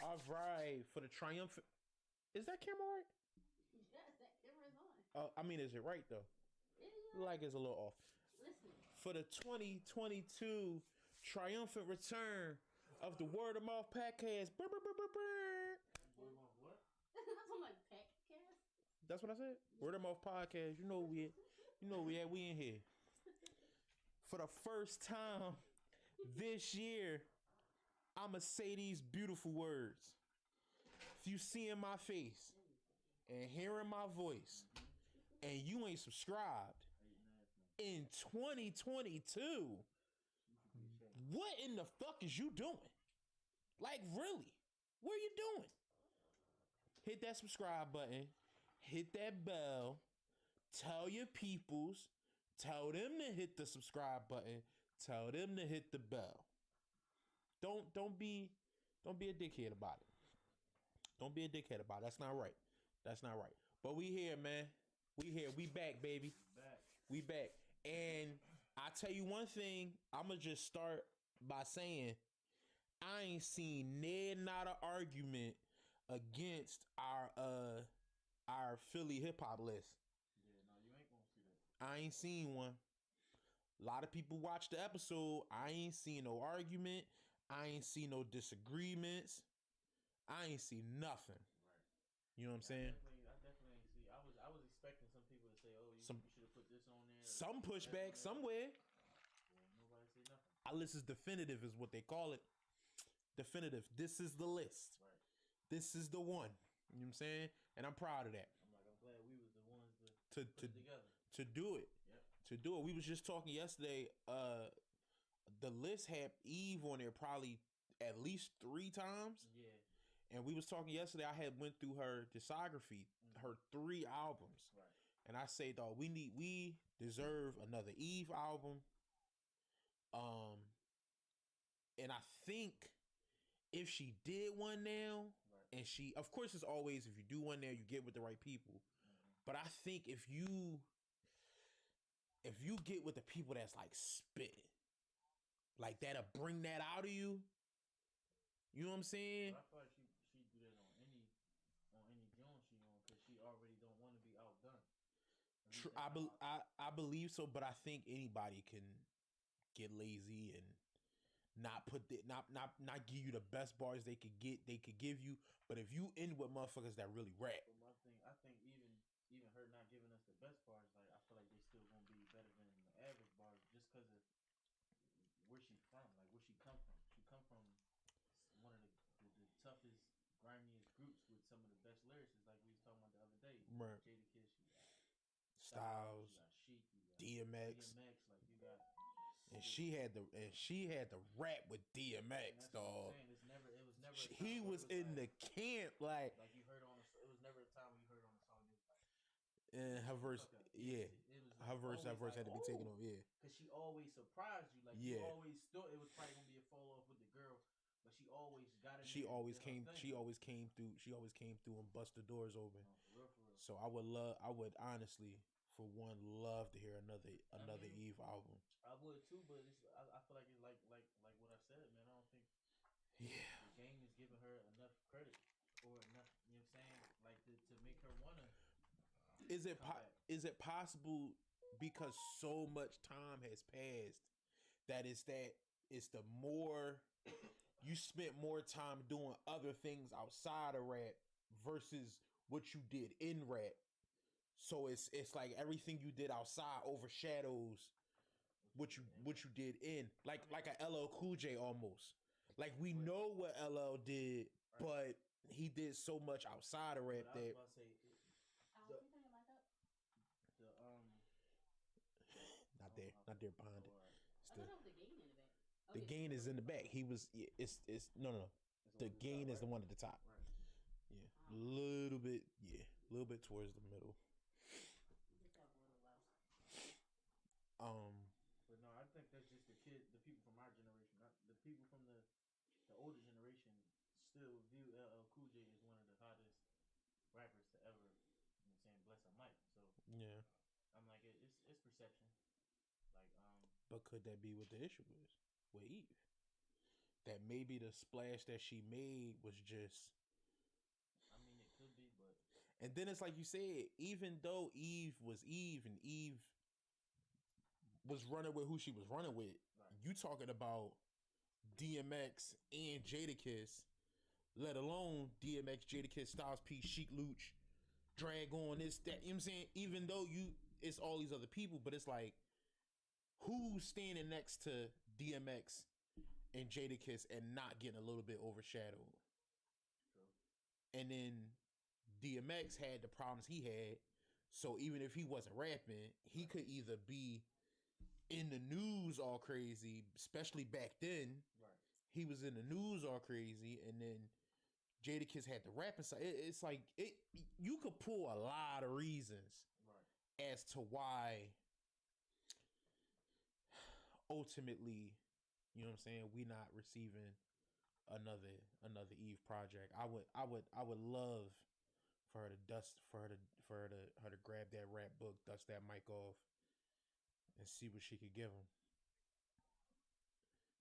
All right, for the triumphant. Is that camera right? Yes, that camera's on. I mean, is it right though? Like it's a little off. Listen. For the 2022 triumphant return of the Word of Mouth podcast. Word of mouth what? That's on like podcast. That's what I said. Word of Mouth podcast. You know we in here. For the first time this year, I'ma say these beautiful words. If you seeing my face and hearing my voice and you ain't subscribed in 2022, what in the fuck is you doing? Like, really? What are you doing? Hit that subscribe button. Hit that bell. Tell your peoples. Tell them to hit the subscribe button. Tell them to hit the bell. Don't be a dickhead about it. Don't be a dickhead about it. That's not right. That's not right. But we here, man. We here. We back, baby. We back. And I tell you one thing, I'ma just start by saying I ain't seen not an argument against our Philly hip hop list. Yeah, no, you ain't gonna see that. I ain't seen one. A lot of people watched the episode. I ain't seen no argument. I ain't seen no disagreements. I ain't seen nothing. Right. You know what I'm saying? I definitely ain't see. I was expecting some people to say, "Oh, you should have put this on there." Some pushback somewhere. Well, nobody say nothing. Our list is definitive, is what they call it. Definitive. This is the list. Right. This is the one. You know what I'm saying? And I'm proud of that. I'm glad we was the ones to put it together. To do it. Yep. To do it. We was just talking yesterday. The list had Eve on there probably at least 3 times. Yeah. And we was talking yesterday. I had went through her discography, her 3 albums. Right. And I say, dog, we deserve another Eve album. And I think if she did one now, right. and she, of course, it's always, if you do one now, you get with the right people. Mm-hmm. But I think if you get with the people that's like spitting, like that'll bring that out of you. You know what I'm saying? But I feel like she do that on any joint she on, because she already don't want to be outdone. True, I believe so, but I think anybody can get lazy and not give you the best bars they could give you. But if you end with motherfuckers that really rap, I think even her not giving us the best bars, like I feel like they still gonna be better than the average bars, just because of where she from, like where she come from. She come from one of the toughest, grimiest groups with some of the best lyricists, like we was talking about the other day. Right. Jadakiss, you got Styles, you got Sheek, you got DMX, like you got. And she had the rap with DMX, dog. It was never. He was in the camp, like you heard on. It was never a time when you heard on the song. It was like. And her verse, yeah, her verse had to be taken off, yeah. Because she always surprised you, like you always thought it was probably gonna be a fall off with the girl, but she always got it. She always came through and bust the doors open. For real. So I would honestly, for one, love to hear another Eve album. I would too, but I feel like it's like what I said, man. I don't think the game is giving her enough credit or enough, you know what I'm saying, like to make her wanna. Is it possible, because so much time has passed, that it's the more you spent more time doing other things outside of rap versus what you did in rap? So it's like everything you did outside overshadows what you did in, like a LL Cool J almost. Like we know what LL did, but he did so much outside of rap that. I was about to say, not there behind it. I thought that was the Gain in the back. The Gain is in the back. He was. It's no. The Gain is the one at the top. Right. Yeah, a little bit. Yeah, a little bit towards the middle. But no, I think that's just the people from our generation, not the people from the older generation, still view LL Cool J as one of the hottest rappers to ever. You know what I'm saying, bless her mic. So yeah, I'm like, it's perception. Like But could that be what the issue is with Eve? That maybe the splash that she made was just. I mean, it could be, but And then it's like you said, even though Eve was Eve and Eve was running with who she was running with, right. you talking about DMX and Jadakiss, let alone DMX, Jadakiss, Styles P, Sheek Luch, Drag on this, that. You know what I'm saying? Even though it's all these other people, but it's like, who's standing next to DMX and Jadakiss and not getting a little bit overshadowed? True. And then DMX had the problems he had, so even if he wasn't rapping, he could either be in the news all crazy, especially back then. Right. He was in the news all crazy, and then Jadakiss had the rapping side. It's like you could pull a lot of reasons right. as to why ultimately, you know what I'm saying, we not receiving another Eve project. I would love for her to grab that rap book, dust that mic off, and see what she could give him.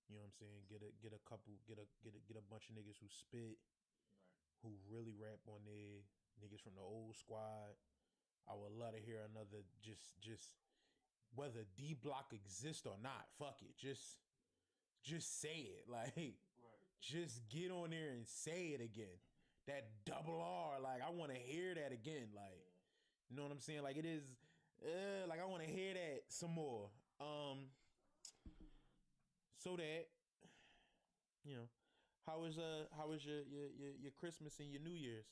You know what I'm saying? Get a bunch of niggas who spit, Right. who really rap on there. Niggas from the old squad. I would love to hear another just whether D Block exists or not. Fuck it, just say it. Like, Right. just get on there and say it again. That double R, like I want to hear that again. Like, Yeah. you know what I'm saying? Like it is, like I want to hear that some more. So that, you know, how was your Christmas and your New Year's?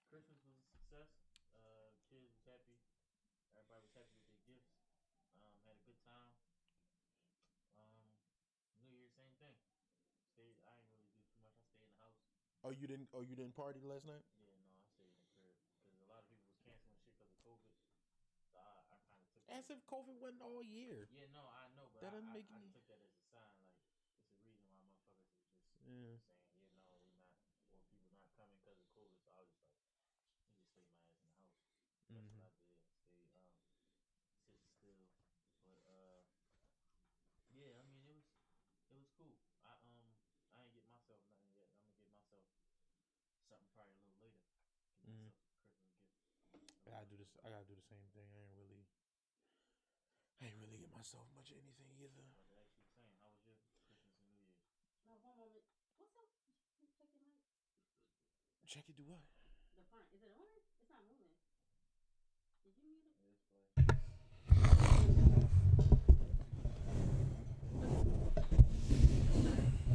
Christmas was a success. Kids was happy. Everybody was happy with their gifts. Had a good time. New Year's, same thing. I didn't really do too much. I stayed in the house. You didn't party last night? Yeah, no, I stayed in the crib because a lot of people was canceling shit because of COVID. So I kind of took As that. if COVID wasn't all year. Yeah, no, I know, but That doesn't I make any. took that as a sign. Like it's a reason why motherfuckers is just Yeah. saying, yeah, no, we not, or people not coming because of COVID. So I was just like, let me just stay my ass in the house. That's what I did. Stay sit still. But yeah, I mean it was cool. I ain't get myself nothing yet. I'm gonna get myself something probably a little later. Get myself some Christmas gift. I gotta do this. I gotta do the same thing. I ain't really get myself much of anything either. I was actually saying, how was your Christmas and New Year's? No, one moment. What's up? Check your mic. Check it. Do what? The front. Is it on? It's not moving. Did you mute it? It is playing.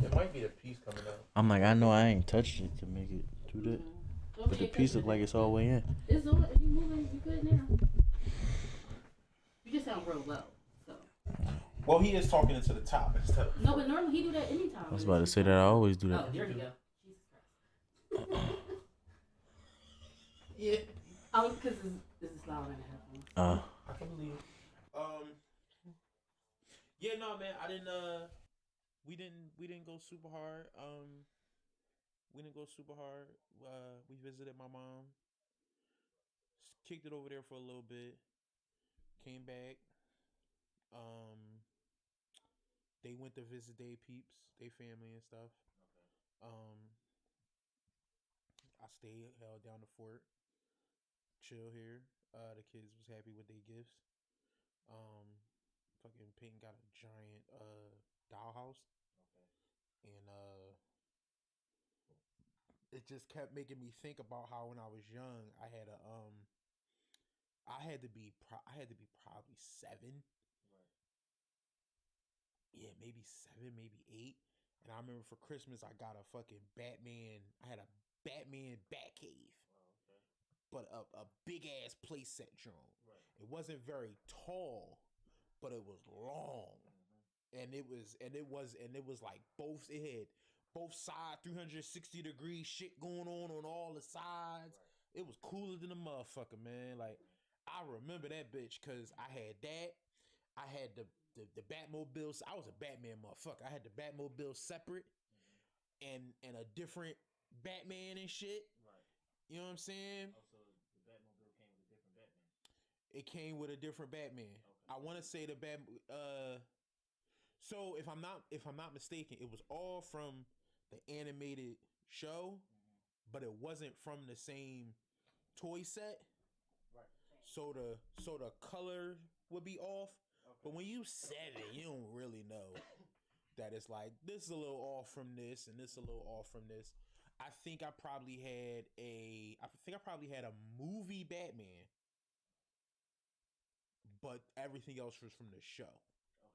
It might be the piece coming out. I'm like, I know I ain't touched it to make it do that. Mm-hmm. But the piece look like it's all the way in. It's on. Are you moving? You good now? You just sound real low. So. Well, he is talking into the top instead of. No, but normally he do that anytime. I was about to say that I always do that. Oh, there you go. Jesus Christ. Yeah. Because this is loud and a half. I can believe. Yeah, no, man. I didn't. We didn't go super hard. We didn't go super hard. We visited my mom. Kicked it over there for a little bit. Came back. They went to visit their peeps, their family and stuff. Okay. I stayed, held down the fort, chill here. The kids was happy with their gifts. Fucking Peyton got a giant dollhouse. Okay. And it just kept making me think about how when I was young, I had to be probably 7. Right. Yeah, maybe 7, maybe 8. And I remember for Christmas I got a fucking Batman. I had a Batman Batcave. Oh, okay. But a big ass playset joint. Right. It wasn't very tall, but it was long. Mm-hmm. And it was like it had both sides 360-degree shit going on all the sides. Right. It was cooler than a motherfucker, man. Like I remember that bitch because I had that. I had the Batmobile. I was a Batman motherfucker. I had the Batmobile separate and a different Batman and shit. Right. You know what I'm saying? Also, the Batmobile came with a different Batman. It came with a different Batman. Okay. I want to say the So if I'm not mistaken, it was all from the animated show, but it wasn't from the same toy set. Right. So the color would be off. Okay. But when you 7, you don't really know that it's like this is a little off from this and this is a little off from this. I think I probably had a movie Batman, but everything else was from the show. Okay.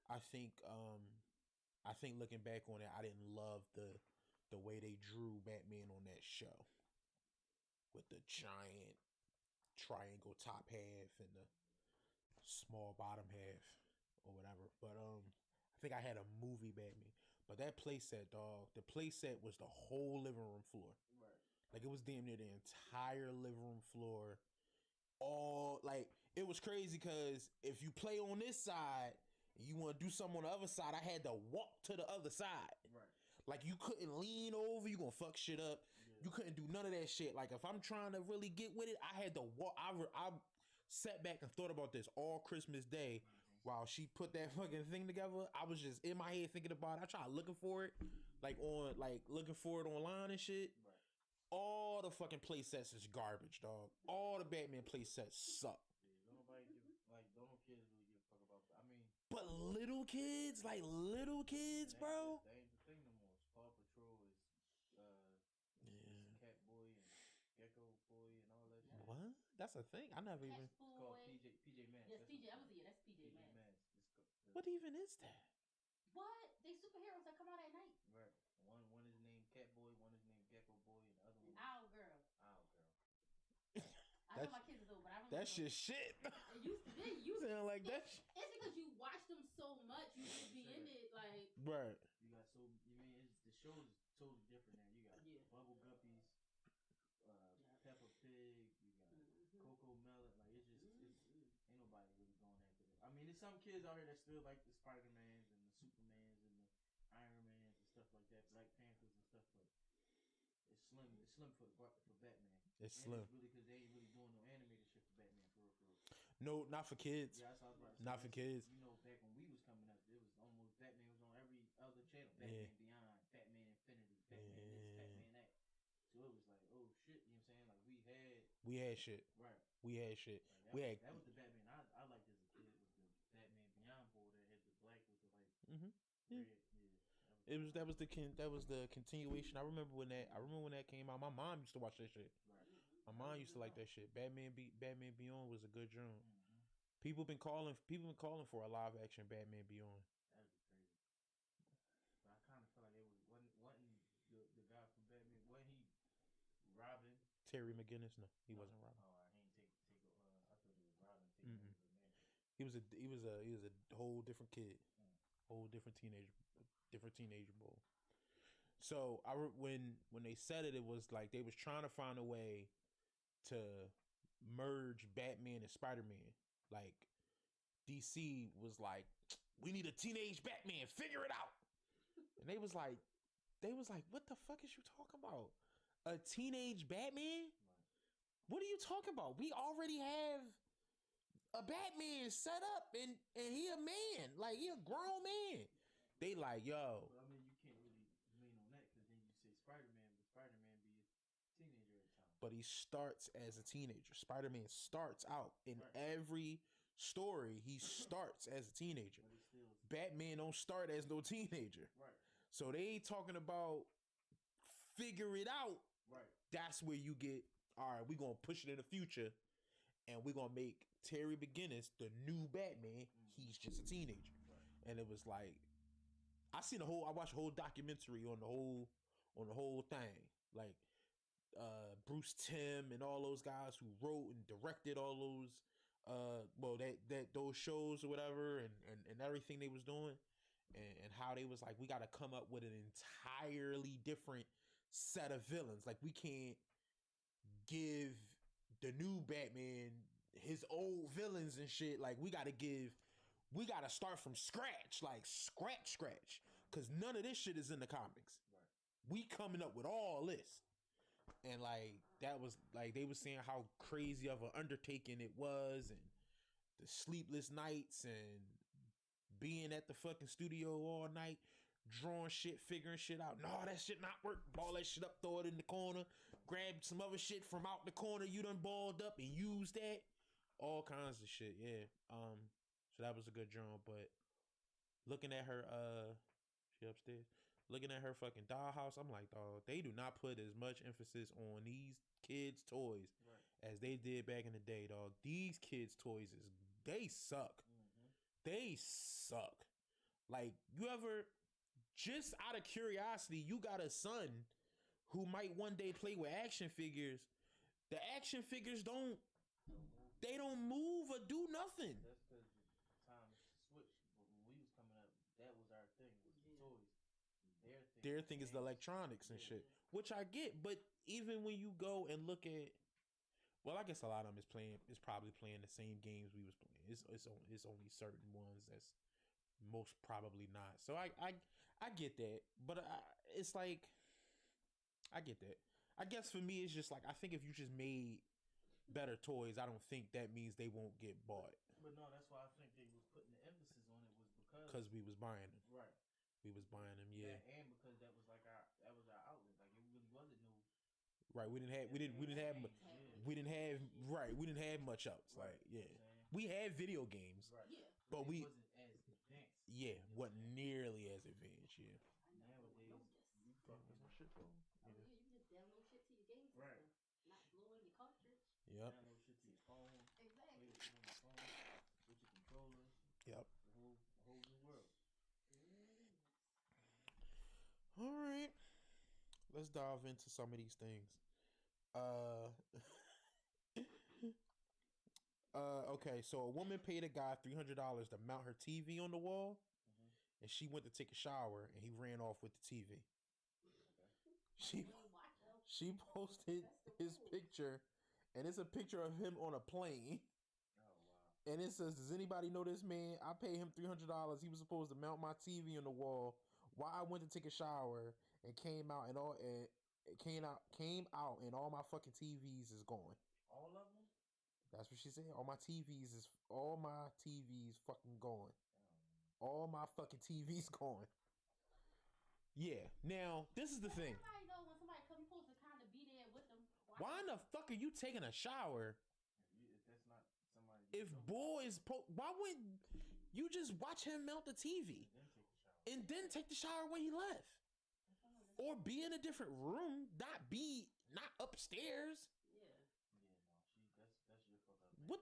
I think looking back on it, I didn't love the way they drew Batman on that show with the giant triangle top half and the small bottom half or whatever. But I think I had a movie Batman. But that playset, dog, the playset was the whole living room floor. Right. Like it was damn near the entire living room floor. All like it was crazy because if you play on this side and you want to do something on the other side, I had to walk to the other side. Right. Like you couldn't lean over, you gonna fuck shit up. Yeah. You couldn't do none of that shit. Like if I'm trying to really get with it, I had to walk. I sat back and thought about this all Christmas Day while she put that fucking thing together. I was just in my head thinking about it. I tried looking for it, looking for it online and shit. Right. All the fucking play sets is garbage, dog. All the Batman play sets suck. Yeah, don't nobody give don't no kids really give a fuck about that. I mean, But little kids, bro. that ain't the thing no more. It's Paw Patrol, is Cat Boy and Gecko Boy and all that shit. What? That's a thing. I never even. It's called PJ Masks. Yes, That's PJ. what it's That's PJ called. Masks. What even is that? What? They superheroes that come out at night. Right. One is named Cat Boy, one is named Gecko Boy, and the other one is Owl Girl. Owl Girl. I know my kids is old, but I remember. That's just shit. It used to be. You Sound like that. It's because you watch them so much, you just be in it like. Right. You got the show is totally different now. You got Bubble Guppies, Peppa Pig, you got Coco Melon. Like it's just ain't nobody really going after it. I mean, there's some kids out here that still like the Spider-Mans and the Supermans and the Iron Mans and stuff like that, Black Panthers and stuff, but it's slim. It's slim for Batman. It's slim. It's really because they ain't really doing no animated shit for Batman for real. No, not for kids. Yeah, that's what I was about to say. Not for kids. You know, back when we was coming up, it was almost Batman was on every other channel. Batman Beyond, Batman Infinity, Batman this, Batman that. So it was like, oh shit, you know what I'm saying? Like we had shit. Right. We had shit. Like, that was the Batman I liked as a kid, was the Batman Beyond boy that had the black with the like red. Yeah. That was the continuation. I remember when that came out. My mom used to watch that shit. Right. My mom used to like that shit. Batman Beyond was a good drum. People been calling for a live action Batman Beyond. That'd be crazy. But I kind of feel like it wasn't the guy from Batman. Wasn't he Robin? Terry McGinnis? No, he wasn't Robin. Oh, I ain't take. I thought it was Robin taking over the man. He was a whole different kid, whole different teenager boy. So when they said it was like they was trying to find a way to merge Batman and Spider-Man. Like DC was like, we need a teenage Batman, figure it out. And they was like, what the fuck is you talking about? A teenage Batman? What are you talking about? We already have a Batman set up and he a man. Like he a grown man. They like, yo. But I mean, you can't really lean on that because then you say Spider-Man, but Spider-Man be a teenager at the time. But he starts as a teenager. Spider-Man starts out in every story. He starts as a teenager. Batman don't start as no teenager. Right. So they talking about figure it out. Right. That's where you get, all right, we're going to push it in the future and we're going to make Terry McGinnis the new Batman. He's just a teenager. Right. And it was like, I watched a whole documentary on the whole thing. Like Bruce Timm and all those guys who wrote and directed all those those shows or whatever and everything they was doing and how they was like, we got to come up with an entirely different set of villains. Like we can't give the new Batman his old villains and shit. Like we got to start from scratch, like scratch, because none of this shit is in the comics. Right. We coming up with all this. And like that was like they were saying how crazy of an undertaking it was and the sleepless nights and being at the fucking studio all night, drawing shit, figuring shit out. No, that shit not work. Ball that shit up, throw it in the corner, grab some other shit from out the corner you done balled up and use that. All kinds of shit, yeah. So that was a good drawing, but looking at her, she upstairs. Looking at her fucking dollhouse, I'm like, dog, they do not put as much emphasis on these kids' toys as they did back in the day, dog. These kids' toys they suck. They suck. Like, you ever, just out of curiosity, you got a son who might one day play with action figures. The action figures don't move or do nothing. That's because time switched. But when we was coming up, that was our thing. Was the toys. Their thing is the electronics and shit, which I get. But even when you go and look at, well, I guess a lot of them is probably playing the same games we was playing. It's only certain ones that's most probably not. So I get that, but it's like, I get that. I guess for me, it's just like, I think if you just made better toys, I don't think that means they won't get bought. But no, that's why I think they was putting the emphasis on it was because we was buying them. Right. We was buying them, yeah. And because that was like our outlet. Like, it really wasn't no. Right, we didn't have much else. Right. Like, yeah, we had video games, right. Yeah, but it wasn't as advanced. Yeah, wasn't nearly as advanced. Yeah. Nowadays, you fucking shit though. Yeah, you just download shit to your game system, right? Not blowing your cartridge. Yep. Download shit to your phone. Exactly. Play the shit on your phone with your controllers. Yep. The whole new world. All right, let's dive into some of these things. Okay, so a woman paid a guy $300 to mount her TV on the wall, and she went to take a shower, and he ran off with the TV. She posted his picture, and it's a picture of him on a plane. Oh wow! And it says, "Does anybody know this man? I paid him $300. He was supposed to mount my TV on the wall while I went to take a shower, and came out and all my fucking TVs is gone." All of them? That's what she said. All my TVs fucking gone. All my fucking TVs gone. Yeah. Now, this is the thing. Everybody know when somebody comes, you're supposed to kind of be there with them. Why in the fuck are you taking a shower? If that's not somebody. Why wouldn't you just watch him mount the TV and then take the shower when he left, or be in a different room, not upstairs? That's your fuck up. What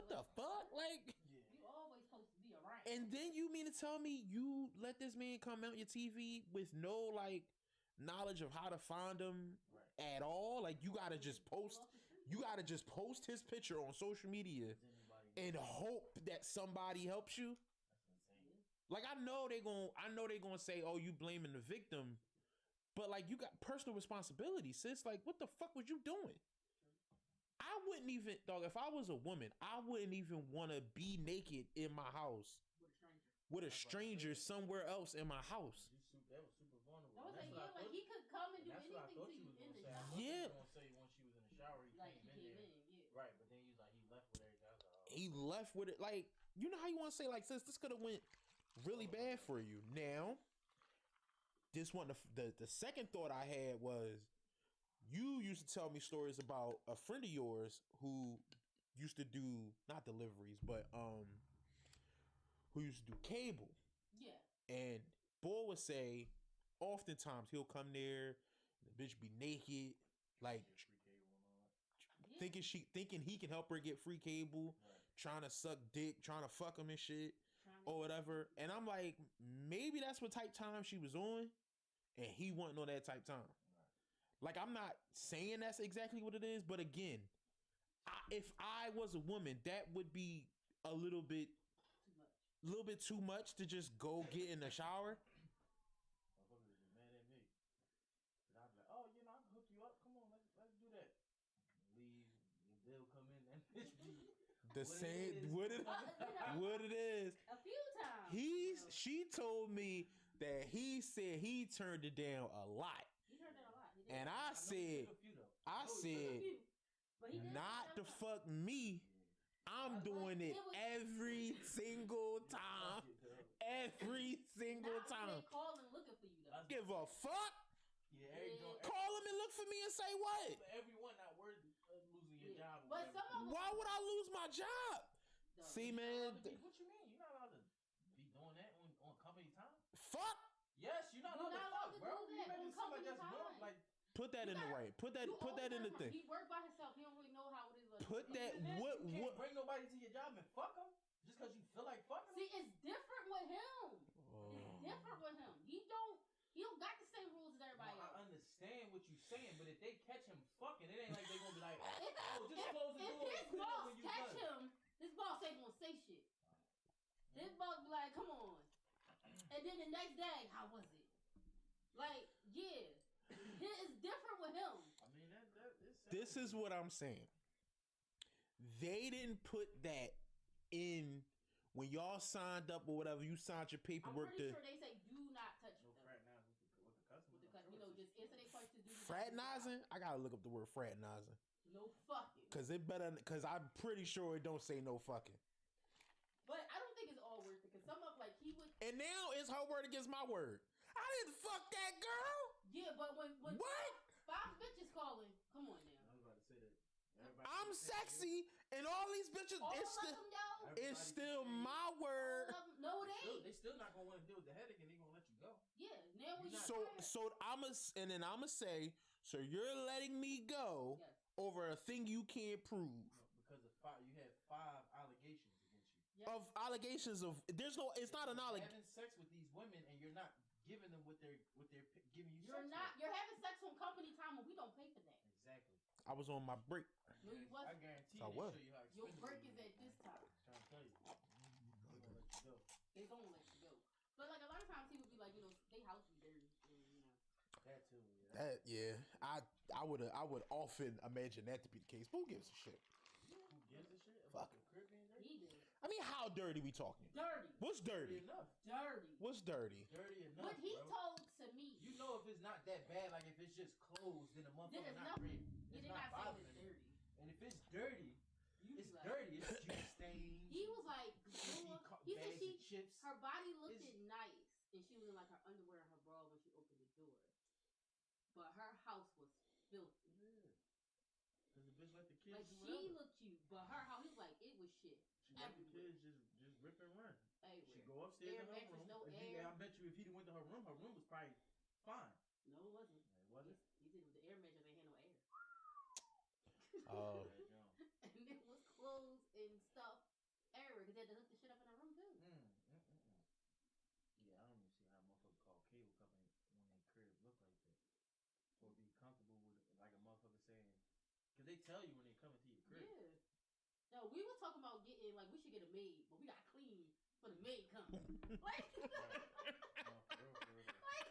the fuck? Like, you always supposed to be around. And then you mean to tell me you let this man come out your TV with no like knowledge of how to find him at all? Like, you gotta just post his picture on social media and hope that somebody helps you. That's insane. Like, I know they gonna say, "Oh, you blaming the victim," but like, you got personal responsibility, sis. Like, what the fuck was you doing? I wouldn't even, dog, if I was a woman, I wouldn't even want to be naked in my house with a stranger somewhere else in my house. That was super vulnerable. I was like, yeah, like he could come and do anything to you in the shower. Yeah. I was gonna say when she was in the shower, he came in there. Yeah. Right, but then he was like, he left with everything. I was like, oh. He left with it. Like, you know how you want to say, like, sis, this could have went really bad for you. Now, this one, the second thought I had was, you used to tell me stories about a friend of yours who used to do, not deliveries, but who used to do cable. Yeah. And boy would say, oftentimes he'll come there, the bitch be naked, like thinking he can help her get free cable, trying to suck dick, trying to fuck him and shit, or whatever. And I'm like, maybe that's what type time she was on, and he wasn't on that type time. Like, I'm not saying that's exactly what it is, but again, if I was a woman, that would be a little bit too much to just go get in the shower. Motherfuckers would be mad at me. But I'd be like, oh, I can hook you up. Come on, let's do that. Leave, your bill come in, and bitch be the same. What it is. A few times. She told me that he said he turned it down a lot. He turned it a lot. And I said, not to fuck me. I'm doing it every single time. every single Not when time. they calling looking for you though. Give a fuck. Yeah, every joint, Call him and look for me and say what? everyone not worthy of losing your Yeah. job. Or But whatever. some of them- Why would I lose my job? Though. See, What man. you mean? You're not allowed to be doing that on company time? Fuck. Yes, you're not You're allowed not to allowed fuck, to bro. do You that making on it seem like that's company normal. time. Like, Put that in the right. Put that in the thing. He work by himself. He don't really know how it is. Put that. you can't What? bring nobody to your job and fuck them just because you feel like fucking them. See, it's different with him. Oh. It's different with him. He don't got the same rules as everybody I else. understand what you're saying, but if they catch him fucking, it ain't like they gonna be like, If, oh, just close the door. if and his clean up boss when you catch done. him, his boss ain't gonna say shit. His boss be like, "Come on," and then the next day, how was it? Like, yeah, it's different with him. I mean, that is. This is what I'm saying. They didn't put that in when y'all signed up or whatever. You signed your I'm paperwork pretty to sure they say do not touch no them. fraternizing with the customer. With the cut, just answer their questions. Do fraternizing. I gotta look up the word fraternizing No fucking. because I'm pretty sure it don't say no fucking. But I don't think it's all worth it. Because some of like he would. And now it's her word against my word. I didn't fuck that girl. Yeah, but when What? five bitches calling, come on now. I was about to say that. Everybody I'm sexy, and all these bitches. All It's of still, them though. it's still my All word. of them. No, it ain't. They still not gonna want to deal with the headache, and they gonna let you go. Yeah, now when you So I'ma say, so you're letting me go yes, over a thing you can't prove. No, because of you had 5 allegations against you. yes. Of allegations of it's not an allegation. Having sex with these women, and you're not giving them what they're giving you. You're sex not. with. You're having sex on company time, and we don't pay for that. Exactly. I was on my break. No, you I wasn't. guarantee I they was. show you how Your expensive break it is at this time. I'm trying to tell you. They're gonna let you go. They gonna let you go. But like a lot of times, people be like, they house be dirty. And, That too. Yeah. That I would often imagine that to be the case. Who gives a shit? Who gives a shit Fuck. about the crib being dirty? he did. I mean, how dirty we talking? Dirty. What's Dirty dirty? enough. Dirty. What's dirty? Dirty enough. What he bro. told to me. You know if it's not that bad, like if it's just closed, then the Then motherfucker it's not nothing. ready. Yeah, It's they not not saying bothering it's him. dirty. And if it's dirty, You it's be like- dirty. It's juice stains. He was like, he said bags of chips. her body looked It's- nice, and she was in like her underwear and her bra when she opened the door. But her house was filthy. Yeah. Cause the bitch let the kids Like do she whatever. looked cute, but her house, he was like, it was shit. She let the everywhere. kids just rip and run. Everywhere. She go upstairs Air in her mattress, room. no and air. I bet you if he went to her room was probably fine. No, it wasn't. It wasn't. He said with the air mattress, they had no air. Oh. That joint. And it was clothes and stuff everywhere because they had to hook the shit up in her room too. Yeah, I don't even see how a motherfucker call cable company when their crib look like that. Or be comfortable with it, like a motherfucker saying, because they tell you when they come into your crib. Yeah. No, we was talking about getting like we should get a maid, but we got clean for the maid coming. Like, No, for real. like,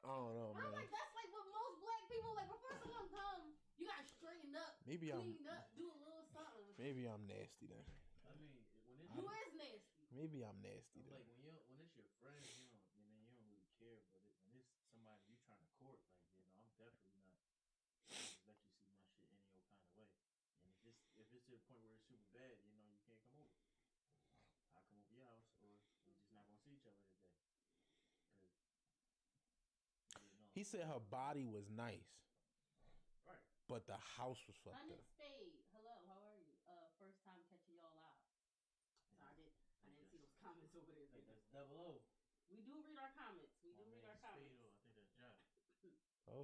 I don't know, I'm man. like that's like what most black people like. Before someone come, you gotta straighten up, Maybe clean up, do a little something. I'm nasty then. I mean, when it's You is nasty. Maybe I'm nasty I'm then. like when it's your friends, you don't really care. But when it's somebody you trying to court, like I'm definitely not gonna let you see my shit any old kind of way. And if it's to the point where it's super bad, you can't come over. I'll come over your house, or we're just not gonna see each other today. He said her body was nice, Right. but the house was fucked Hundred up. Spade. Hello, how are you? First time catching y'all live. So I didn't see those comments over there. Like that's double O. We do read our comments. We do My read man our comments. Spado, I think that's John.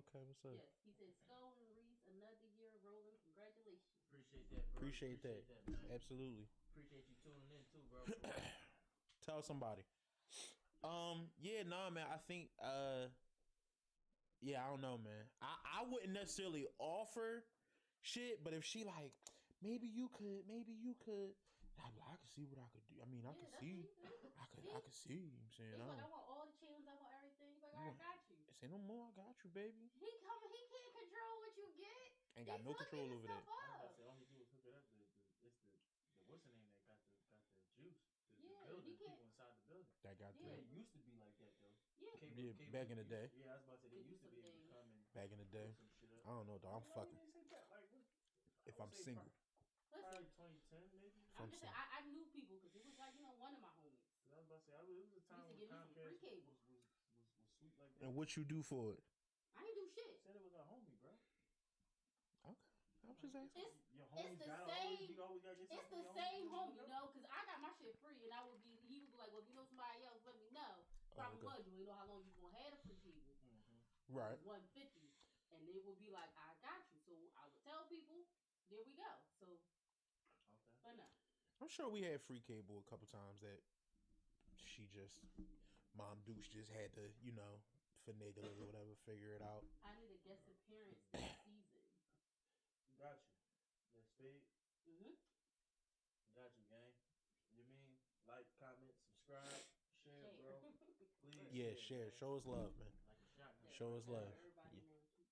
Okay, what's up? Yes, he said Skull and Reese, another year rolling. Congratulations. Appreciate that, bro. Appreciate that. man. Absolutely. Appreciate you tuning in too, bro. Tell somebody. Yeah, nah, man. I think yeah, I don't know, man. I wouldn't necessarily offer shit, but if she like, maybe you could, I'd be like, I could see what I could do. I mean, I Yeah, could that's see, what he I could see. You know what I'm saying, He's I like, I don't, want all the channels, I want everything. He's like, I got you. say no more. I got you, baby. He can't control what you get. Ain't got no control over that. I was about to say, all he do is hook it up. It's the what's the name that got the juice? The Yeah, building, he can't- people inside the building. That got Yeah. Yeah, it used to be like that though. Yeah. Yeah, back in the day. Yeah, I was about to say they Give used to some be able to things. come and Back in the day. hook some shit up. I don't know, dog. I'm No, fucking. we didn't say that. Like, what? If I would I'm say single. Listen, probably 2010 maybe. I'm I'm just saying, I knew people because it was like, one of my homies. 'Cause I was about to say, it was a time to when give me some free Comcast cable. was sweet like that. And what you do for it? I ain't do shit. Said it was our homie, bro. Okay, I'm just asking. Your It's homies the gotta same. always, you always gotta get It's something the from your same homie, homies, you know, because I got my shit free, and he would be like, well, if you know somebody else, let me know. Problem was, you ain't know how long you gonna have the free cable. Right. It was $150, and it would be like, I got you. So I would tell people, there we go. So, okay, but no. I'm sure we had free cable a couple times that Mom Deuce just had to, finagle it or whatever, figure it out. I need a guest appearance this season. Got you. That speed. Mm-hmm. Got you, gang. You mean like, comment, subscribe, share, bro. Please. Yeah, share. Show us love, man. Like a shotgun. Yeah. Show us love. Everybody Yeah. now keep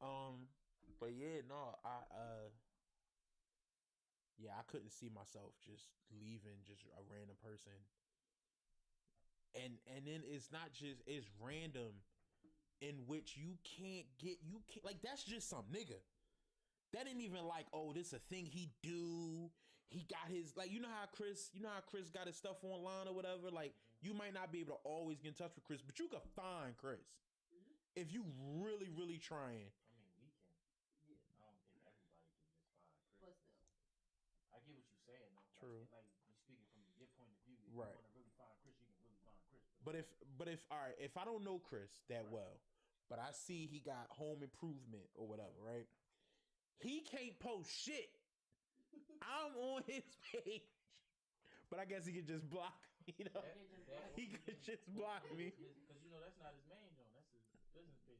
going. But yeah, no, I couldn't see myself just leaving just a random person. And then it's not just, it's random in which you can't like, that's just some nigga. That ain't even like, oh, this a thing he do. He got his, like, you know how Chris got his stuff online or whatever. Like, you might not be able to always get in touch with Chris, but you can find Chris if you really, really trying. I mean, we can. Yeah. I don't think everybody can just find Chris. But still, I get what you're saying though. True. Like you speaking from your point of view. If Right. you want to really find Chris, you can really find Chris. But if all right, if I don't know Chris that well, but I see he got home improvement or whatever, right? He can't post shit. I'm on his page, but I guess he could just block me. You know, he could just block me. Because that's not his main joint. That's his business page.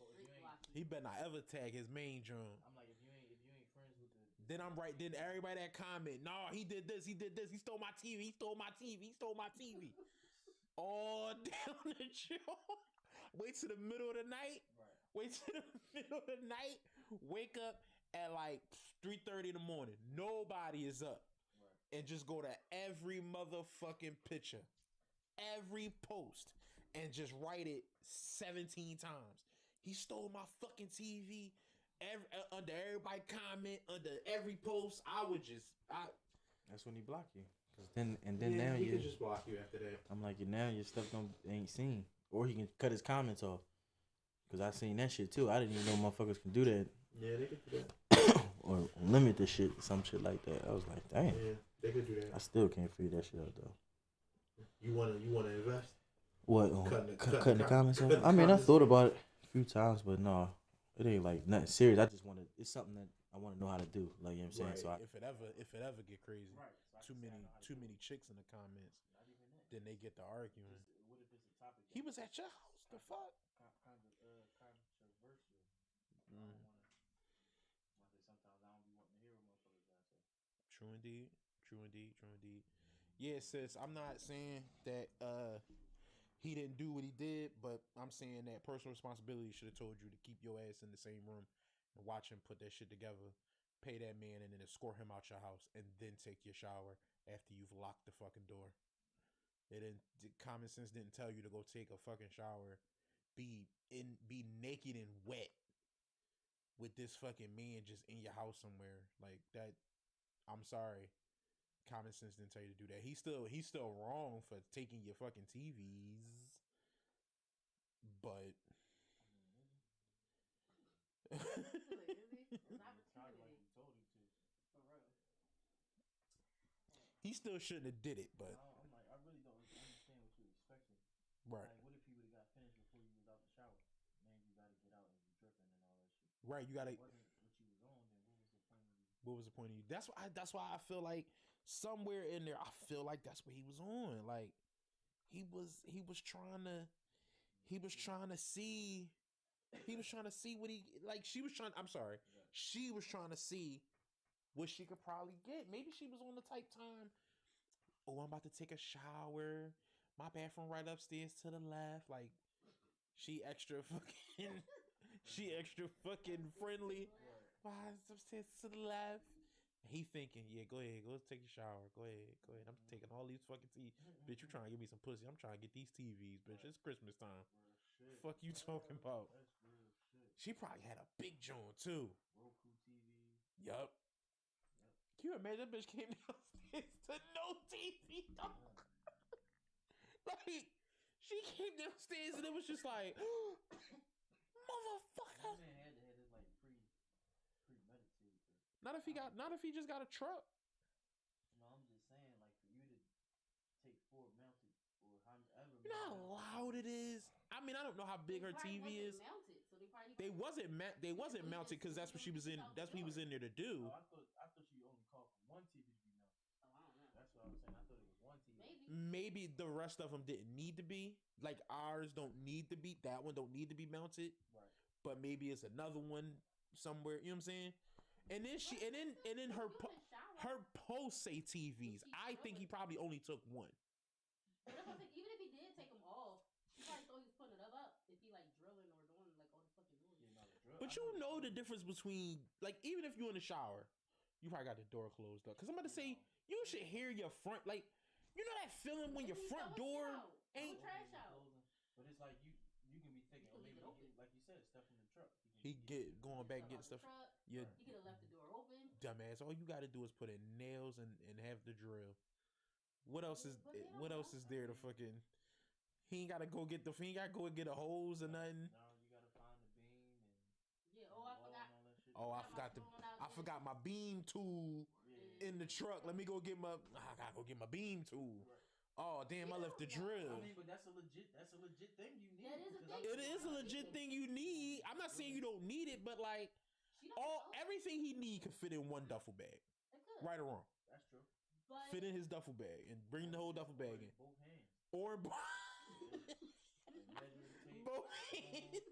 Or you just post. He better not ever tag his main joint. I'm like, if you ain't friends with the. Then I'm right. Then everybody that comment, no, he did this. He stole my TV. He stole my TV. All down the show. Wait till the middle of the night. Right. Wait till the middle of the night. Wake up at like 3:30 in the morning. Nobody is up. Right. And just go to every motherfucking picture, every post, and just write it 17 times. He stole my fucking TV. Under everybody comment, under every post, That's when he block you. Then now he you can just block you after that. I'm like, now your stuff ain't seen, or he can cut his comments off. Cause I seen that shit too. I didn't even know motherfuckers can do that. Yeah, they could do that. Or limit the shit, some shit like that. I was like, damn. Yeah, they could do that. I still can't figure that shit out though. You wanna invest? What? Cutting the comments off? I mean, I thought about it a few times, but no, it ain't like nothing serious. I just it's something that I want to know how to do. Like, you know what I'm saying? Right. So if it ever get crazy, right. So too many chicks in the comments, not even that. then they get to arguing. What if it's a topic? He was at your house. The fuck? Controversial. I don't want to. Sometimes I don't be wanting to hear what motherfuckers got to say. True indeed. Yeah, sis, I'm not saying that he didn't do what he did, but I'm saying that personal responsibility should have told you to keep your ass in the same room and watch him put that shit together, pay that man, and then escort him out your house, and then take your shower after you've locked the fucking door. Common sense didn't tell you to go take a fucking shower, be naked and wet with this fucking man just in your house somewhere like that. I'm sorry. Common sense didn't tell you to do that. He's still wrong for taking your fucking TVs. But he still shouldn't have did it, but I'm like, I really don't understand what you expected. Right. Like, what if he would have got finished before you was out the shower? Man, you got to get out and you dripping and all that shit. Right, you got to. If it wasn't what you was on, then what was the point of you? What was the point of you? That's why I feel like somewhere in there, I feel like that's what he was on. Like he was trying to see what he like. She was trying to see what she could probably get. Maybe she was on the type time. Oh, I'm about to take a shower. My bathroom right upstairs to the left. Like she extra fucking friendly. Upstairs to the left. He thinking, yeah, go ahead, go take a shower. Go ahead. I'm taking all these fucking TVs. Bitch, you trying to give me some pussy. I'm trying to get these TVs, bitch. It's Christmas time. Fuck you talking about? That's real shit. She probably had a big joint too. Roku TV. Yup. Can you imagine that bitch came downstairs to no TV, dog? Like, she came downstairs and it was just like, motherfucker. That man had to have this like premeditated. Not if he just got a truck. No, I'm just saying, like, for you to take 4 mounted or however. You know how loud it is. I mean, I don't know how big her TV is. Mounted, so they wasn't mounted because that's what she was in. That's what he was in there to do. Oh, I thought you only called for one TV to be mounted. Oh, I don't know. That's what I was saying. I thought it was one TV. Maybe the rest of them didn't need to be. Like ours don't need to be. That one don't need to be mounted. Right. But maybe it's another one somewhere. You know what I'm saying? And then her posts say TVs. I think he probably only took one. But even if he did take them off, he probably thought he was putting it up if he like drilling or doing like all the fucking noise. Yeah, But you know the difference between, like, even if you're in the shower, you probably got the door closed up. Because I'm about to say, you should hear your front, like, you know that feeling when your front door ain't trash out. But it's like you can be thinking, oh, maybe he get, like you said, stuff in the truck. He get going back and getting stuff. Yeah, he could have left the door open. Dumbass. All you got to do is put in nails and have the drill. What else is there to fucking? He ain't gotta go get the. He ain't gotta go and get a hose or nothing. No, you gotta find the beam and. Yeah. Oh, I forgot. I forgot my beam tool in the truck. Let me go get my. I gotta go get my beam tool. Right. Oh damn! I left the drill. I mean, but that's a legit thing you need. It is a legit thing you need. I'm not saying you don't need it, but like everything he need could fit in one duffel bag. Right or wrong? That's true. But fit in his duffel bag and bring the whole duffel bag in. Both hands. Or both hands.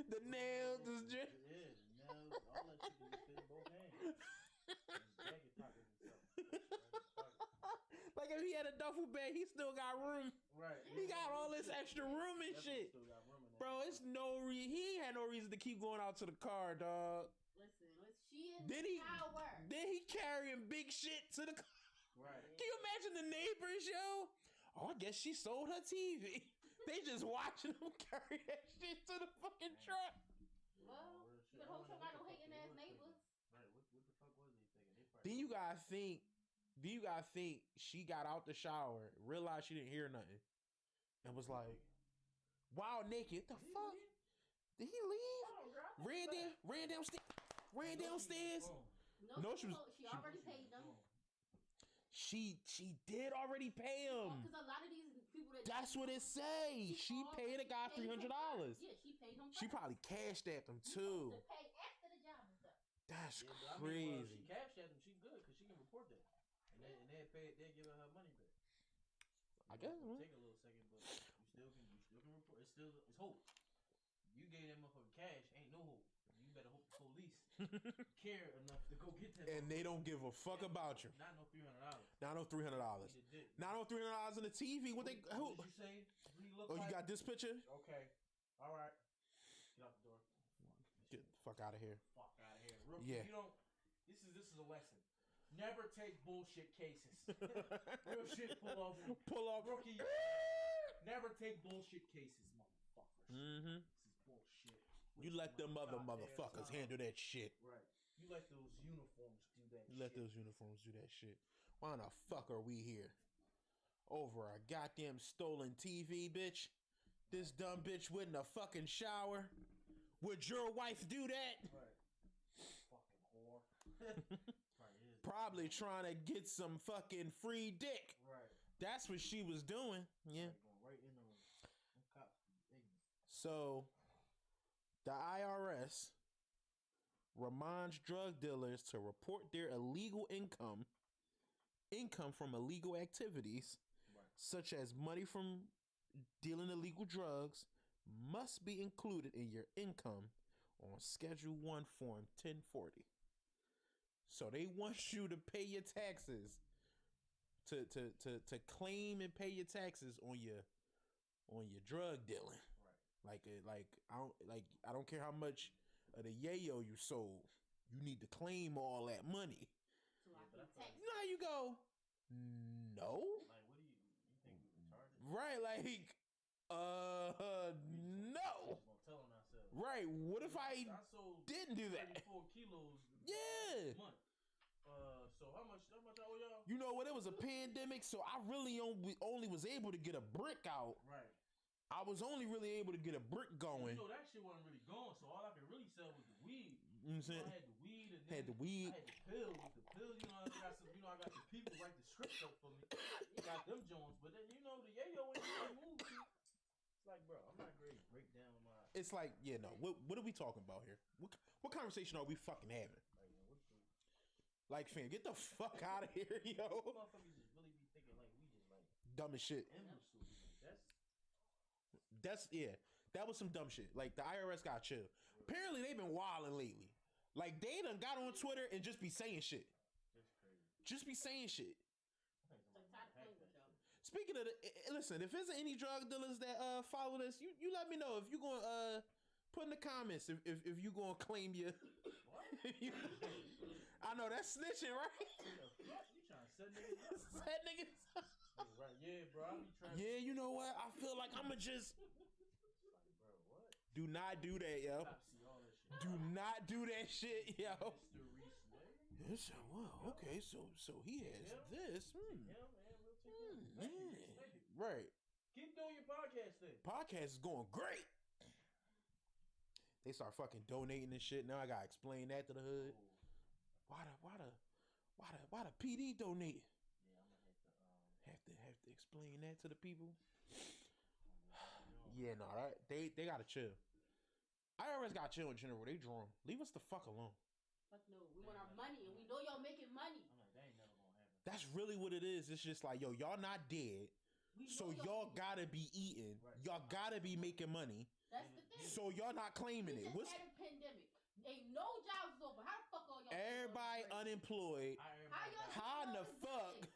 The nails, the drip. Yeah, the nails, all that shit can fit in both hands. Jacket pocket and stuff. Like if he had a duffel bag, he still got room. Right. He got all this extra room and shit. Still got room in that. Bro, it's no reason. He ain't had no reason to keep going out to the car, dog. Listen, she in the shower. Then he carrying big shit to the car. Right. Can you imagine the neighbors, yo? Oh, I guess she sold her TV. They just watching him carry that shit to the fucking truck. Well, the whole truck got no hating ass neighbors. Right. What the fuck was they thinking? Then you gotta think she got out the shower, realized she didn't hear nothing, and was like, "Wow, naked. The fuck? Did he leave? Ran downstairs. No, she already paid them. She did already pay him. Because a lot of these people that's what it say. She paid a guy $300. Yeah, she paid him. She probably cashed at them too. To pay after the job and stuff. That's crazy. I mean, well, she cashed at them. She good because she can report that, and they give her money back. I guess take a little second, but you still can report. It's hope. You gave that motherfucker cash, ain't no hope. You better hope the police care enough to go get that. And they don't give a fuck about you. Not no $300. Not no $300. Not no $300 in the TV. What did you say? You got this picture? Okay. All right. Get out the door. Get the fuck out of here. Fuck out of here. Rookie, you don't. This is a lesson. Never take bullshit cases. Real shit. Pull off. Rookie. Never take bullshit cases, motherfuckers. Mm-hmm. This is bullshit. You let them other motherfuckers handle that shit. Right. You let those uniforms do that shit. Let those uniforms do that shit. Why the fuck are we here? Over a goddamn stolen TV, bitch? This dumb bitch went in a fucking shower? Would your wife do that? Right. Fucking whore. Probably trying to get some fucking free dick. Right. That's what she was doing. Yeah. Right in the room. So, the IRS reminds drug dealers to report their illegal income from illegal activities, such as money from dealing illegal drugs, must be included in your income on Schedule 1 Form 1040. So they want you to pay your taxes, to claim and pay your taxes on your drug dealing. Like I don't care how much of the yayo you sold. You need to claim all that money. So I can tax. You know how you go? No. Like, what do you think we retarded? Right, like, no. Tell on ourselves. Right. What if I sold didn't do that? 34 kilos. Yeah. A month. So how much I owe y'all? You know what? It was a pandemic, so I really only was able to get a brick out. Right. I was only really able to get a brick going. You know that shit wasn't really going, so all I could really sell was the weed. You know what I'm saying? I had the weed and then Had the weed. I had the pills. The pills, you know, I got some. You know, I got the people write the script up for me. You got them Jones, but then you know the yayo ain't really moved. It's like, bro, I'm not great to break down my. It's like, yeah, no. What are we talking about here? What conversation are we fucking having? Like, what the Like, fam, get the fuck out of here, yo. motherfuckers just really be thinking like we just like Dumb as shit. imbeciles. Like, That was some dumb shit. Like, the IRS got chill. Apparently, they've been wilding lately. Like, they done got on Twitter and just be saying shit. that's crazy. Just be saying shit. I think somebody Like, tired of hacked playing that with y'all. shit. Speaking of listen, if there's any drug dealers that follow this, you let me know if you gonna put in the comments if you gonna claim your. What? I know that's snitching, right? The fuck? You trying to set niggas up? That niggas. Right, yeah, bro. I be trying. Yeah, you know what? I feel like I'ma just Like, bro, what? do not do that, yo. Stop see all that shit. Do not do that shit, yo. Mr. Reese, Yes, well, okay, so he has this. Yeah, man, we'll take care of it. Thank you, Reese, thank you. Right. Keep doing your podcast thing. Podcast is going great. They start fucking donating and shit. Now I gotta explain that to the hood. Oh, Why the PD donate? yeah, I'm gonna have to Have to explain that to the people. you know, Yeah, no, that they gotta chill. IRS got chill in general. They draw 'em. Leave us the fuck alone. Fuck no, we want our money, and we know y'all making money. I'm like, that ain't never gonna happen. That's really what it is. It's just like, yo, y'all not dead, We know so y'all making gotta be eating. Right. Y'all gotta be making money. That's the thing. So y'all not claiming we it. just What's had a pandemic. Ain't no jobs open. How the fuck all y'all? everybody unemployed? How y'all? How in the doing fuck? this?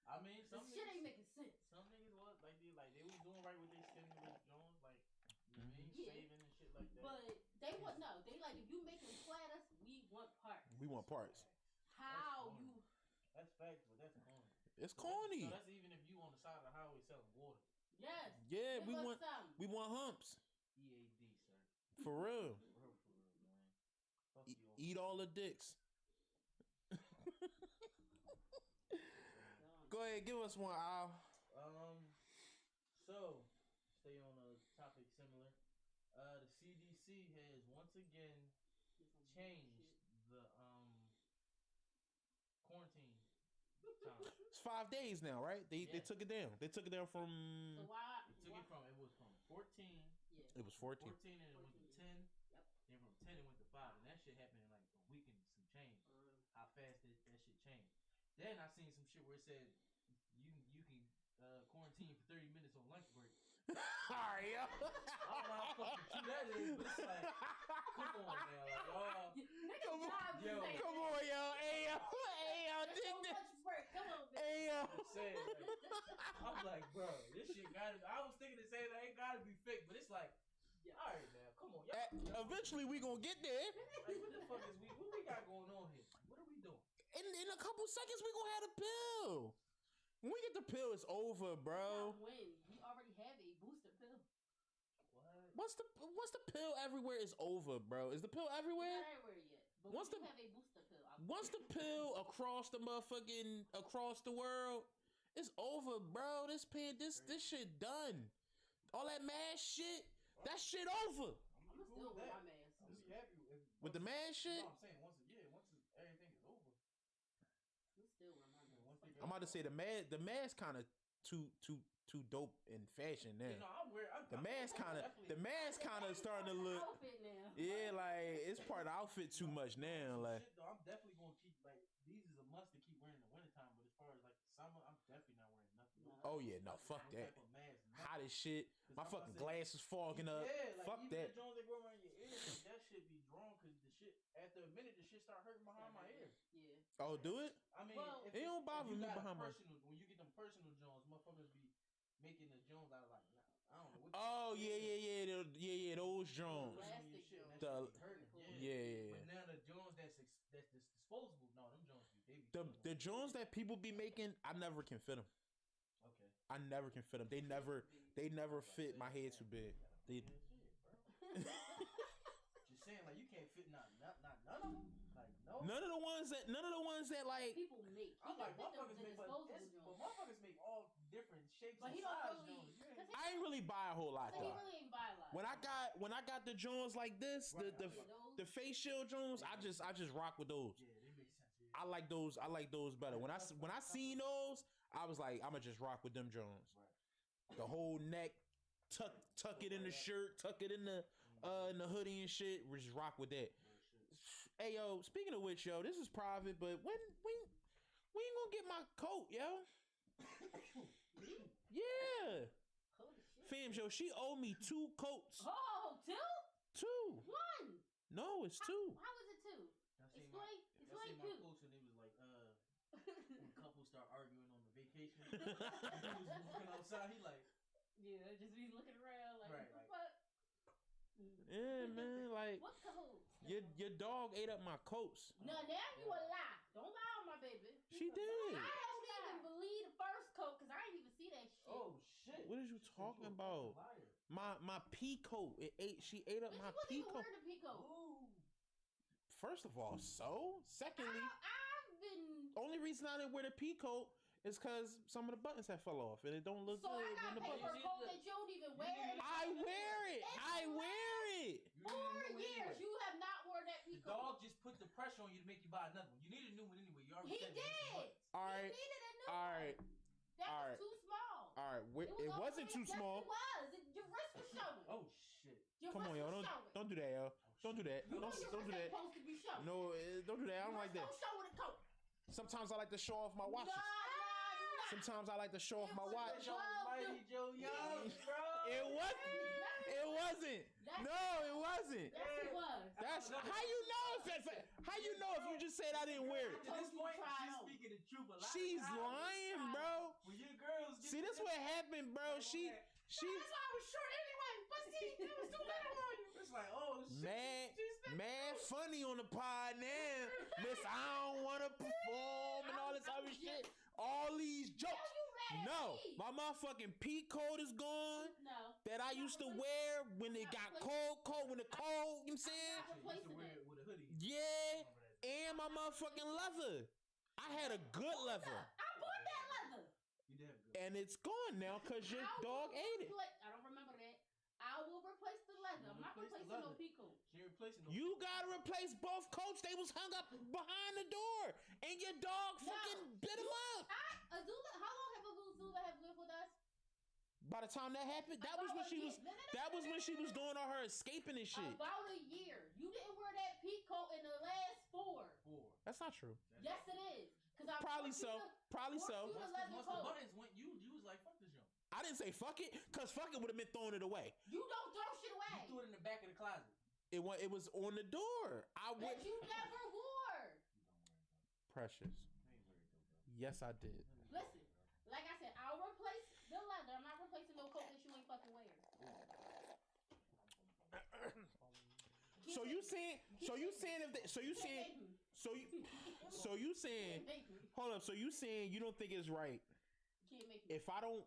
I mean, some This shit niggas, ain't making sense. some niggas was like they was doing right with their stimulus, Jones, like you know what I mean, Yeah. saving and shit like that. But they want no. They like if you making platters, we want parts. We want parts. How That's you? That's facts, but that's corny. It's So corny. that's even if you on the side of the highway selling water. Yes. Yeah, Give we us want some. we want humps EAD, sir. for real. For real, man. Fuck E- you. eat all the dicks. Go ahead, give us one, Al. So stay on a topic similar. The CDC has once again changed the quarantine time. It's 5 days now, right? They Yeah. took it down. They took it down So from why? It took it from it was from 14, Yeah. it was 14. 14 and it went to 10. Yep. Then from 10 it went to 5, and that shit happened in like a week and some change. How fast that shit changed. Then I seen some shit where it said you can quarantine for 30 minutes on lunch break. Alright, yo. I don't know how fucking true that is, but it's like, come on now, like, Come on, Yo. come on, yo. Hey, yo, dig So this. much work. Come on, man. Hey, yo. I'm saying, like, I'm like, bro, this shit gotta. I was thinking the same thing, it gotta be fake, but it's like, yeah, all right, man, come on, y'all. Eventually, we gonna get there. Like, what the fuck is we? What we got going on here? What are we doing? In a couple seconds, we gonna have the pill. When we get the pill, it's over, bro. Not when we already have a booster pill. What? Once the pill everywhere is over, bro. Is the pill everywhere? Not everywhere yet. But Once we the- have a booster pill. Once the pill across the world, it's over, bro. This shit done. All that mask shit, that shit over. I'm gonna still wear my mask. I'm be happy With the mask shit, No, I'm saying once everything is over. I'm still wear my mask. Once they I'm about to say the mask kind of too dope in fashion now. You know, The mask kind of starting to look. Outfit now. Yeah, like it's part of the outfit too much now. Like, shit, though, I'm definitely gonna keep like these is a must to keep wearing in the wintertime, but as far as like the summer, I'm definitely not wearing nothing. No. oh yeah, no, fuck No that. type of mask, nothing. Hot as shit. My I'm fucking about to say, glasses fogging up. Yeah, like Fuck even that. the Jones that go around your ears, like, that shit be drawn because the shit after a minute the shit start hurting behind my ear. Yeah. Oh, do it? I mean, Well, if it don't bother if you me got a behind my- personal, when you get them personal Jones, motherfuckers be making the Jones out of like I don't know what. Oh yeah, those Jones. Plastic Shit, Jones. that shit be hurting. Yeah. But now the Jones that's disposable, no, them Jones they be The Jones that people be making, I never can fit them. okay. I never can fit them. They never fit my head too big. They, Shit, bro. Just saying, like you can't fit not none of them. Like no. None of the ones that like. People make. I'm like, the motherfuckers make, disposable but joints. motherfuckers make all different shapes But and he don't sizes. really. Jones. I ain't really buy a whole lot So he though. really ain't buy a lot. When I got the Jones like this, Right, the face shield Jones, I just rock with those. Yeah, they make sense. Yeah. I like those better. When I seen those, I was like, I'ma just rock with them Jones. Right. The whole neck, tuck it in the shirt, tuck it in the hoodie and shit. We just rock with that. Hey yo, speaking of which, yo, this is private, but when ain't gonna get my coat, yo? Yeah. Holy shit. Fam, yo, she owed me 2 coats. Oh, 2? 2. 1. No, it's 2. How is it 2? I seen Explain my 2. post and it was like, when couples start arguing on the vacation, he was walking outside. He like, Yeah, just be looking around like, Right, what the like- fuck? Yeah, man, like What coat? your dog ate up my coats. No, now you a lie. Don't lie on my baby. She did. I don't even believe the first coat because I didn't even see that shit. oh shit. What is you talking about? My pea coat. She ate up Bitch, my you wasn't pea even coat. wearing the peacoat. Ooh. First of all, so secondly, I've been. only reason I didn't wear the pea coat is because some of the buttons had fell off and it don't look So good I when gotta the pay for buttons. a coat that you don't even wear. I wear it. I wear it. You need a 4 new years, anyway. you have not worn that The peacoat. dog just put the pressure on you to make you buy another one. You need a new one anyway. You already He said you need some did. buttons. All He right. needed a new All one. right. That all was right. too small. All right. It all wasn't the too way- yes, small. It was. Your wrist was showing. Oh shit. Your Come on, wrist yo. was showing. Don't do that, yo. Don't do that. You know Don't your do wrist ain't that. supposed to be showing. No, don't do that. I don't like that. Don't show with a coat. Sometimes I like to show off my watches. Nah, Sometimes I like to show off my watch. Mighty Joe Young, bro. It wasn't. It wasn't. No, it wasn't. Yes, it was. That's how you know how you know if you just said I didn't wear it. To this point, Try she's on. speaking the truth. A lot She's of times, lying, bro. when your girls get See, this what happened, bro. She That's why I was short anyway. But see, there was too little on you. It's like, oh shit. mad funny on the pod now. Miss, I don't want to perform and all this other shit. All these jokes. you mad at No, me? my motherfucking pea coat is gone. No. That I used to wear when it got cold, when the cold, you know what I'm saying? I'm Used to replacing wear it. it with a hoodie. Yeah, and my motherfucking leather. I had a good leather, I bought that leather. You did have a good. and it's gone now because your I dog will ate it. I don't remember that. I will replace the leather. I'm not Replace the replacing no leather. peacoat. She ain't replacing no. You gotta replace both coats. They was hung up behind the door, and your dog fucking bit them up. Azula, how long have Azula have lived with us? By the time that happened, that was when she was. That was when she was doing all her escaping and shit. About a year. You didn't wear that peacoat in the last 4. That's not true. Yes, it is. Cause I Probably forced you so. to- Probably forced so. you to Once let the, it once the go. buttons went, you was like, fuck this jump. I didn't say fuck it, cause fuck it would have been throwing it away. You don't throw shit You away. threw it in the back of the closet. It was on the door. I That went. you never wore. You don't wear it though. Precious. You ain't wear it though, bro. Yes, I did. Listen, like I said, I'll replace the leather. I'm not replacing no coat that you ain't fucking wearing. So you saying if they, so you saying hold up. So you saying you don't think it's right Can't make me. if I don't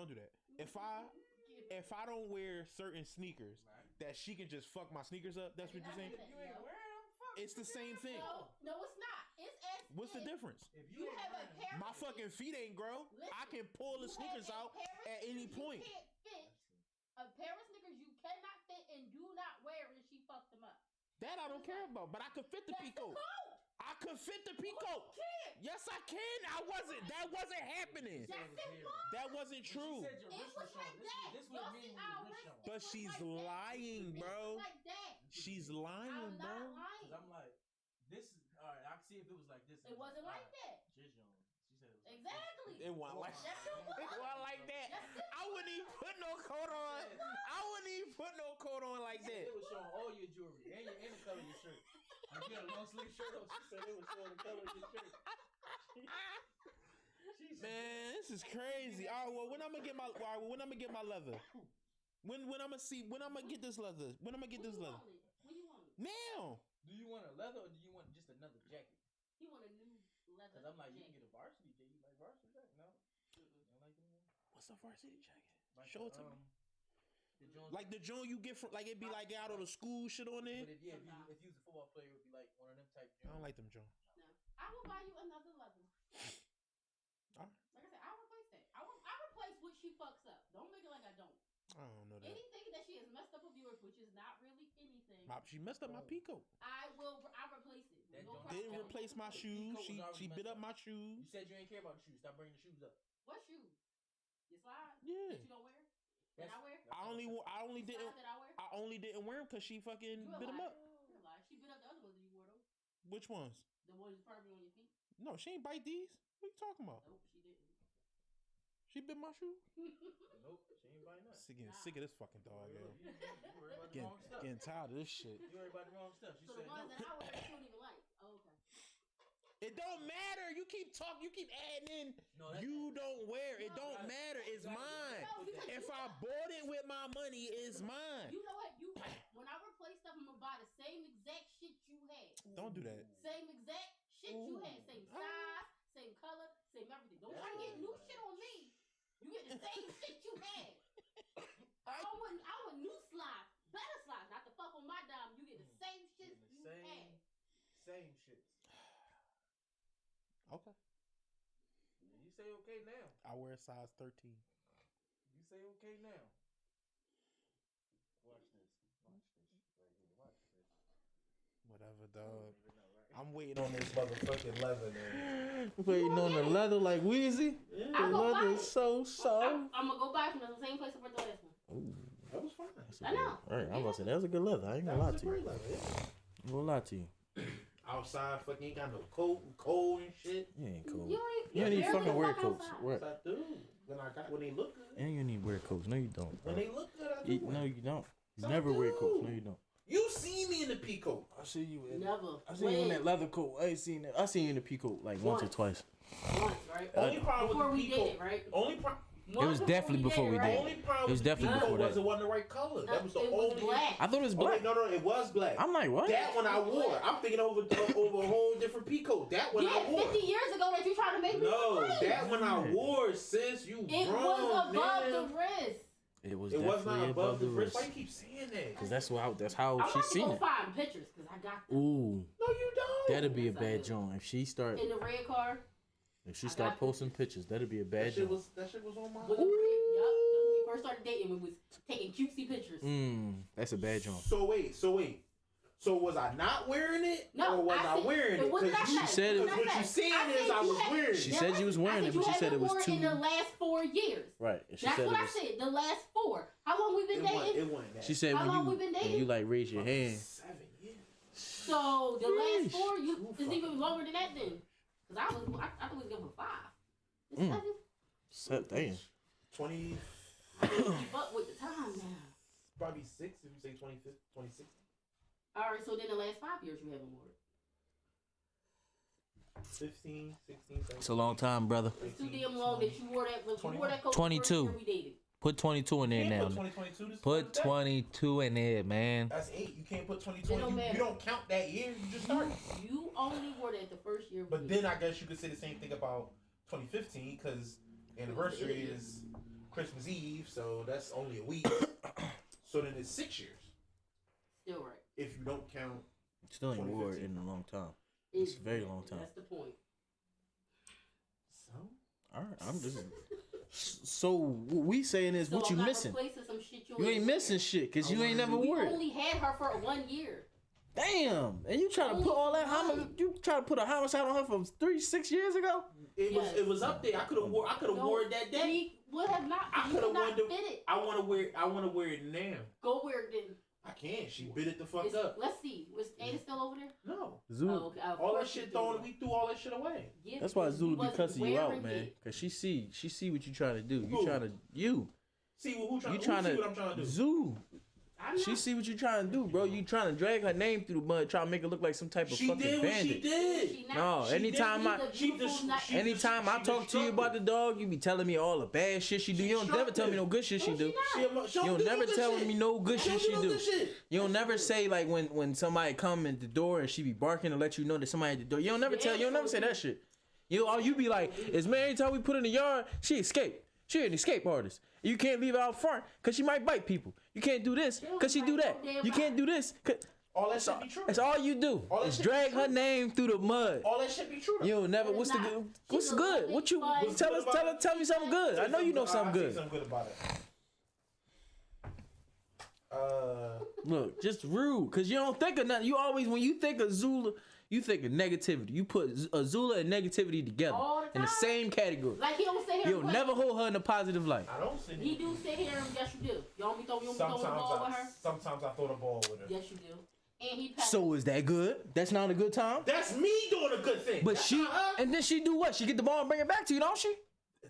do that. If I don't wear certain sneakers, Right. that she can just fuck my sneakers up. That's what you're saying. You ain't wearing them. Fuck. It's the same thing. No, it's not. It's as What's the if difference? If You ain't have wearing a them, pair. My fucking feet ain't grow. Listen, I can pull the you sneakers have a out pair of at any sneakers point. You can't fit. A pair of sneakers you cannot fit and do not wear, and she fucked them up. That I don't care about. But I could fit the That's the peacoat. code. I could fit the You peacoat. can't. Yes, I can. That wasn't happening. Yes, it was. That wasn't She true. said your It wrist was was showing. like that. This would Y'all mean see when our your wrist wrist? showing. But It was she's like that. lying, It was bro. like that. She's I'm lying, not bro. lying. Cause I'm like, this is alright. I can see if it was like this. It wasn't like that. Just young. She said it was like Exactly. It wasn't like Yes, it was. it wasn't like that. Yes, it I wouldn't even put no coat on. I wouldn't even put no coat on like She said that. it was showing all your jewelry and the color of your shirt. Like you had a long sleeve shirt on. She said it was showing the color of your shirt. She said, Man, this is crazy. All right, well, when I'm gonna get my leather? When I'm gonna get this leather? When I'm gonna get When this you leather? want it? When you want it? Now. do you want a leather or do you want just another jacket? He want a new leather. Cause I'm like, you can jacket. get a varsity jacket. You like varsity jacket? No, Mm-mm. you don't like it anymore. What's a varsity jacket? Like Show it the, to me. Like the joint you get from, like it be like out of the school shit on there. But if you was a football player, it would be like one of them type. I don't like them joints. No. I will buy you another leather. Alright. Like I said, I'll replace that. I replace what she fucks up. Don't make it like I don't. I don't know that. Anything that she has messed up of yours, which is not really anything, She messed up my peacoat. I replace it. No problem. Didn't replace my shoes. She bit up my shoes. You said you ain't care about the shoes. Stop bringing the shoes up. What shoes? Your slide? Yeah. That you don't wear? That I wear? I only The didn't. slide that I wear? I only didn't wear them because she fucking You a bit them liar. up. You're a liar. She bit up the other ones that you wore though. Which ones? The ones probably on your feet. No, she ain't bite these. What you talking about? Nope, she didn't. She bit my shoe. Nope, she ain't buying nothing. Sick of this fucking dog, yo. You worry about the wrong stuff. Getting tired of this shit. You worry about the wrong stuff. She So said the ones no. that I wear, she don't even like. Oh, okay. It don't matter. You keep talking. You keep adding in. No, that- You don't wear. It No. don't matter. It's mine. No, because If you I know- bought it with my money, it's mine. You know what? When I replace stuff, I'm gonna buy the same exact shit you had. Don't do that. Same exact shit you had. Same size, same color, same everything. Don't try to get new shit on me. You get the same shit you had. I want new slides, better slides, not the fuck on my dime. You get the same shit you had. Same shit. Okay. You say okay now. I wear a size 13. You say okay now. Watch this. Watch this. Right here. Watch this. Whatever, dog. Even know, right? I'm waiting on this motherfucking leather, man. Waiting on the leather like Weezy. The I go leather buy is it. so soft. I'm gonna go buy from the same place I bought the last one. That was fine. I know. All right, I'm about to say that was a good leather. I ain't gonna lie to you. leather. Yeah. I'm gonna lie to you. Outside, fucking ain't got no coat, cold and shit. You ain't cold. You You don't need barely fucking wear fuck coats. outside. What? I do. When they look good. And you need wear coats. No, you don't. When Bro. they look good, I do. No, you don't. You I never wear do. coats. No, you don't. You see me in the peacoat. I see you in. Never. I seen you in that leather coat. I ain't seen that. I seen you in the peacoat like once or twice. Once, right? Only problem Before with we the peacoat. dated, right? Only problem. It was definitely before we right? dated. Only problem It was with the definitely peacoat before was that. it wasn't the right color. That was the It was only. black. I thought it was Oh, black. wait, no, it was black. I'm like, what? That one I wore. I'm thinking over a whole different peacoat. That one I Yeah, wore. 50 years ago that you tried to make me No, look that one I wore, sis. You It wrong, was above man. the wrist. It was It was definitely not above the wrist. wrist. Why you keep saying that? Cause that's how I'm she about to seen go it. find pictures because I got them. Ooh, No, you don't. that'd be a Yes, I bad do. joint if she start. In the red car. If she I start got posting pictures, that'd be a bad That shit joint. was on my. With the red, yup. When we first started dating, we was taking cutesy pictures. That's a bad joint. So wait. So was I not wearing it, No, or was I said- wearing it? What did I Because say? you She said it- What did I What you say? saying I is said I you was had- wearing it. She said you was wearing it, but she said it was I said you too. haven't worn it in the last 4 years. Right. And she That's said what it I was. said. The last 4. How long we been dating? It wasn't that. She said How long we been when dating? you like raise your hand. 7 years. So the last Sheesh. 4 you is even longer than that then. Cause I thought we was going for 5. It's 7. Damn. 20, Keep up with the time now. probably 6 if you say 25, 26. All right. So then the last 5 years you haven't worn it. 15, 16, 17. It's a long time, brother. It's too damn long that you wore that. You wore that coat 22. the first year we dated. Put 22 in there You now. can't put 2022. This Put is that. 22 in there, man. That's 8. You can't put It 2020. don't You matter. don't count that year. You just started. You only wore that the first year we But dated. then I guess you could say the same thing about 2015 because anniversary is Christmas Eve, so that's only a week. So then it's 6 years Still right. if you don't count. Still ain't wore it in a long time. It's a very long time. That's the point. So All right, I'm just. So what we saying is, So what I'm you not missing? replacing some shit You ain't missing shit because you ain't never We wore it. only had her for 1 year. Damn, and you try to put all that you try to put a homicide on her from 6 years ago? Yes. it was up there. I could have wore it that day. We would have not. I You could have could not worn fit it. I want to wear it now. Go wear it then. I can't. She bit it the fuck It's, up. let's see. Was Ada still over there? No. Zoo. Oh, okay. Of All that course shit you thrown. do. We threw all that shit away. Yeah, That's why because Zoo we be wasn't cussing you out, wearing man. it. Cause she see what you trying to do. Who? See who You see trying what I'm trying to do. Zoo. I'm She not- see what you trying to do, bro. You trying to drag her name through the mud, trying to make her look like some type of She fucking did what bandit. she did. She not- No, She anytime did- I, she just- she- anytime I she talk to you about the dog, you be telling me all the bad shit she do. You don't never tell me no good shit she No, do. she not. She You don't do never good tell shit. me no good shit She she don't do. good shit. You don't never say like when somebody come in the door and she be barking to let you know that somebody at the door. You don't never tell. You don't never say that shit. You be like, it's man. Every time we put in the yard, she escaped. She an escape artist. You can't leave her out front because she might bite people. You can't do this because she do that. You can't do this. All that should be true. That's all you do. Is drag her name through the mud. All that should be true. You'll never. What's the good? What's good? What you tell me something good? I know you know something good. Something good about it. Look, just rude, cause you don't think of nothing. You always, when you think of Zula, you think of negativity. You put Azula and negativity together in the same category. Like he don't sit here. You'll never hold her in a positive light. I don't see. He do sit here and yes you do. You don't be throwing the ball with her. Sometimes I throw the ball with her. Yes you do. And he passed. So is that good? That's not a good time. That's me doing a good thing. But that's she, and then she do what? She get the ball and bring it back to you, don't she?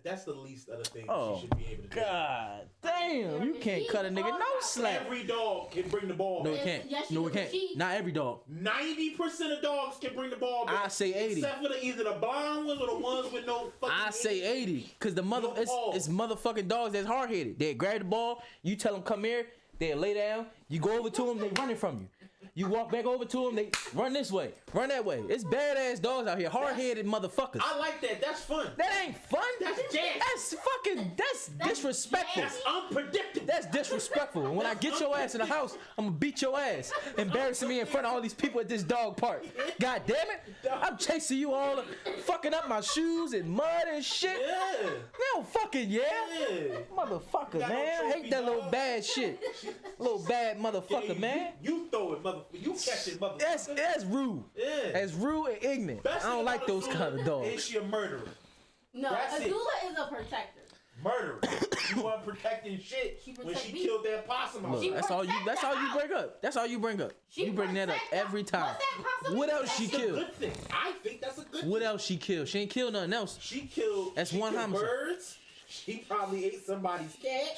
That's the least of the things Oh, she should be able to do. God damn, you can't cut a nigga no slack. Every dog can bring the ball. No, back. it can't. Yes, No, you it can't. she- Not every dog. 90% of dogs can bring the ball back. I say 80. Except for either the blind ones or the ones with no fucking. I say 80, cause the mother it's motherfucking dogs that's hard headed. They grab the ball, you tell them come here, they lay down, you go over to them, they running from you. You walk back over to them, they run this way, run that way. It's badass dogs out here, hard headed motherfuckers. I like that. That's fun. That ain't fun. That's gas. That's fucking. That's disrespectful. That's unpredictable. That's disrespectful. And when I get your ass in the house, I'm gonna beat your ass, embarrassing me in front of all these people at this dog park. God damn it! I'm chasing you all, fucking up my shoes and mud and shit. Yeah. No fucking yeah. Motherfucker, got no man. I hate trophy, that little dog. bad shit. Little bad motherfucker, man. You throw it, motherfucker. You catch it, motherfucker. That's rude. Yeah. That's rude and ignorant. Best I don't thing like about those Azula kind of Is dogs. she a murderer? No, That's it. Azula is a protector. Murderer. You weren't protecting shit She when protect she me. killed that possum. Look, She that's all you. protect That's the all you house. bring up. That's all you bring up. She You bring that up protect the- every time. What's that possible? What else she That's a killed? good thing. I think that's a good What thing. else she killed? She ain't killed nothing else. She killed. That's she one killed homicide. birds. She probably ate somebody's cat.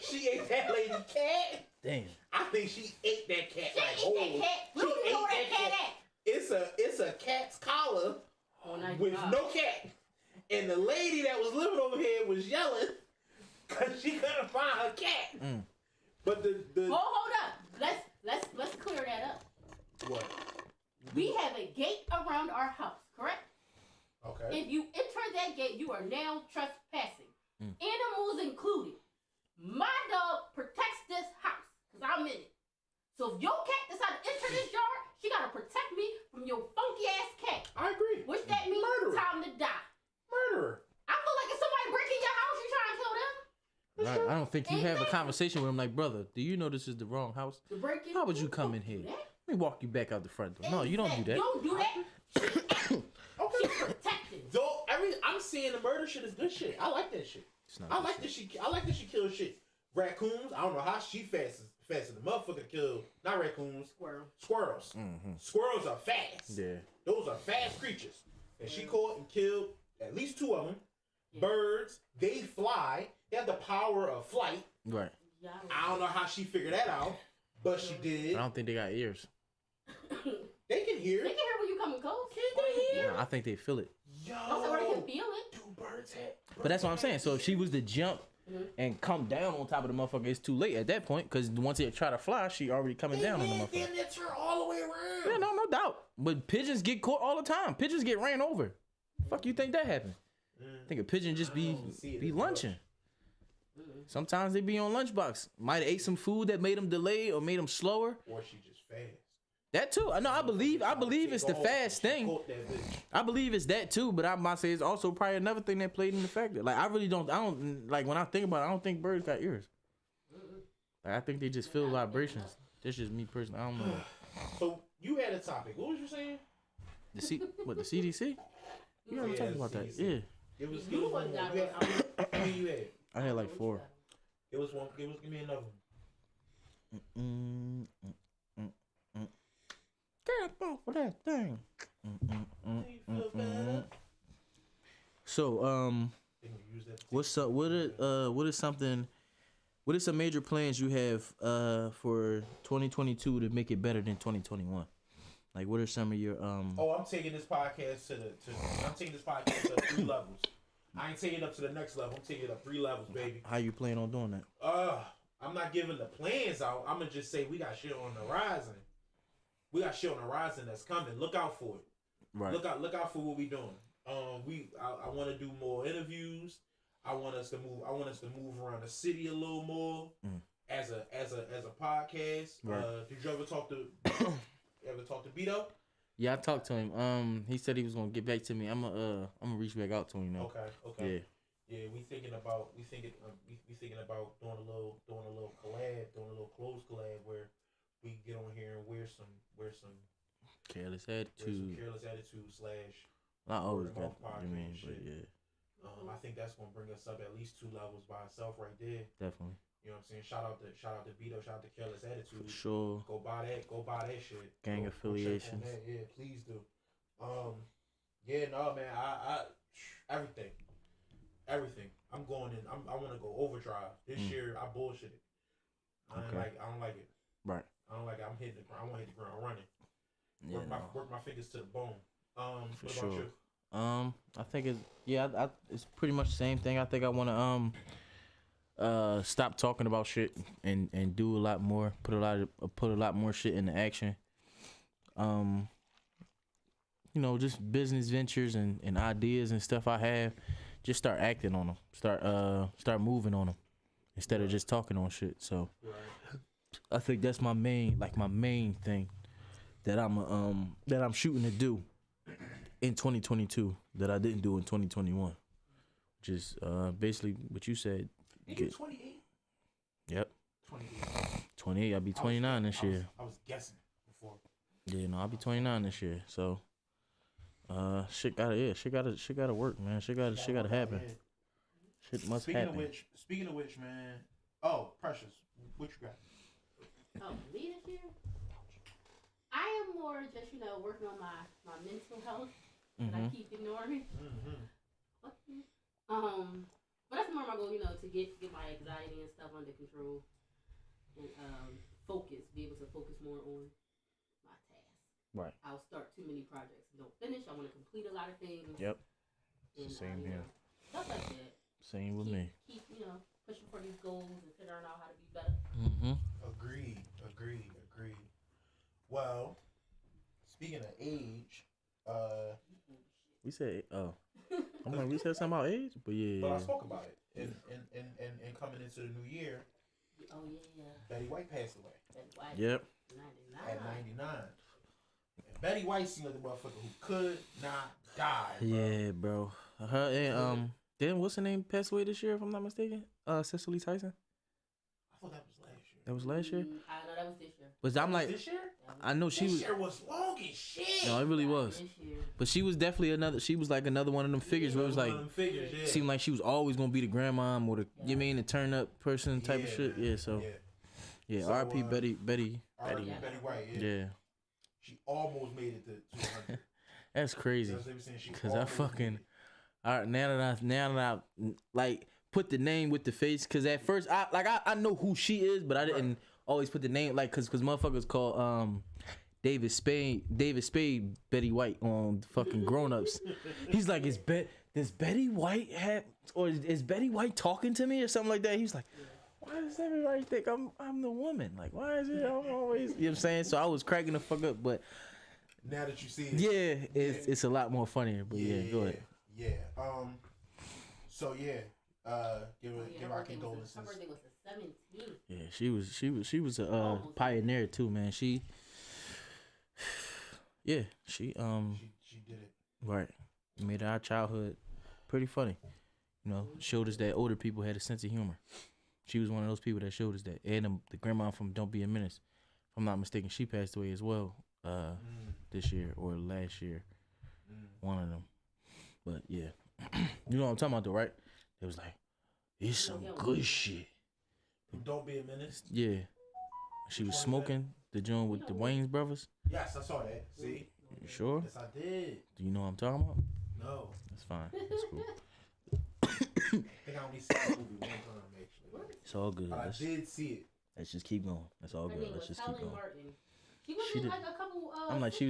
She ate that lady cat. Damn. I think she ate that cat She like ate whole. that cat. We She don't know where ate that cat at. It's a cat's collar Oh, nice with job. no cat, and the lady that was living over here was yelling because she couldn't find her cat. But the Oh, hold up. Let's clear that up. what? We have a gate around our house, correct? Okay. If you enter that gate, you are now trespassing. Animals included. My dog protects this house because I'm in it. So if your cat decides to enter this yard, she gotta protect me from your funky ass cat. I agree. Which that means Murderer. time to die. Murderer. I feel like if somebody breaking your house, you trying to kill them. Right. I don't think you have a Exactly. conversation with him like, brother, do you know this is the wrong house? To break in, How would you come in don't do here? that. Let me walk you back out the front door. No, you don't do that. Don't do that. She's Okay. protected. Though I'm saying the murder shit is good shit. I like that shit. It's not I good like shit. that she kills shit. Raccoons. I don't know how she fast as the motherfucker kill. Not raccoons. Squirrel. Squirrels. Squirrels are fast. Yeah. Those are fast creatures. And she caught and killed at least 2 of them. Yeah. Birds. They fly. They have the power of flight. Right. Yeah. I don't know how she figured that out, but she did. I don't think they got ears. They can hear. They can hear when you coming close. Can they hear? No, I think they feel it. Don't say where they can Yo. feel it. Do birds have? But that's what I'm saying. So if she was to jump and come down on top of the motherfucker, it's too late at that point. Because once they try to fly, she already coming down on the motherfucker. Then they turn all the way around. Yeah, no doubt. But pigeons get caught all the time. Pigeons get ran over. Fuck you think that happened? I think a pigeon just be don't see it be as lunching. Sometimes they be on lunchbox. Might have ate some food that made them delay or made them slower. Or she just fast. That too. I know. I believe it's the fast thing. Caught that bitch. I believe it's that too. But I might say it's also probably another thing that played in the factor. Like I don't like when I think about it. I don't think birds got ears. Like, I think they just feel vibrations. That's just me personally. I don't know. So you had a topic. What was you saying? The CDC? You already Yeah, talked about that. CDC. Yeah. It was. You It was wasn't one. got You it. had, how many you had? I had like 4. It was one. It was. Give me another one. Get off of that thing. You feel better? So They gonna use that to what's up? What is some major plans you have for 2022 to make it better than 2021? Like what are some of your Oh, I'm taking this podcast I'm taking this podcast to 3 levels. I ain't taking it up to the next level. I'm taking it up 3 levels, baby. how you plan on doing that? I'm not giving the plans out. I'm gonna just say we got shit on the horizon. We got shit on the horizon that's coming. Look out for it. Right. Look out for what we doing. I want to do more interviews. I want us to move around the city a little more as a podcast. Right. Did you ever talk to Beto? Yeah, I talked to him. He said he was gonna get back to me. I'm gonna reach back out to him now. Okay. Yeah, we thinking about doing a little collab, doing a little clothes collab where we get on here and wear some Careless attitude. slash. I always Word of got mouth you mean, podcast but shit. yeah, I think that's gonna bring us up at least 2 levels by itself right there. definitely. You know what I'm saying? Shout out to Beto, shout out to Careless Attitude. For sure. Go buy that shit. Gang Go check on affiliations. that. Yeah, please do. Yeah, no, man. I everything. I'm going in. I want to go overdrive this year. I bullshitted. I don't like it. Right. I don't like it. I'm hitting the ground. I want to hit the ground running. Yeah. Work my fingers to the bone. For what sure. about you? I think it's pretty much the same thing. I think I want to stop talking about shit and do a lot more. Put a lot more shit into action. You know, just business ventures and ideas and stuff I have. Just start acting on them. Start moving on them instead of just talking on shit. So I think that's my main thing that I'm shooting to do in 2022 that I didn't do in 2021. Which is basically what you said. You 28? Yep. 28. 28. I'll be 29 this year. I was guessing before. Yeah, no, I'll be 29 this year. So shit gotta work, man. Shit gotta happen. Shit must happen. Speaking of which, man. Oh, Precious, what you got? Oh, me this year? I am more just, working on my mental health that I keep ignoring. But that's more my goal, to get my anxiety and stuff under control and be able to focus more on my task. Right. I'll start too many projects and don't finish. I want to complete a lot of things. Yep. And, Same here. Stuff like that. Same with me. Keep pushing for these goals and figuring out how to be better. Agreed. Well, speaking of age, we said we said something about age, but yeah. But I spoke about it. And coming into the new year. Oh yeah. Betty White passed away. Betty White. Yep. 99. At 99. And Betty White seemed like the motherfucker who could not die. Bro. Yeah, bro. Her and then what's her name passed away this year if I'm not mistaken? Cecily Tyson. I thought that was last year. That was last year? I know that was this year. But I'm like, this year? I know she was. This year was long as shit. No, it really was. But she was definitely another. She was like another one of them figures where it was like, seemed like she was always gonna be the grandma or the the turn up person type of shit. Yeah. So yeah, R.I.P. Betty R.I.P. Betty White. Yeah. She almost made it to 200. That's crazy. Cause I fucking. All right, now that I like put the name with the face, cause at first I know who she is, but I didn't always put the name cause motherfuckers call David Spade Betty White on fucking Grown Ups. He's like, does Betty White is Betty White talking to me or something like that? He's like, why does everybody think I'm the woman? Like, why is it I'm always, you know what I'm saying? So I was cracking the fuck up, but now that you see it, yeah, it's a lot more funnier. But yeah, go ahead. Yeah. So give our condolences. Her birthday was the 17th. Yeah, she was a pioneer too, man. She did it. Right. Made our childhood pretty funny. Showed us that older people had a sense of humor. She was one of those people that showed us that. And the grandma from Don't Be a Menace, if I'm not mistaken, she passed away as well this year or last year. One of them. But yeah. You know what I'm talking about though, right? It was like, it's some good shit. Don't Be a Menace? Yeah. She was smoking the joint with the Wayans brothers. Yes, I saw that. See? You sure? Yes, I did. Do you know what I'm talking about? No. That's fine. That's cool. I think I only saw the movie one time, actually. It's all good. But I did see it. Let's just keep going. That's all good. Let's just keep going. She was in like a couple I'm like, she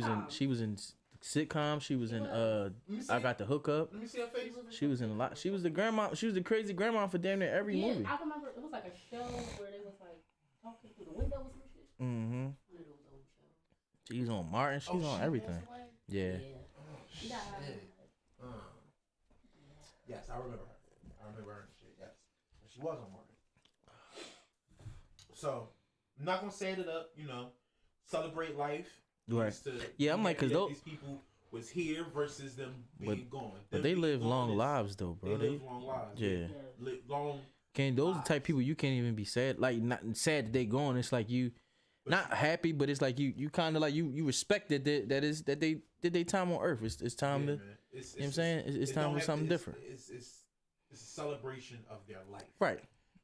was in sitcom. She was in I Got the Hookup. Let me see her face. She was in a lot. She was the grandma. She was the crazy grandma for damn near every movie. I remember it was like a show where they was like talking through the window or some shit. Mm-hmm. One of those old shows. She's on Martin. She's on everything. Yeah. Oh, shit. Yes, I remember her. I remember her and shit. Yes, and she was on Martin. So I'm not gonna set it up. You know, celebrate life. Right. To, Yeah, I'm like, cause these people was here versus them being gone. But they live long lives though, bro. They live long lives. Yeah. Live long. Can't those are the lives. type of people you can't even be sad. Like not sad that they gone. It's like you not happy, but it's like you kind of like you respect that they did their time on earth. It's time to. Man. You know what I'm saying? It's time for something different. It's a celebration of their life. Right.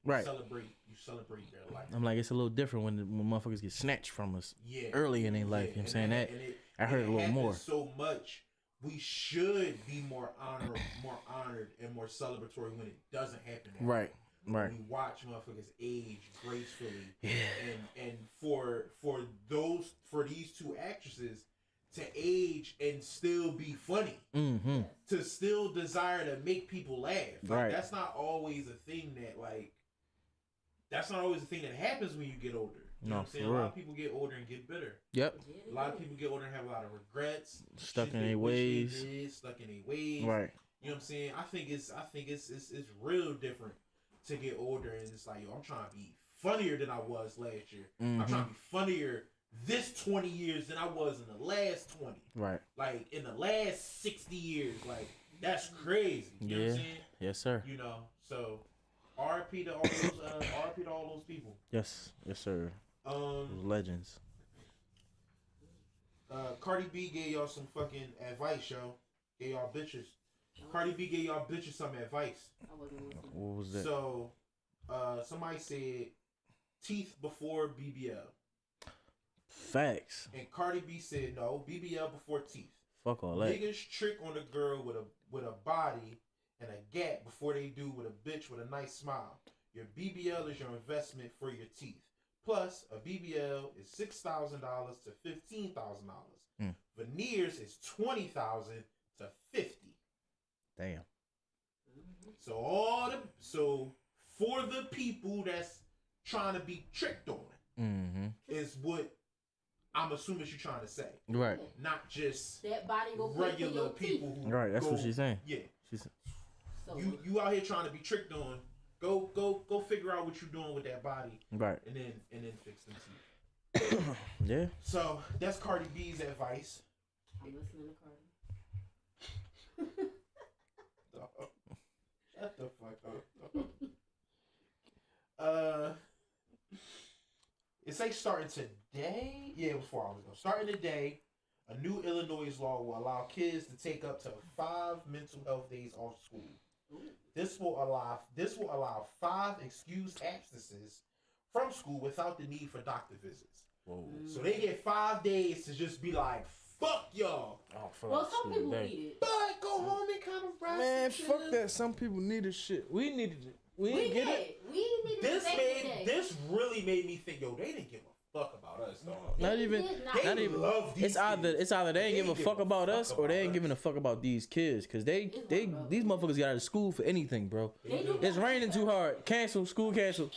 You celebrate their life. I'm like, it's a little different when motherfuckers get snatched from us Yeah. early in their life. You know what I'm saying? That I heard a little more. So much. We should be more honored, and more celebratory when it doesn't happen. Right. Right. We watch motherfuckers age gracefully. Yeah. And for these two actresses to age and still be funny. Mm-hmm. To still desire to make people laugh. Like, Right. that's not always a thing that happens when you get older. You know what I'm saying? A lot of people get older and get bitter. Yep. A lot of people get older and have a lot of regrets. Stuck shit in they their wish they ways. did, stuck in their ways. Right. You know what I'm saying? I think it's real different to get older, and it's like, yo, I'm trying to be funnier than I was last year. I'm trying to be funnier this 20 years than I was in the last 20. Right. Like in the last 60 years. Like, that's crazy. You know what I'm saying? Yes, sir. You know, so RIP to all those people. Yes. Yes, sir. Those legends. Cardi B gave y'all some fucking advice, yo. Gave y'all bitches. Cardi B gave y'all bitches some advice. I wasn't listening. What was that? So, somebody said teeth before BBL. Facts. And Cardi B said no, BBL before teeth. Fuck all that. Niggas trick on a girl with a body and a gap before they do with a bitch with a nice smile. Your BBL is your investment for your teeth. Plus, a BBL is $6,000 to $15,000. Veneers is $20,000 to $50,000. Damn. So for the people that's trying to be tricked on, is what I'm assuming you're trying to say. Right. Not just that body go pay for regular your people teeth. who Right. That's go, what she's saying. Yeah. She's. So You out here trying to be tricked on. Go figure out what you're doing with that body. Right. And then fix them teeth. Yeah. So that's Cardi B's advice. I'm listening to Cardi. Shut the fuck up. It's like starting today. Yeah, before I was going. Starting today, a new Illinois law will allow kids to take up to 5 mental health days off school. This will allow 5 excused absences from school without the need for doctor visits. Whoa. So they get 5 days to just be like, fuck y'all. Oh, fuck Well, some people today. need it. But go home and kind of rest. Man, and fuck chill. that. Some people needed shit. We needed it. We We didn't get did. it. We needed This really made me think, yo, they didn't give a fuck about us, though. Not even. They Not even. love these It's either kids. they ain't give a fuck about us or they ain't about giving a fuck about these kids because these motherfuckers got out of school for anything, bro. They do. It's raining too hard. Cancel school. Cancel.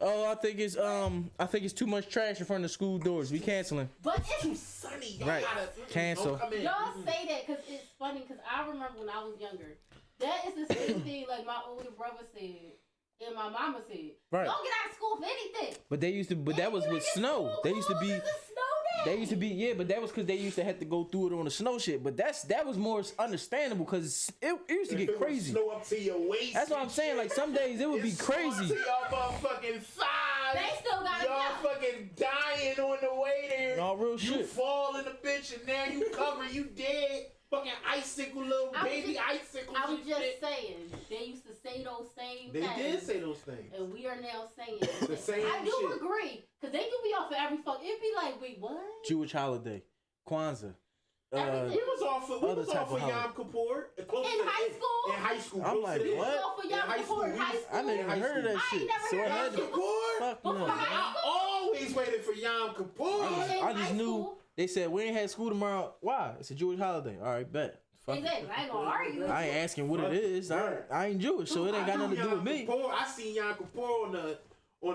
Oh, I think it's too much trash in front of the school doors. We canceling. But Too it's, sunny. Y'all Right. gotta Cancel. don't come in. y'all say that because it's funny because I remember when I was younger. That is the same thing like my older brother said and my mama said. Right. Don't get out of school for anything. But they used to. But that was You with get snow. school They used to be. clothes, it's a snow day. They used to be, yeah, but that was because they used to have to go through it on the snow shit. But that was more understandable because it used to If get it was crazy. Snow up to your waist. That's what I'm and saying. shit. Like some days it would be It's snow up crazy. to y'all motherfucking thighs. They still gotta Y'all go. fucking dying on the way there. No, real You shit. fall in the bitch and now you cover, you dead. Fucking icicle, little I was baby just- icicles. I was and just shit. saying, they used to say those same They things. did say those things. And we are now saying The same I do shit. agree. Because they do be off for every fuck. It'd be like, wait, what? Jewish holiday, Kwanzaa. Everything. We was off for Other type of Yom holiday. Kippur. In high school? In high school. I'm close like, to this. what? We off for In Yom high Kippur school, in we high was- school. I never even heard of that I shit. ain't never So heard I of had Yom that to. shit. Kippur? Fuck Before no. high I always waited for Yom Kippur. I just high knew school. they said we ain't had school tomorrow. Why? It's a Jewish holiday. All right, bet. Fuck it. Exactly. I ain't gonna argue. I ain't asking what it is. I ain't Jewish, so it ain't got nothing to do with me. Kippur, I seen Yom Kippur on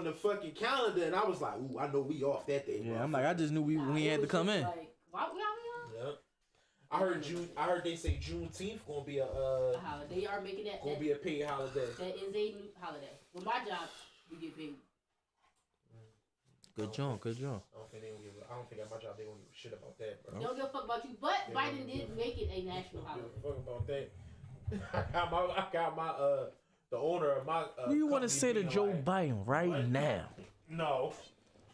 the fucking calendar, and I was like, ooh, I know we off that day. Yeah, I'm like, I just knew we had to come in. Like, why we out here? Yep. I heard they say Juneteenth gonna be a holiday. They are making that. Gonna be a paid holiday. That is a new holiday. With my job, we get paid. Good job. I don't think at my job they don't give a shit about that, bro. They don't give a fuck about you, but Biden did make it a national holiday. Fuck about that. I got my the owner of my. You want to say to Joe Biden right what? now? No,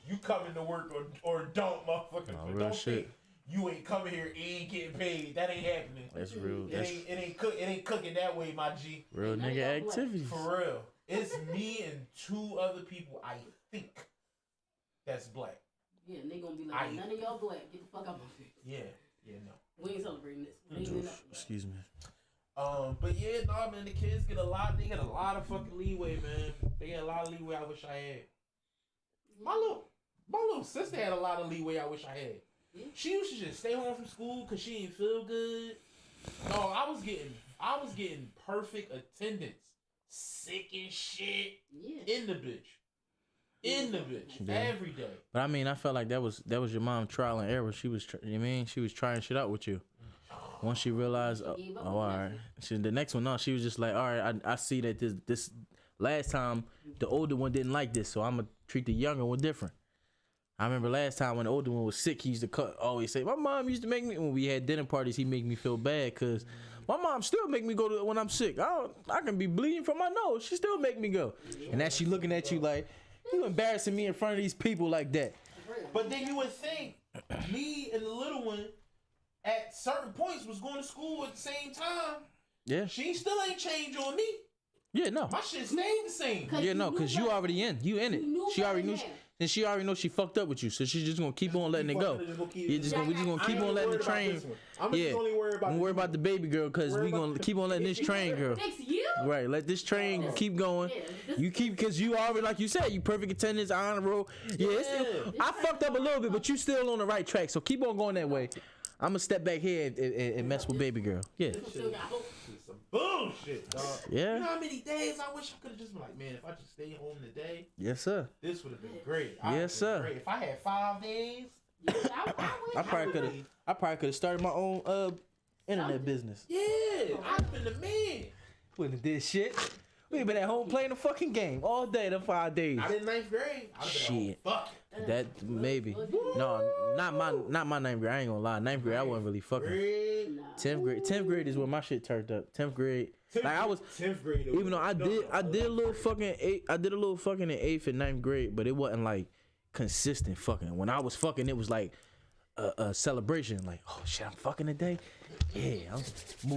you coming to work or don't, motherfucker. No, But real don't shit. think you ain't coming here, ain't getting paid. That ain't happening. That's real. It ain't cooking that way, my G. Real nigga activities. For real, it's me and 2 other people I think that's black. Yeah, and they gonna be like, none of y'all black. Get the fuck out my face. Yeah, no. We ain't celebrating this. We ain't doing nothing. Excuse me. But yeah, no, man, the kids get a lot. They get a lot of fucking leeway, man. They get a lot of leeway. I wish I had. My little sister had a lot of leeway. I wish I had. Yeah. She used to just stay home from school because she didn't feel good. No, I was getting perfect attendance. Sick and shit. Yeah. In the bitch. Yeah. Every day. But I mean, I felt like that was your mom trial and error. She was, she was trying shit out with you. Once she realized, all right. The next one, no, she was just like, all right, I see that this last time the older one didn't like this, so I'm gonna treat the younger one different. I remember last time when the older one was sick, he used to always say, my mom used to make me, when we had dinner parties, he make me feel bad because my mom still make me go to when I'm sick. I can be bleeding from my nose. She still make me go. And as she looking at you like, you embarrassing me in front of these people like that. But then you would think me and the little one at certain points was going to school at the same time. Yeah. She still ain't changed on me. Yeah, no. My shit stayed the same. Yeah, no, because you already in. You in it. She already knew. And she already knows she fucked up with you, so she's just gonna keep on letting it go. We just gonna keep on letting the train. I'm just only worried about. Don't worry about the baby girl, cause we gonna keep on letting this train go. Right, let this train keep going. You keep, cause you already, like you said, you perfect attendance, honor roll. Yeah, I fucked up a little bit, but you still on the right track. So keep on going that way. I'm gonna step back here and mess with baby girl. Yeah. Some bullshit, dog. Yeah. You know how many days I wish I could have just been like, man, if I just stayed home today. Yes, sir. This would have been great. Yes, sir. Great. If I had 5 days. I probably could have started my own internet business. Yeah, I've been the man. Wouldn't have did shit. We been at home playing the fucking game all day, the 5 days. I did 9th grade. I Shit. Fuck. That maybe. No, not my 9th grade. I ain't gonna lie. 9th grade, I wasn't really fucking. 10th grade is when my shit turned up. 10th grade. Like I was 10th grade. Even though I did a little fucking 8th. I did a little fucking in 8th and 9th grade, but it wasn't like consistent fucking. When I was fucking, it was like a celebration. Like, oh shit, I'm fucking today. Yeah, I'm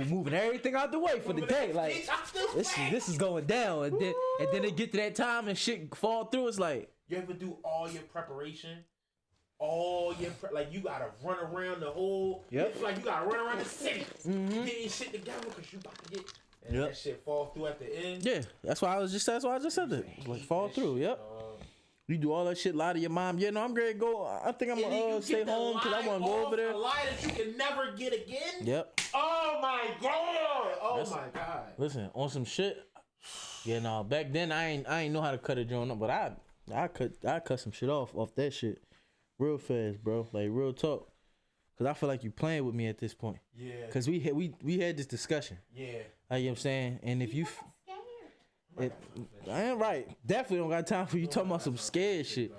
moving everything out the way for the day. Like this is going down, and then it get to that time and shit fall through. It's like. You ever do all your preparation? Like you gotta run around the whole. Yep. It's like you gotta run around the city. Getting shit together because you about to get. And that shit fall through at the end. Yeah, that's why I just said that. Like fall through. Yep. You do all that shit, lie to your mom. Yeah, no, I'm ready to go. I think I'm gonna stay home because I want to go over there. A lie that you can never get again. Yep. Oh my god. Oh my god. Listen, on some shit. Yeah, no. Back then I ain't know how to cut a joint up, but I cut some shit off that shit real fast, bro. Like real talk. Cause I feel like you playing with me at this point. Yeah. Cause we had this discussion. Yeah. Like, you know what I'm saying? And if you I ain't right. Definitely don't got time for you talking about some scared shit.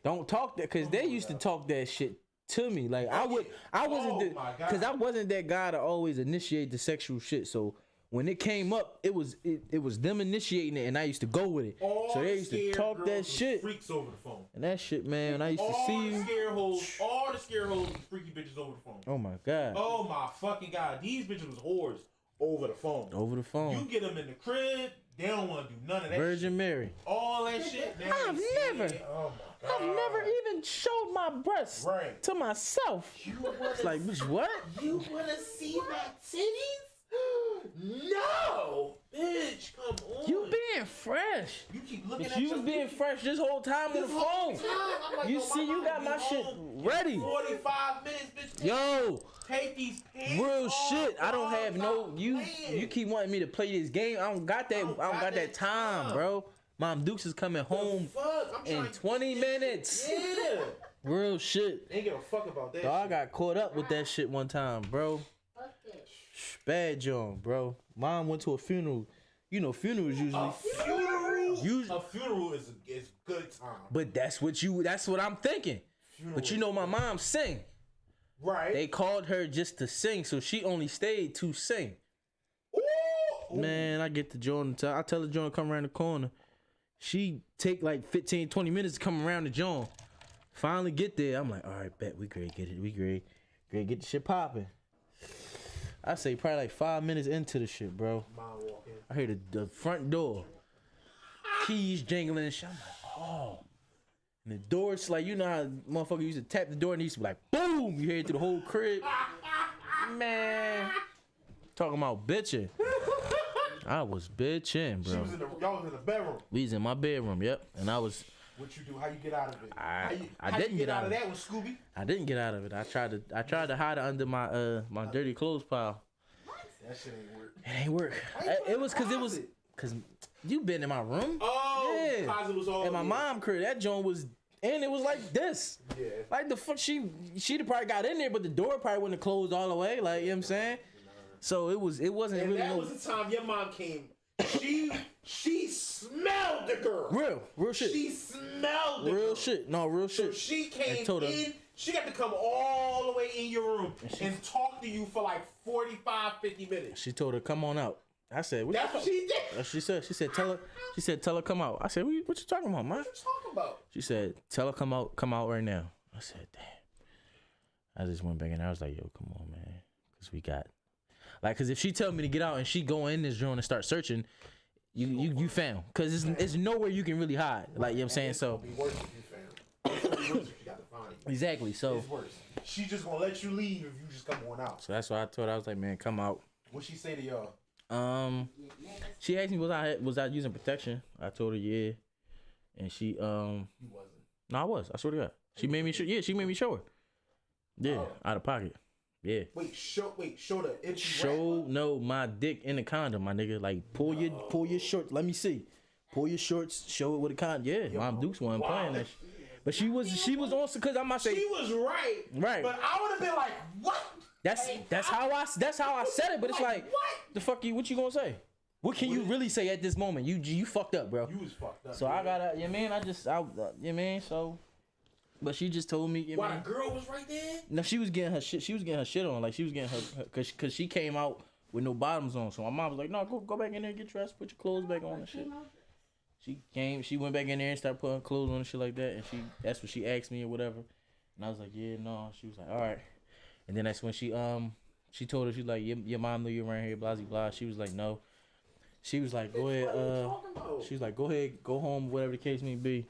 Don't talk that, cause they used to talk that shit to me. Like I wasn't that guy to always initiate the sexual shit. So when it came up, it was them initiating it, and I used to go with it. So they used to talk that shit. Freaks over the phone. And that shit, man. When I used to see you. All the scare holes, freaky bitches over the phone. Oh my god. Oh my fucking god. These bitches was whores over the phone. Over the phone. You get them in the crib, they don't want to do none of that. Virgin shit. Mary. All that shit. I've never even showed my breasts to myself. It's like, bitch, what? You wanna see my titties? No, bitch, come on. You being fresh. You keep looking at you was being fresh this whole time on the phone. Like, you see, you got my shit ready. 45 minutes, bitch. Yo, take these pants real off, shit. I don't have no. You keep wanting me to play this game. I don't got that. I don't got that time, bro. Mom Dukes is coming home in 20 minutes. Yeah. Real shit. They ain't give a fuck about that. Dog, I shit. got caught up with that shit one time, bro. Fuck that. Bad John, bro. Mom went to a funeral. You know, funerals usually. A funeral. A funeral is good time. But that's what I'm thinking. Funeral But you know, my mom sing. right? They called her just to sing, so she only stayed to sing. Ooh. Man, I get the John. I tell the John to come around the corner. She take like 15, 20 minutes to come around the John. Finally get there. I'm like, all right, bet we great. Get it. We great. Great. Get the shit popping. I say probably like 5 minutes into the shit, bro. Mom walking. I hear the front door. Keys jingling and shit. I'm like, oh. And the door, it's like, you know how motherfucker used to tap the door and he used to be like, boom. You hear it through the whole crib. Man. Talking about bitching. I was bitching, bro. Y'all was in the bedroom. We was in my bedroom, yep. And I was, What you do? How you get out of it? I how didn't you get out of that with Scooby. I didn't get out of it. I tried to hide it under my my dirty clothes pile. That shit ain't work. It ain't work. It was cause you been in my room. Oh, Yeah. closet was all And my in. mom crib, that joint was, and it was like this. Yeah. Like the fuck, she'd probably got in there, but the door probably wouldn't have closed all the way. Like, you know what I'm saying? So it wasn't And really that no was the time your mom came. She smelled the girl. real shit. She smelled the Real girl. shit. No, real So shit. she came And told her- in. She got to come all the way in your room and talk to you for like 45, 50 minutes. She told her, come on out. I said, what That's what she did. She said, tell her, come out. I said, what you talking about, man? What you talking about? She said, tell her come out right now. I said, damn. I just went back and I was like, yo, come on, man. Cause we got, like, cause if she tell me to get out and she go in this joint and start searching, you found. Cause it's nowhere you can really hide. Like, you know what I'm saying? So, It'll be worse if you found. It's gonna be worse if you got to find you. exactly. So, It's worse. She just gonna let you leave if you just come on out. so that's why I told her, I was like, man, come out. What she say to y'all? She asked me was I using protection. I told her yeah, and she You wasn't. no, I was. I swear to God, she made me show. Yeah, she made me show her. Yeah, Oh. out of pocket. Yeah. Wait, show the empty Show no my dick in the condom, my nigga. Like pull your shorts. Let me see. Pull your shorts. Show it with a condom. Yeah, Mom Dukes wasn't playing that. But she was on because I'm not saying She was right. Right. But I would have been like, what? that's how I said it. But it's like what? the fuck you. What you gonna say? What can you really say at this moment? You fucked up, bro. You was fucked up. So I gotta, you mean, you mean, so, but she just told me, you Why mean, the girl was right there? no, she was getting her shit on, like she was getting her cause she came out with no bottoms on, so my mom was like, no, go back in there, get dressed, put your clothes back on and shit. She went back in there and started putting clothes on and shit like that, and that's what she asked me or whatever, and I was like, yeah, no, she was like, all right, and then that's when she told her, she's like, your mom knew you around here, blah, blah, blah, she was like, no. She was like, go ahead, she was like, go ahead, go home, whatever the case may be.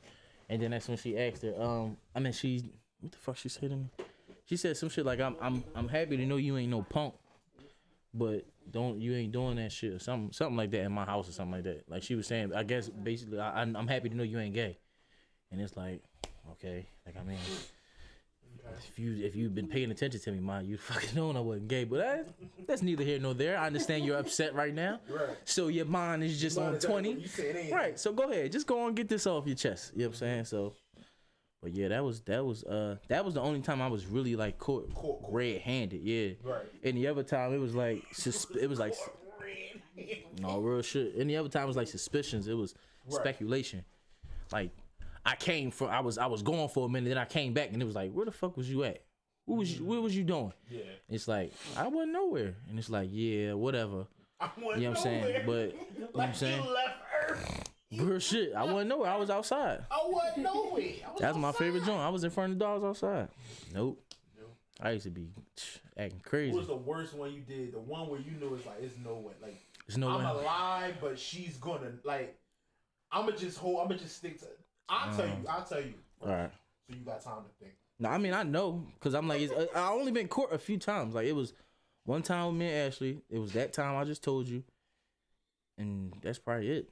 And then that's when she asked her, what the fuck she said to me? She said some shit like, I'm happy to know you ain't no punk, but you ain't doing that shit or something like that in my house or something like that. Like she was saying, I guess basically, I'm happy to know you ain't gay. And it's like, okay, like I mean, if you've been paying attention to me, Ma, you fucking known I wasn't gay. But that's neither here nor there. I understand you're upset right now. Right. So your mind is just on 20. Right. So go ahead, just go on and get this off your chest. You know what I'm saying? So, but yeah, that was the only time I was really like caught red-handed. Yeah. Right. And the other time it was like no real shit. And the other time it was like suspicions. It was speculation. Like I was going for a minute, then I came back and it was like, where the fuck was you at? Where was you doing? Yeah. It's like, I wasn't nowhere. And it's like, yeah, whatever. I wasn't You know what I'm saying? nowhere. But you know what I'm saying? You left Earth. Real shit. I wasn't nowhere. I was outside. I wasn't nowhere. That's my favorite joint. I was in front of the dogs outside. Nope. I used to be acting crazy. What was the worst one you did? The one where you knew it's like, it's no way. Like, There's no I'm way. alive, but she's gonna, like, I'ma just stick to it. I'll tell you. All right. So you got time to think. No, I mean, I know. Because I'm like, I only been caught a few times. Like, it was one time with me and Ashley. It was that time I just told you. And that's probably it.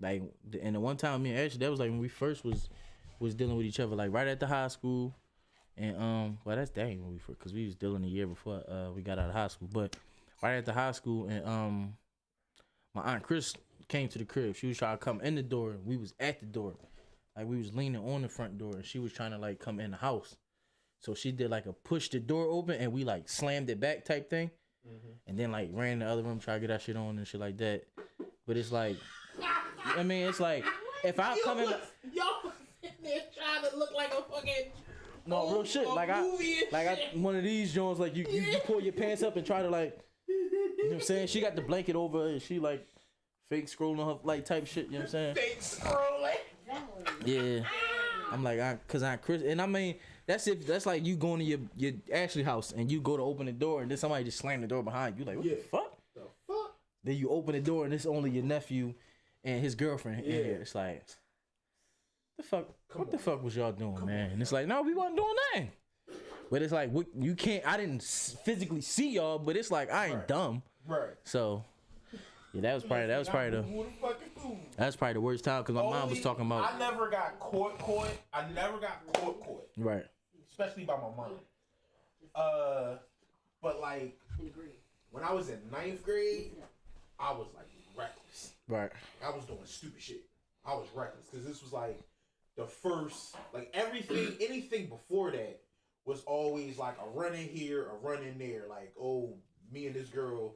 Like, and the one time me and Ashley, that was like when we first was dealing with each other. Like, right at the high school. And, well, that's dang when we first, because we was dealing a year before we got out of high school. But right at the high school, and my Aunt Chris came to the crib. She was trying to come in the door. We was at the door. Like we was leaning on the front door and she was trying to like come in the house. So she did like a push the door open and we like slammed it back type thing. And then like ran in the other room, try to get that shit on and shit like that. But it's like, I mean, it's like, if I come in... Y'all sitting there trying to look like a fucking... No, real shit. Like I one of these Jones, like you pull your pants up and try to like, you know what I'm saying? She got the blanket over her and she like fake scrolling on her like type shit, you know what I'm saying? Fake scrolling. Yeah. I'm like, cause I'm Chris, and I mean, that's like you going to your Ashley house and you go to open the door and then somebody just slam the door behind you. Like, what the fuck? The fuck? Then you open the door and it's only your nephew and his girlfriend in here. It's like, the fuck? What the fuck was y'all doing, man? And it's like, no, we wasn't doing nothing. But it's like, you can't. I didn't physically see y'all, but it's like I ain't dumb. Right. So, yeah, that was probably the worst time because my mom was talking about. I never got caught. I never got caught. Right. Especially by my mom. But like when I was in 9th grade, I was like reckless. Right. I was doing stupid shit. I was reckless because this was like the first, like anything before that was always like a run in here, a run in there. Like, oh, me and this girl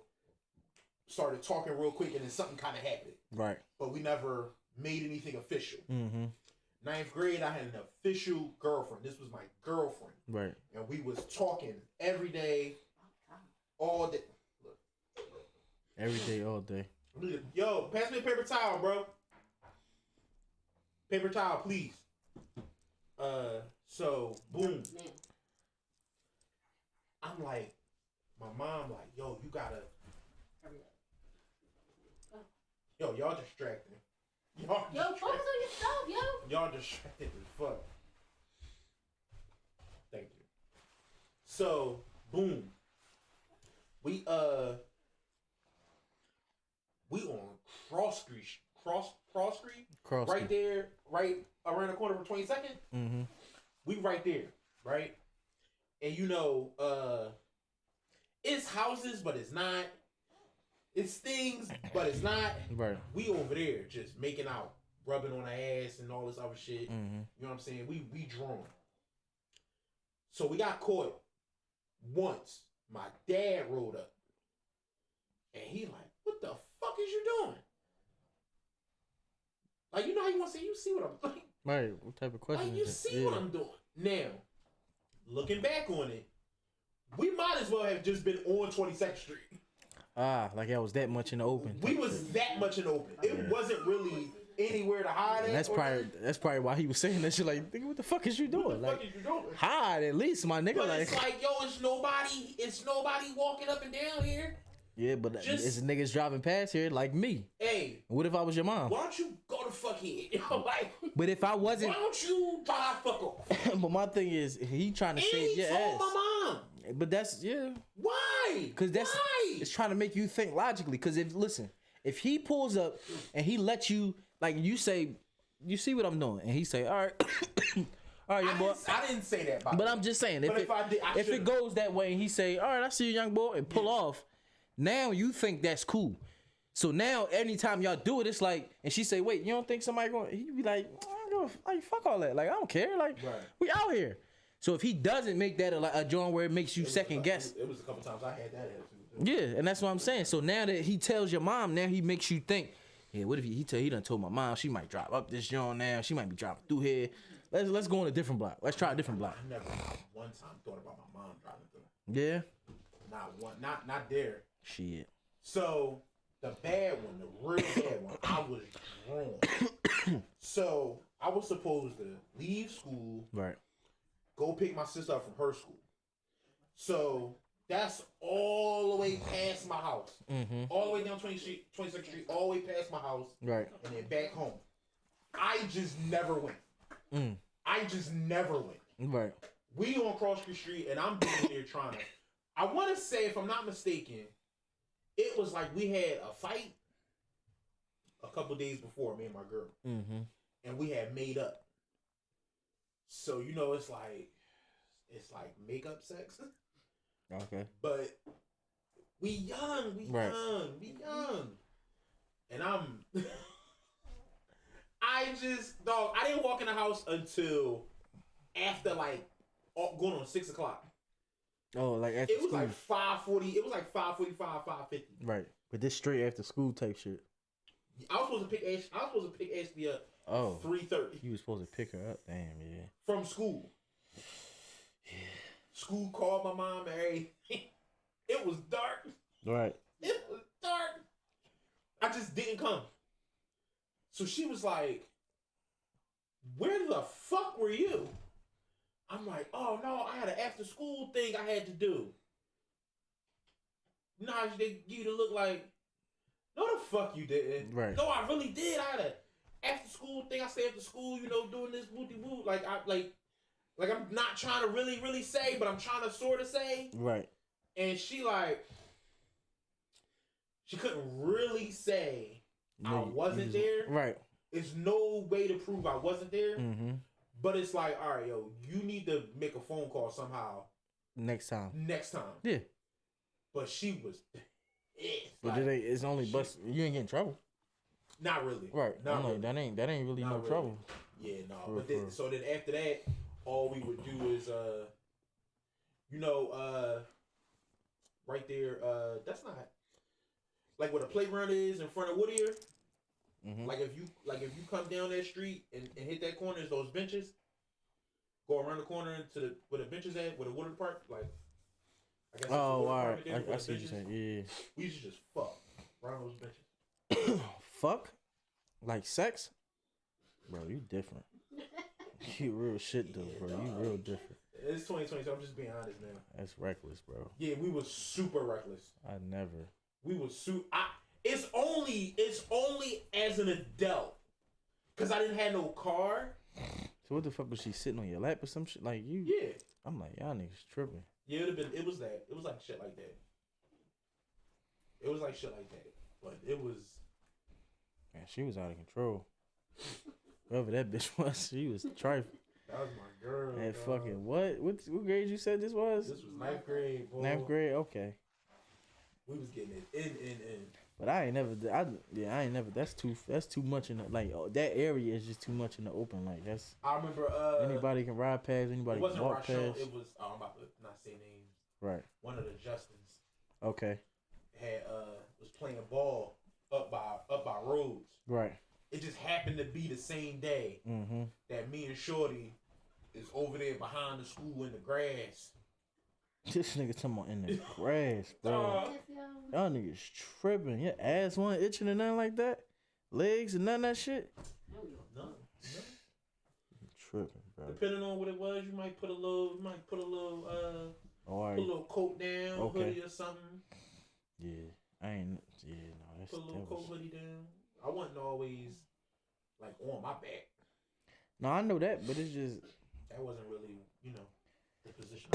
started talking real quick and then something kind of happened. Right. But we never made anything official. Mm-hmm. 9th grade, I had an official girlfriend. This was my girlfriend. Right. And we was talking every day, all day. Look. Every day, all day. Yo, pass me a paper towel, bro. Paper towel, please. So, boom. I'm like, my mom like, yo, you gotta. Yo, y'all distracting. Yo, focus on yourself, yo. Y'all distracted as fuck. Thank you. So, boom. We on Cross Street. Right there, right around the corner from 22nd. Mm-hmm. We right there, right? And you know, it's houses, but it's not. It's things, but it's not. Right. We over there just making out, rubbing on our ass and all this other shit. Mm-hmm. You know what I'm saying? We drawn. So we got caught once. My dad rolled up. And he like, what the fuck is you doing? Like, you know how you want to say, you see what I'm doing? Right. What type of question Like, you see what I'm doing. Now, looking back on it, we might as well have just been on 22nd Street. Like I was that much in the open. We was that much in the open. It wasn't really anywhere to hide at. That's probably why he was saying that shit. Like, nigga, what the fuck is you doing? What the fuck is you doing? Hide at least, my nigga. But like, it's like, yo, it's nobody walking up and down here. Yeah, but it's niggas driving past here like me. Hey, what if I was your mom? Why don't you go to fuck head? Like, but if I wasn't, why don't you drive fuck off? But my thing is, he trying to save your ass. My mom. But that's Why? Because it's trying to make you think logically. Because if he pulls up and he lets you, like you say, you see what I'm doing, and he say, all right, all right, young boy. I didn't say that. But I'm just saying, if it goes that way, and he say, all right, I see you, young boy, and pull off. Now you think that's cool. So now anytime y'all do it, it's like, and she say, wait, you don't think somebody going? He be like, fuck all that. Like, I don't care. Like, we out here. So if he doesn't make that a joint where it makes you second guess. It was a couple times I had that attitude. Yeah, and that's what I'm saying. So now that he tells your mom, now he makes you think, yeah, what if he done told my mom she might drive up this joint now. She might be driving through here. Let's go on a different block. Let's try a different block. I never one time thought about my mom driving through. Yeah. Not one. Not there. Shit. So the bad one, the real bad one, I was drawn. So I was supposed to leave school. Right. Go pick my sister up from her school. So that's all the way past my house. Mm-hmm. All the way down 22nd Street, all the way past my house. Right. And then back home. I just never went. I just never went. Right. We on Cross Street, and I'm down there trying to. I want to say, if I'm not mistaken, it was like we had a fight a couple days before, me and my girl. Mm-hmm. And we had made up. So, you know, it's like makeup sex. Okay. But we young. And I didn't walk in the house until after like going on 6 o'clock. Oh, like after It was school. like 5:40. It was like 5:45, 5:50. Right. But this straight after school type shit. I was supposed to pick Ashley up. Oh. 3:30 You was supposed to pick her up. Damn, yeah. from school. School called my mom and everything. It was dark. Right. It was dark. I just didn't come. So she was like, "Where the fuck were you?" I'm like, "Oh no, I had an after school thing I had to do." Nah, they give you the look like, "No, the fuck you didn't." Right. No, I really did. I had a after school thing. I stayed after school, doing this wooty woo. Like I'm not trying to really say, but I'm trying to sort of say. Right. And she couldn't really say I wasn't there. Right. It's no way to prove I wasn't there. Mm-hmm. But it's like, all right, yo, you need to make a phone call somehow Next time. Yeah. But she was pissed. But Like, it's only bus. You ain't getting in trouble. not really. Right. Not I'm like, really. that ain't really Not no really. trouble. Yeah, no. For- But then, for- so then after that, all we would do is, right there, that's not like where the playground is in front of Whittier. Mm-hmm. Like if you come down that street and hit that corner, there's those benches. Go around the corner to where the benches at, where the water park, like. I guess Oh, water all park right. there, where I the see what you're benches- saying. Yeah. We used to just fuck around those benches. Fuck? Like sex? Bro, you different. You real shit though, bro. You real different. It's 2020, so I'm just being honest, man. That's reckless, bro. Yeah, we was super reckless. I never. We was It's only as an adult, cause I didn't have no car. So what the fuck was she sitting on your lap or some shit? Like you? Yeah, I'm like, y'all niggas tripping. yeah. It was that. It was like shit like that. It was like shit like that. But it was. Man, she was out of control. Whoever that bitch was, she was trifling. That was my girl. That dog. fucking what? What grade you said this was? This was 9th grade, boy. 9th grade. Okay. We was getting it in. But I ain't never. I ain't never. That's too much in the like. that area is just too much in the open. Like that's. I remember. Anybody can ride past. Anybody It can wasn't walk Rashon. past. It was. I'm about to not say names. Right. One of the Justins Okay. had was playing ball up by Rhodes. Right. It just happened to be the same day Mm-hmm. that me and Shorty is over there behind the school in the grass. This nigga talking about in the grass, bro. Dog. Y'all niggas tripping. Your ass wasn't itching or nothing like that. Legs and none of that shit. No. Tripping, bro. Depending on what it was, you might put a little All right. put a little coat down, Okay. hoodie or something. Yeah. I ain't. Yeah. No. That's. Put a little That coat was, hoodie down. I wasn't always like on my back. no, I know that, but it's just. That wasn't really, the position.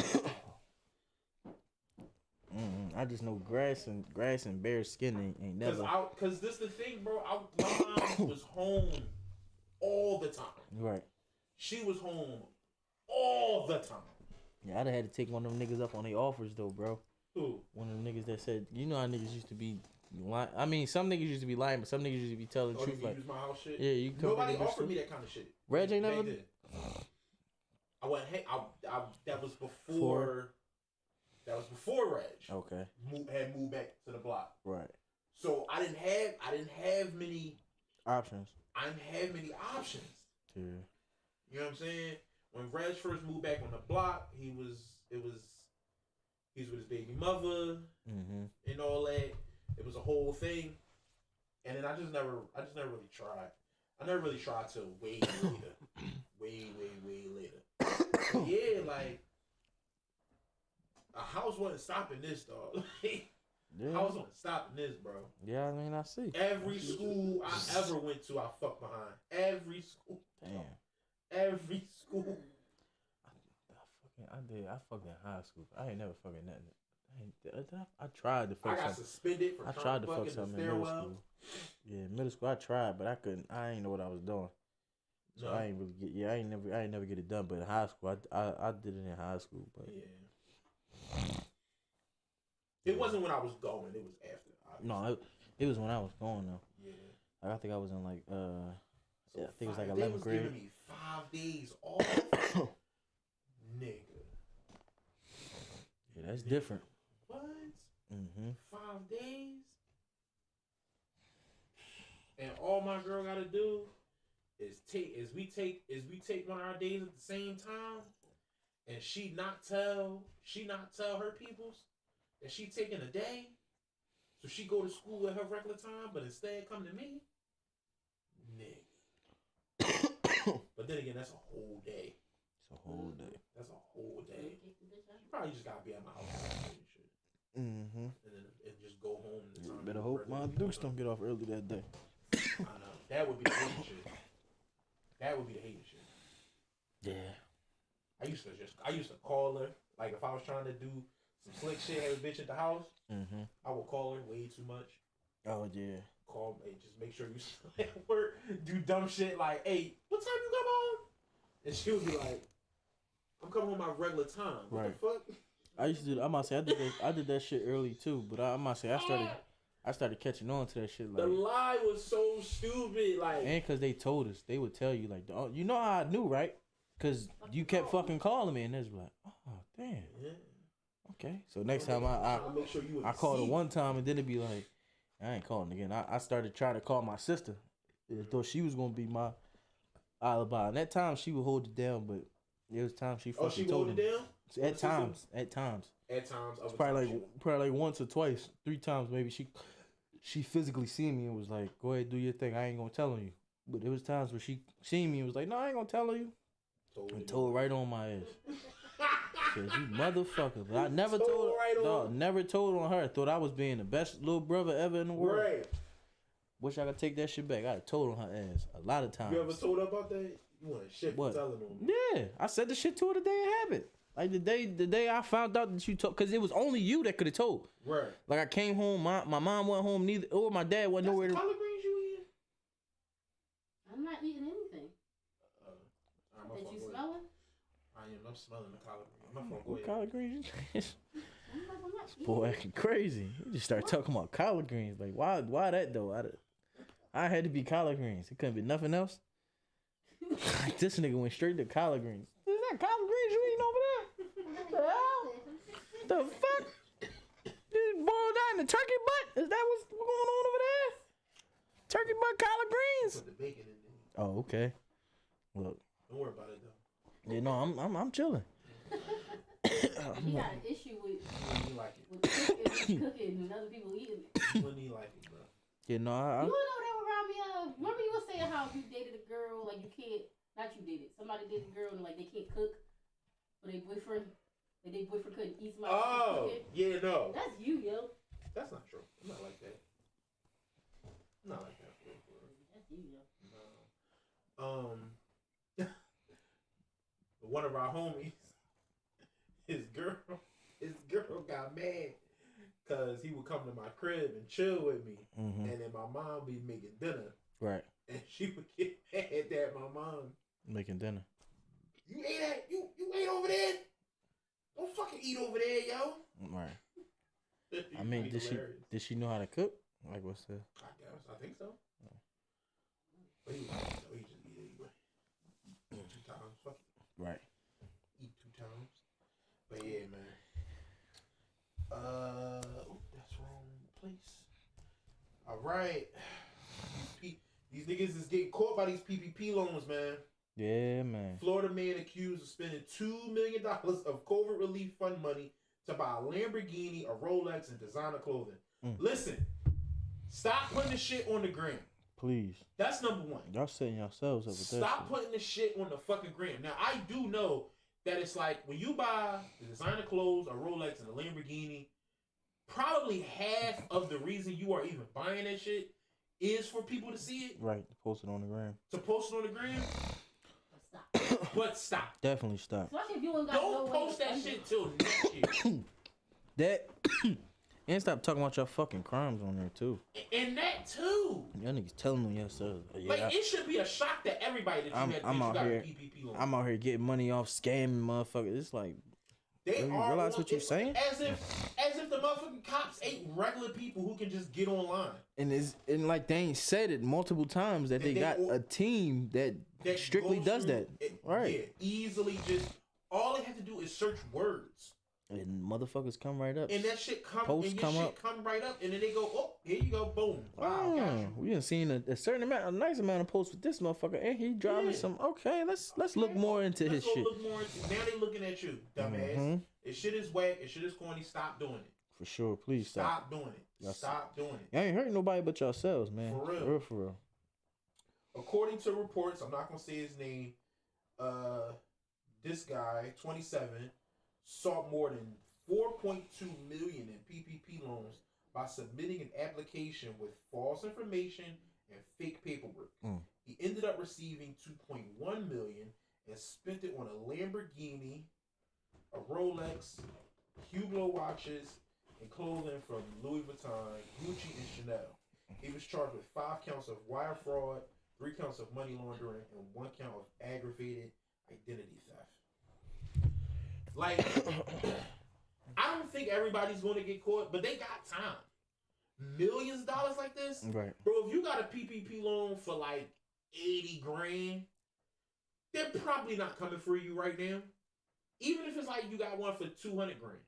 I just know grass and bare skin ain't never. Cause this the thing, bro. My mom was home all the time. Right. She was home all the time. Yeah, I'd have had to take one of them niggas up on their offers though, bro. Who? One of them niggas that said, you know how niggas used to be lying. I mean, some niggas used to be lying, but some niggas used to be telling the Oh, truth. you Like, use my house shit? yeah, you come Nobody bring a bitch offered to- me that kind of shit. Reg ain't They never. did. I went. Hey, that was before. That was before Reg Okay. had moved back to the block. Right. So I didn't have many. Options. I didn't have many options. Yeah. You know what I'm saying? When Reg first moved back on the block, he was with his baby mother Mm-hmm. and all that. It was a whole thing. And then I just never really tried. I never really tried till way later. way later. But yeah, like a house wasn't stopping this, dog. Yeah. House wasn't stopping this, bro. Yeah, I mean, I see. Every school I ever went to, I fucked behind. Every school. Damn. Every school. I fucked in high school. I ain't never fucking nothing. I tried to I fuck got something. suspended for I trying tried to to fuck fuck in the something in middle stairwell. school. Yeah, middle school I tried, but I couldn't. I ain't know what I was doing. So No. I ain't really get. Yeah, I ain't never get it done. But in high school, I did it in high school. But Yeah. It wasn't when I was going. It was after. Obviously. no, it was when I was going though. Yeah. Like, I think I was in like So Yeah, I think it was like they 11th was grade. giving me 5 days off. Nigga. Yeah, that's different. What? Mm-hmm. 5 days? And all my girl gotta do is we take one of our days at the same time, and she not tell her peoples that she taking a day, so she go to school at her regular time, but instead come to me, nigga. But then again, that's a whole day. It's a whole day. That's a whole day. You probably just gotta be at my house and shit, Mm-hmm. and just go home. The time Better you hope regular my time. Dukes don't get off early that day. I know. That would be the hating shit. That would be the hating shit. Yeah. I used to call her, like if I was trying to do some slick shit, have a bitch at the house, Mm-hmm. I would call her way too much. Oh yeah. Call me, just make sure you still at work, do dumb shit like, hey, what time you come home? And she would be like, I'm coming home my regular time. What Right. the fuck? I used to do. I might say I did that shit early too, but I might say I started catching on to that shit The like. lie was so stupid, like. And cause they told us, they would tell you like, oh, you know how I knew, right? Cause you kept fucking calling me, and it's like, oh damn, Yeah. okay. So next time I I'll make sure you. I called her one time, and then it'd be like, I ain't calling again. I started trying to call my sister, as though she was gonna be my alibi. And that time she would hold it down, but there was times she fucking Oh, she told rolled it him. down. At times. At times. It's Other probably times like once or twice, 3 times maybe. She physically seen me and was like, "Go ahead, do your thing. I ain't gonna tell on you." But there was times where she seen me and was like, "No, I ain't gonna tell on you." And told right on my ass. Said, "You motherfucker!" But I never told right dog, on. never told on her. Thought I was being the best little brother ever in the world. Right. Wish I could take that shit back. I told on her ass a lot of times. You ever told her about that? You want shit for What? telling on. Yeah, I said the shit to her the day it happened. Like the day I found out that you told, cause it was only you that could have told. Right. Like I came home, my mom wasn't home neither, or my dad wasn't That's nowhere. the To, collard greens you eat? I'm not eating anything. My That fault, you go ahead. smelling? I'm smelling the collard greens. My fault, go what ahead. collard greens? I'm not eating Boy, it. acting crazy. You just start talking about collard greens. Like why that though? I had to be collard greens. It couldn't be nothing else. Like this nigga went straight to collard greens. Is that collard greens you eating over there? The fuck? You boiled down the turkey butt? Is that what's going on over there? Turkey butt collard greens? Put the bacon in there. Oh, okay. Look, Don't worry about it though. you know I'm chilling. He got an issue with You like it. cooking and other people eating it. When you like it, bro. You know You know that remind me of. Remember you were saying how you dated a girl, like you can't. Not you dated. Somebody dated a girl and like they can't cook, but their boyfriend couldn't eat somebody else's Oh, cooking. yeah, no. That's you, yo. That's not true. I'm not like that. I'm not like that. For real. That's you, yo. No. One of our homies, his girl got mad because he would come to my crib and chill with me, Mm-hmm. and then my mom be making dinner, Right. and she would get mad that my mom, Making dinner. you ate that, you ate over there, don't fucking eat over there, yo. Right. I mean, did she know how to cook? Like what's the? I guess I think so. But he just eat it anyway. 2 times, fuck it. Right. Eat 2 times. But yeah, man. That's wrong place. All right. These niggas is getting caught by these PPP loans, man. Yeah, man. Florida man accused of spending $2 million of COVID relief fund money to buy a Lamborghini, a Rolex, and designer clothing. Listen, stop putting the shit on the gram. Please. That's number one. Y'all setting yourselves up with that. Stop shit. putting the shit on the fucking gram. Now, I do know that it's like when you buy the designer clothes, a Rolex, and a Lamborghini, probably half of the reason you are even buying that shit is for people to see it, Right. Post it on the gram. to post it on the gram. Stop. But stop. Definitely stop. Especially if you ain't got Don't no way post to that fund shit it. till next year. That and stop talking about your fucking crimes on there too. And that too. Y'all niggas telling on yourselves. Yeah, Like, it should be a shock to everybody that you I'm got out a here. PPP loan. I'm out here getting money off scamming motherfuckers. It's like, They You are realize on- what you're saying? As if the motherfucking cops ain't regular people who can just get online. And like they ain't said it multiple times that they they got o- a team that strictly goes does through that. Right. Yeah, easily just all they have to do is search words. And motherfuckers come right up. And that shit Posts come up. come right up, and then they go, oh, here you go, boom, wow, got you. We done seen a certain amount, a nice amount of posts with this motherfucker, and he driving Yeah. some. Okay, let's look more into Let's his go shit. Look more into, now they looking at you, dumbass. Mhm. This shit is whack. This shit is corny. Stop doing it. For sure, please stop. Stop doing it. Yes. Stop doing it. Y'all ain't hurting nobody but yourselves, man. For real. For real. According to reports, I'm not gonna say his name. This guy, 27, sought more than 4.2 million in PPP loans by submitting an application with false information and fake paperwork. He ended up receiving 2.1 million and spent it on a Lamborghini, a Rolex, Hublot watches, and clothing from Louis Vuitton, Gucci, and Chanel. He was charged with 5 counts of wire fraud, 3 counts of money laundering, and 1 count of aggravated identity theft. Like, I don't think everybody's going to get caught, but they got time. Millions of dollars like this, Right. bro. If you got a PPP loan for like 80 grand, they're probably not coming for you right now. Even if it's like you got one for 200 grand.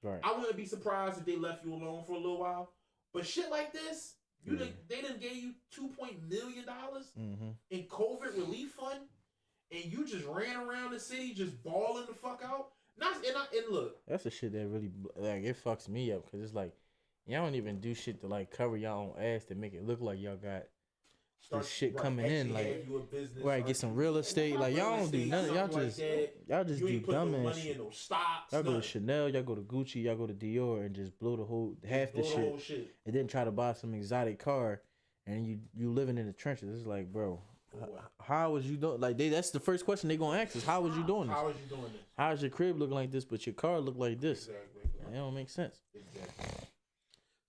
Right. I wouldn't be surprised if they left you alone for a little while. But shit like this, they done gave you $2 million in COVID relief fund, and you just ran around the city just balling the fuck out. And look, That's the shit that really like it fucks me up because it's like y'all don't even do shit to like cover y'all own ass to make it look like y'all got this shit coming in. Like, right, get some real estate. Like y'all don't do nothing. Y'all just you do ain't put dumb no ass money shit. in no stocks. Y'all go to nothing. Chanel, y'all go to Gucci, y'all go to Dior, and just blow the whole half the Blow shit, whole shit. and then try to buy some exotic car, and you living in the trenches. It's like, bro, how was you doing? Like that's the first question they gonna ask is, how was you doing this? How was you doing this? How's your crib looking like this, but your car look like this? Exactly. It don't make sense. Exactly.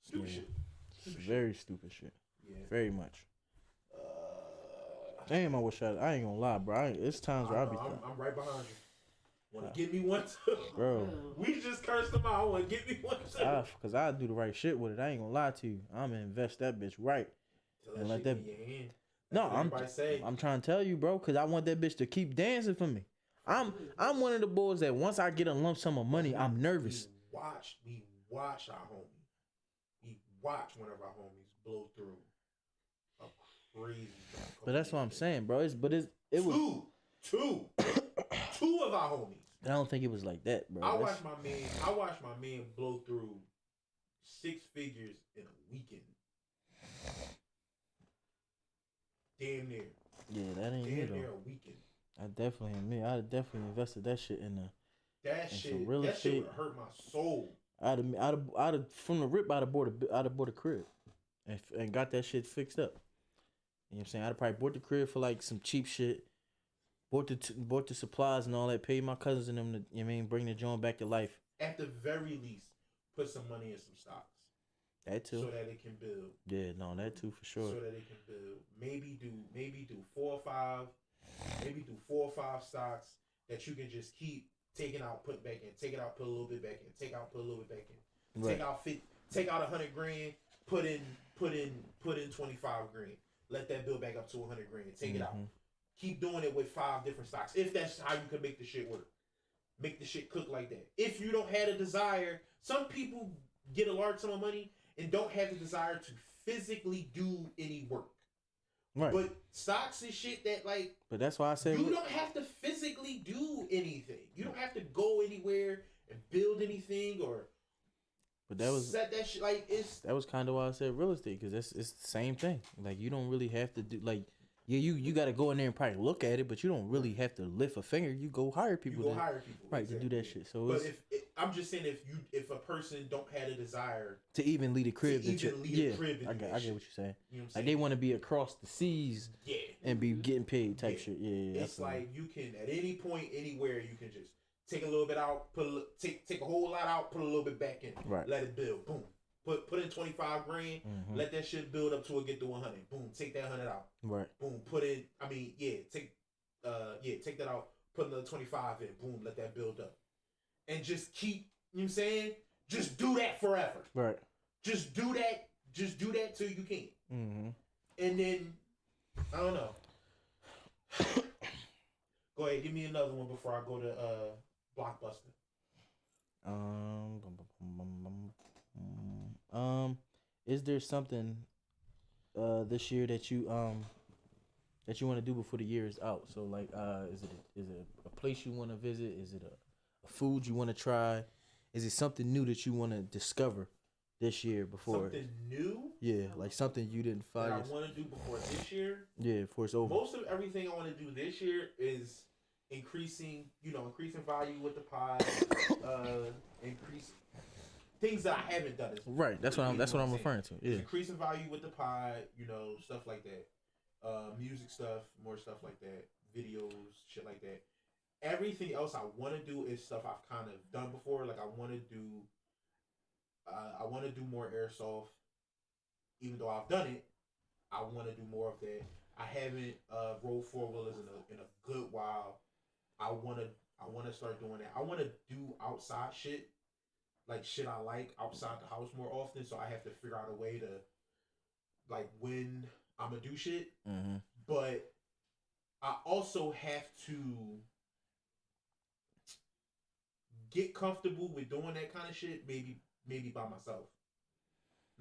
Stupid shit. It's very stupid shit. Yeah. Very much. Damn, I wish I ain't gonna lie, bro. It's times where I be I'm right behind you. Want to get me one too? bro. We just cursed them out. Want to get me one too? Cause I do the right shit with it. I ain't gonna lie to you. I'm gonna invest that bitch right. Till And let shit that- in your hand. No, That's what everybody say. I'm trying to tell you, bro, cause I want that bitch to keep dancing for me. I'm one of the boys that once I get a lump sum of money, I'm nervous. We watch our homies. We watch one of our homies blow through a crazy. But that's what I'm saying, bro. It was. Two of our homies. I don't think it was like that, bro. I That's- watched my man blow through 6 figures in a weekend. Damn near. Yeah, that ain't me Damn though. near a weekend. I definitely ain't me. I definitely invested that shit in the. That And shit, some real that shit estate. would hurt my soul. I'd have from the rip. I'd have bought a crib, and got that shit fixed up. You know what I'm saying? I'd have probably bought the crib for like some cheap shit. Bought the supplies and all that. Paid my cousins and them to, you know what I mean, bring the joint back to life. At the very least, put some money in some stocks. That too. So that it can build. Yeah, no, that too for sure. So that it can build. Maybe do 4 or 5. Maybe do 4 or 5 stocks that you can just keep taking out, put back in. Take it out, put a little bit back in. Take out, put a little bit back in. Right. Take out 100 grand. Put in 25 grand. Let that build back up to 100 grand. Take it out. Keep doing it with 5 different stocks. If that's how you can make the shit work. Make the shit cook like that. If you don't have a desire, some people get a large sum of money and don't have the desire to physically do any work. Right. But stocks is shit that like But that's why I said you don't have to physically do anything. You don't have to go anywhere and build anything or But that was set that shit like it's that was kind of why I said real estate, because it's the same thing. Like you don't really have to do like you got to go in there and probably look at it, but you don't really have to lift a finger. You go hire people. you go hire people right to do that shit. So But it's, I'm just saying if a person don't have a desire, to even lead a crib, to even lead a crib and I do get that what shit. you're saying. you know what I'm Like saying? they want to be across the seas Yeah. and be getting paid type Yeah. shit. Yeah, It's like you can at any point, anywhere, you can just take a little bit out, take a whole lot out, put a little bit back in. Right. Let it build. Boom. Put in 25 grand. Let that shit build up to it get to 100. Boom. Take that 100 out. right. Boom. Take that out. Put another 25 in. Boom. Let that build up. and just keep, you know what I'm saying? Just do that forever. Right. Just do that. Just do that till you can. Mm-hmm. And then, I don't know. Go ahead, give me another one before I go to Blockbuster. Is there something this year that you want to do before the year is out? So like, is it a place you want to visit? Is it a food you want to try? Is it something new that you want to discover this year before? Something new? Yeah, like something you didn't find. That I want to do before this year? Yeah, before it's over. Most of everything I want to do this year is increasing value with the pod, increase things that I haven't done. Right, that's what I'm referring to. Yeah, increasing value with the pod, stuff like that, music stuff, more stuff like that, videos, shit like that. Everything else I want to do is stuff I've kind of done before. Like I want to do more airsoft, even though I've done it. I want to do more of that. I haven't rolled 4-wheelers in a good while. I want to start doing that. I want to do outside shit, like shit I like outside the house more often. So I have to figure out a way to, like, when I'm gonna do shit. Mm-hmm. But I also have to get comfortable with doing that kind of shit. Maybe by myself.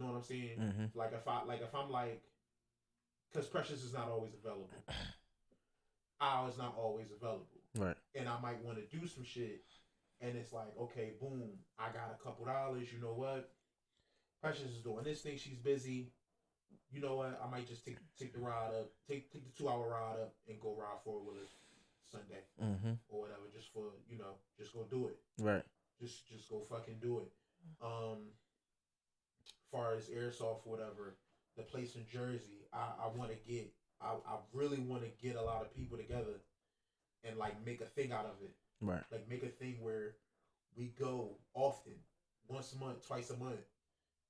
Know what I'm saying? Mm-hmm. Like if I'm like, because Precious is not always available. I was not always available. Right. And I might want to do some shit. And it's like, okay, boom, I got a couple dollars. You know what? Precious is doing this thing. She's busy. You know what? I might just take the ride up, take the 2-hour ride up and go ride 4-wheelers Sunday or whatever. Just for, just go do it. Right. Just go fucking do it. Far as airsoft, whatever, the place in Jersey, I want to get. I really want to get a lot of people together and like make a thing out of it. Right. Like make a thing where we go often, once a month, twice a month.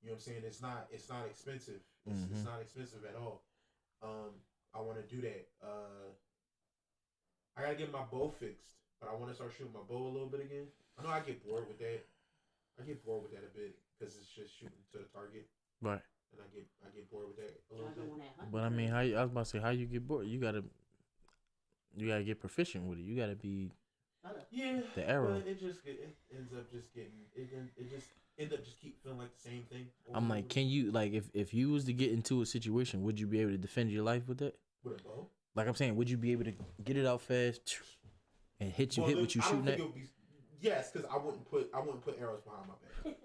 You know what I'm saying? It's not expensive. It's not expensive at all. I want to do that. I gotta get my bow fixed, but I want to start shooting my bow a little bit again. I know I get bored with that. I get bored with that a bit because it's just shooting to the target. Right. And I get bored with that a little bit. But I mean, I was about to say, how you get bored? You gotta get proficient with it. You gotta be the arrow. But it ends up just keep feeling like the same thing. I'm like, can you if you was to get into a situation, would you be able to defend your life with that? With a bow? Like I'm saying, would you be able to get it out fast and hit what you shooting at? Yes, because I wouldn't put arrows behind my back.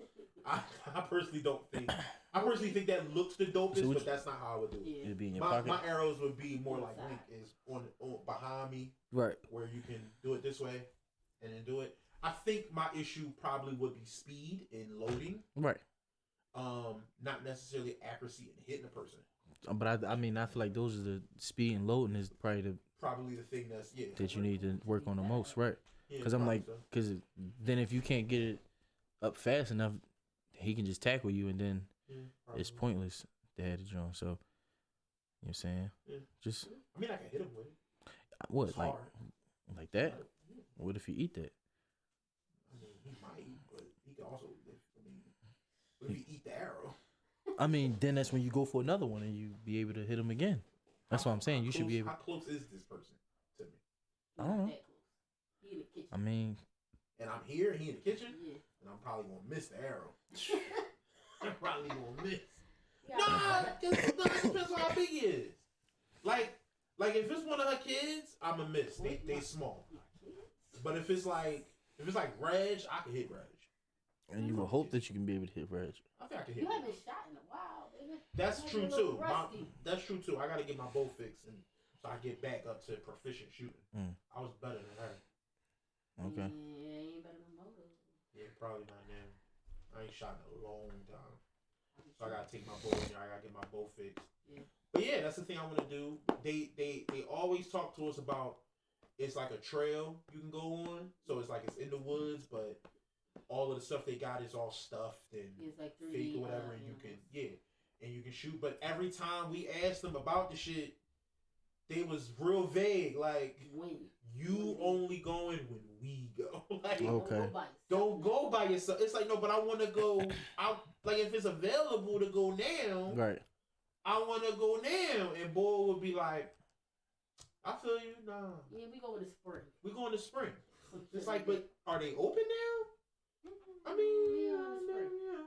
I personally don't think. I personally think that looks the dopest, but that's not how I would do it. It'd be in your My pocket. arrows would be more like Link is on behind me, Right. where you can do it this way and then do it. I think my issue probably would be speed and loading. Right. Not necessarily accuracy in hitting a person. But I mean, I feel like those are the speed and loading is probably the thing that you need to work on the most, right? Because so. Then if you can't get it up fast enough, he can just tackle you, and then it's pointless to have the drone. So, you know what I'm saying? Yeah. Just. I mean, I can hit him with it. What, it's like, hard. Like that? Yeah. What if you eat that? I mean, he might, but he can also. What if you eat the arrow? I mean, then that's when you go for another one and you be able to hit him again. That's what I'm saying. You should be able. How close is this person to me? I don't know. He in the kitchen. I mean. And I'm here, he in the kitchen, yeah. and I'm probably gonna miss the arrow. I'm probably gonna miss. Nah, it depends on how big he is. Like if it's one of her kids, I'ma miss. They small. But if it's like Reg, I can hit Reg. And you will hope that you can be able to hit Reg. I think I can hit. You haven't shot in a while, baby. That's true too. That's true too. I gotta get my bow fixed, and so I get back up to proficient shooting. I was better than her. Okay. Yeah, ain't better than Moto. Yeah, probably not now. I ain't shot in a long time. So I gotta take my bow in there. I gotta get my bow fixed. Yeah. But yeah, that's the thing I want to do. They always talk to us about it's like a trail you can go on. So it's like it's in the woods, but all of the stuff they got is all stuffed and it's like fake or whatever, and you can shoot. But every time we asked them about the shit, they was real vague. Like when you only going when we go. Like okay. Don't go by yourself. It's like, no, but I want to go out. Like, if it's available to go now, Right. I want to go now. And boy would be like, I feel you. Nah. Yeah, we go in the spring. We go in the spring. Some It's shit like, that. but are they open now? I mean, Yeah, yeah, in the spring. yeah.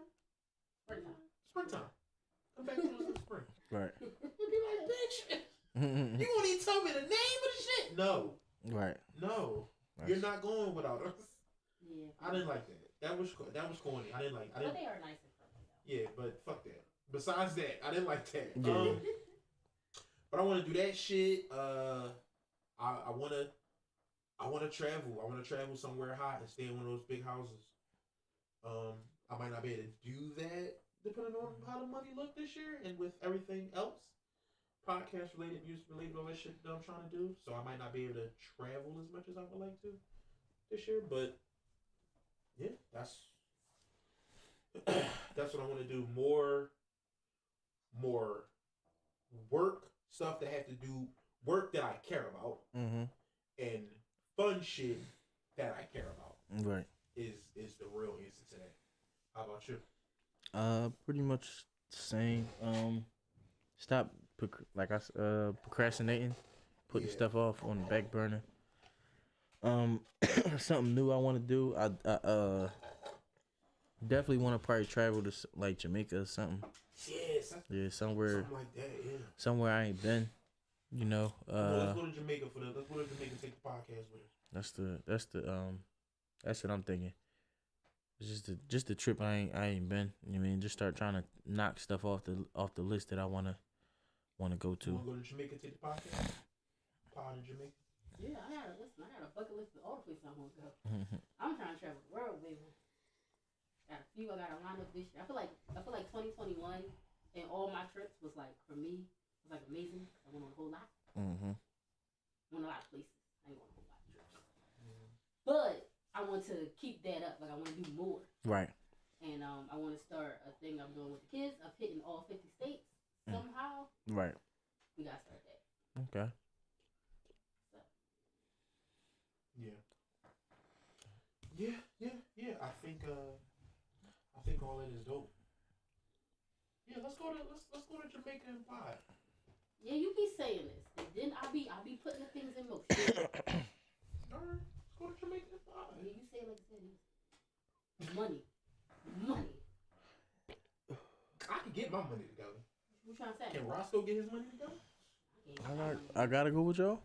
Springtime. Springtime. Come back to us in the spring. Right. Be like, bitch, you won't even tell me the name of the shit. No. Right. No. You're not going without us. Yeah. I didn't like that. That was corny. I didn't. But they are nice and friendly though. Yeah, but fuck that. Besides that, I didn't like that. Yeah. But I want to do that shit. I want to travel. I want to travel somewhere hot and stay in one of those big houses. I might not be able to do that depending on how the money look this year and with everything else, podcast related, music related, all that shit that I'm trying to do. So I might not be able to travel as much as I would like to this year. But yeah, that's what I want to do. More work stuff that have to do work that I care about Mm-hmm. and fun shit that I care about Right. is the real answer to that. How about you? Pretty much the same. Stop procrastinating, putting Yeah. stuff off on the back burner. Something new I want to do. I definitely want to probably travel to like Jamaica or something. Yes, Yeah, somewhere something like that. Yeah. somewhere I ain't been. You know. Let's go to Jamaica let's go to Jamaica and take the podcast with us. That's what I'm thinking. It's just the trip I ain't been. You know what I mean, just start trying to knock stuff off the list that I wanna go to. You want to go to Jamaica and take the podcast? Pod in Jamaica. Yeah, I got a bucket list of all the places I want to go. I'm trying to travel the world, baby. Got a few I got to line up this year. I feel like 2021 and all my trips was like, for me, was like amazing. I went on a whole lot. Mm-hmm. Went a lot of places. I ain't going on a whole lot of trips. But I want to keep that up. Like, I want to do more. Right. And I want to start a thing I'm doing with the kids of hitting all 50 states somehow. Right. We got to start that. Okay. So. Yeah. I think all that is dope. Yeah, let's go to Jamaica and pod. Yeah, you be saying this. And then I'll be putting the things in motion. All right, let's go to Jamaica and pod. Yeah, you say it like I said. Money. I can get my money together. What you trying to say? Can Roscoe get his money together? I gotta go with y'all.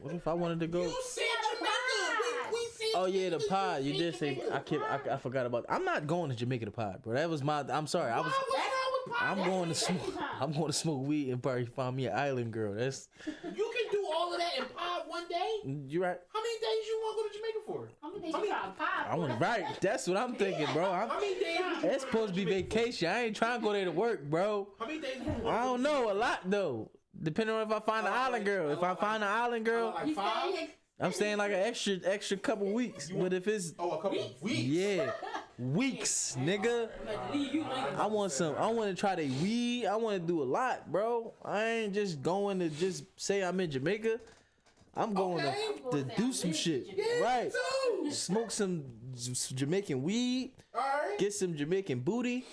What if I wanted to go? You said Jamaica. We said Oh yeah, the Jamaica. pod. You did say I forgot about. I'm not going to Jamaica to pod, bro. That was my. I'm sorry. I was. I'm going to smoke. I'm going to smoke weed and probably find me an island girl. That's. You can do all of that in pod one day. You right. How many days you want to go to Jamaica for? How many days you trying to pop? I want right. That's what I'm thinking, bro. How many days? would you It's wanna supposed to go be Jamaica for? vacation. I ain't trying to go there to work, bro. How many days? Would you I don't know. A lot though. Depending on if I find an island girl. If I find an island girl, Like You 5? staying? I'm staying like an extra couple weeks. But if it's A couple of weeks. yeah, weeks, nigga. I want to try the weed. I want to do a lot, bro. I ain't just going to just say I'm in Jamaica. I'm going to do some shit. Right. Too. Smoke some Jamaican weed. All right. Get some Jamaican booty.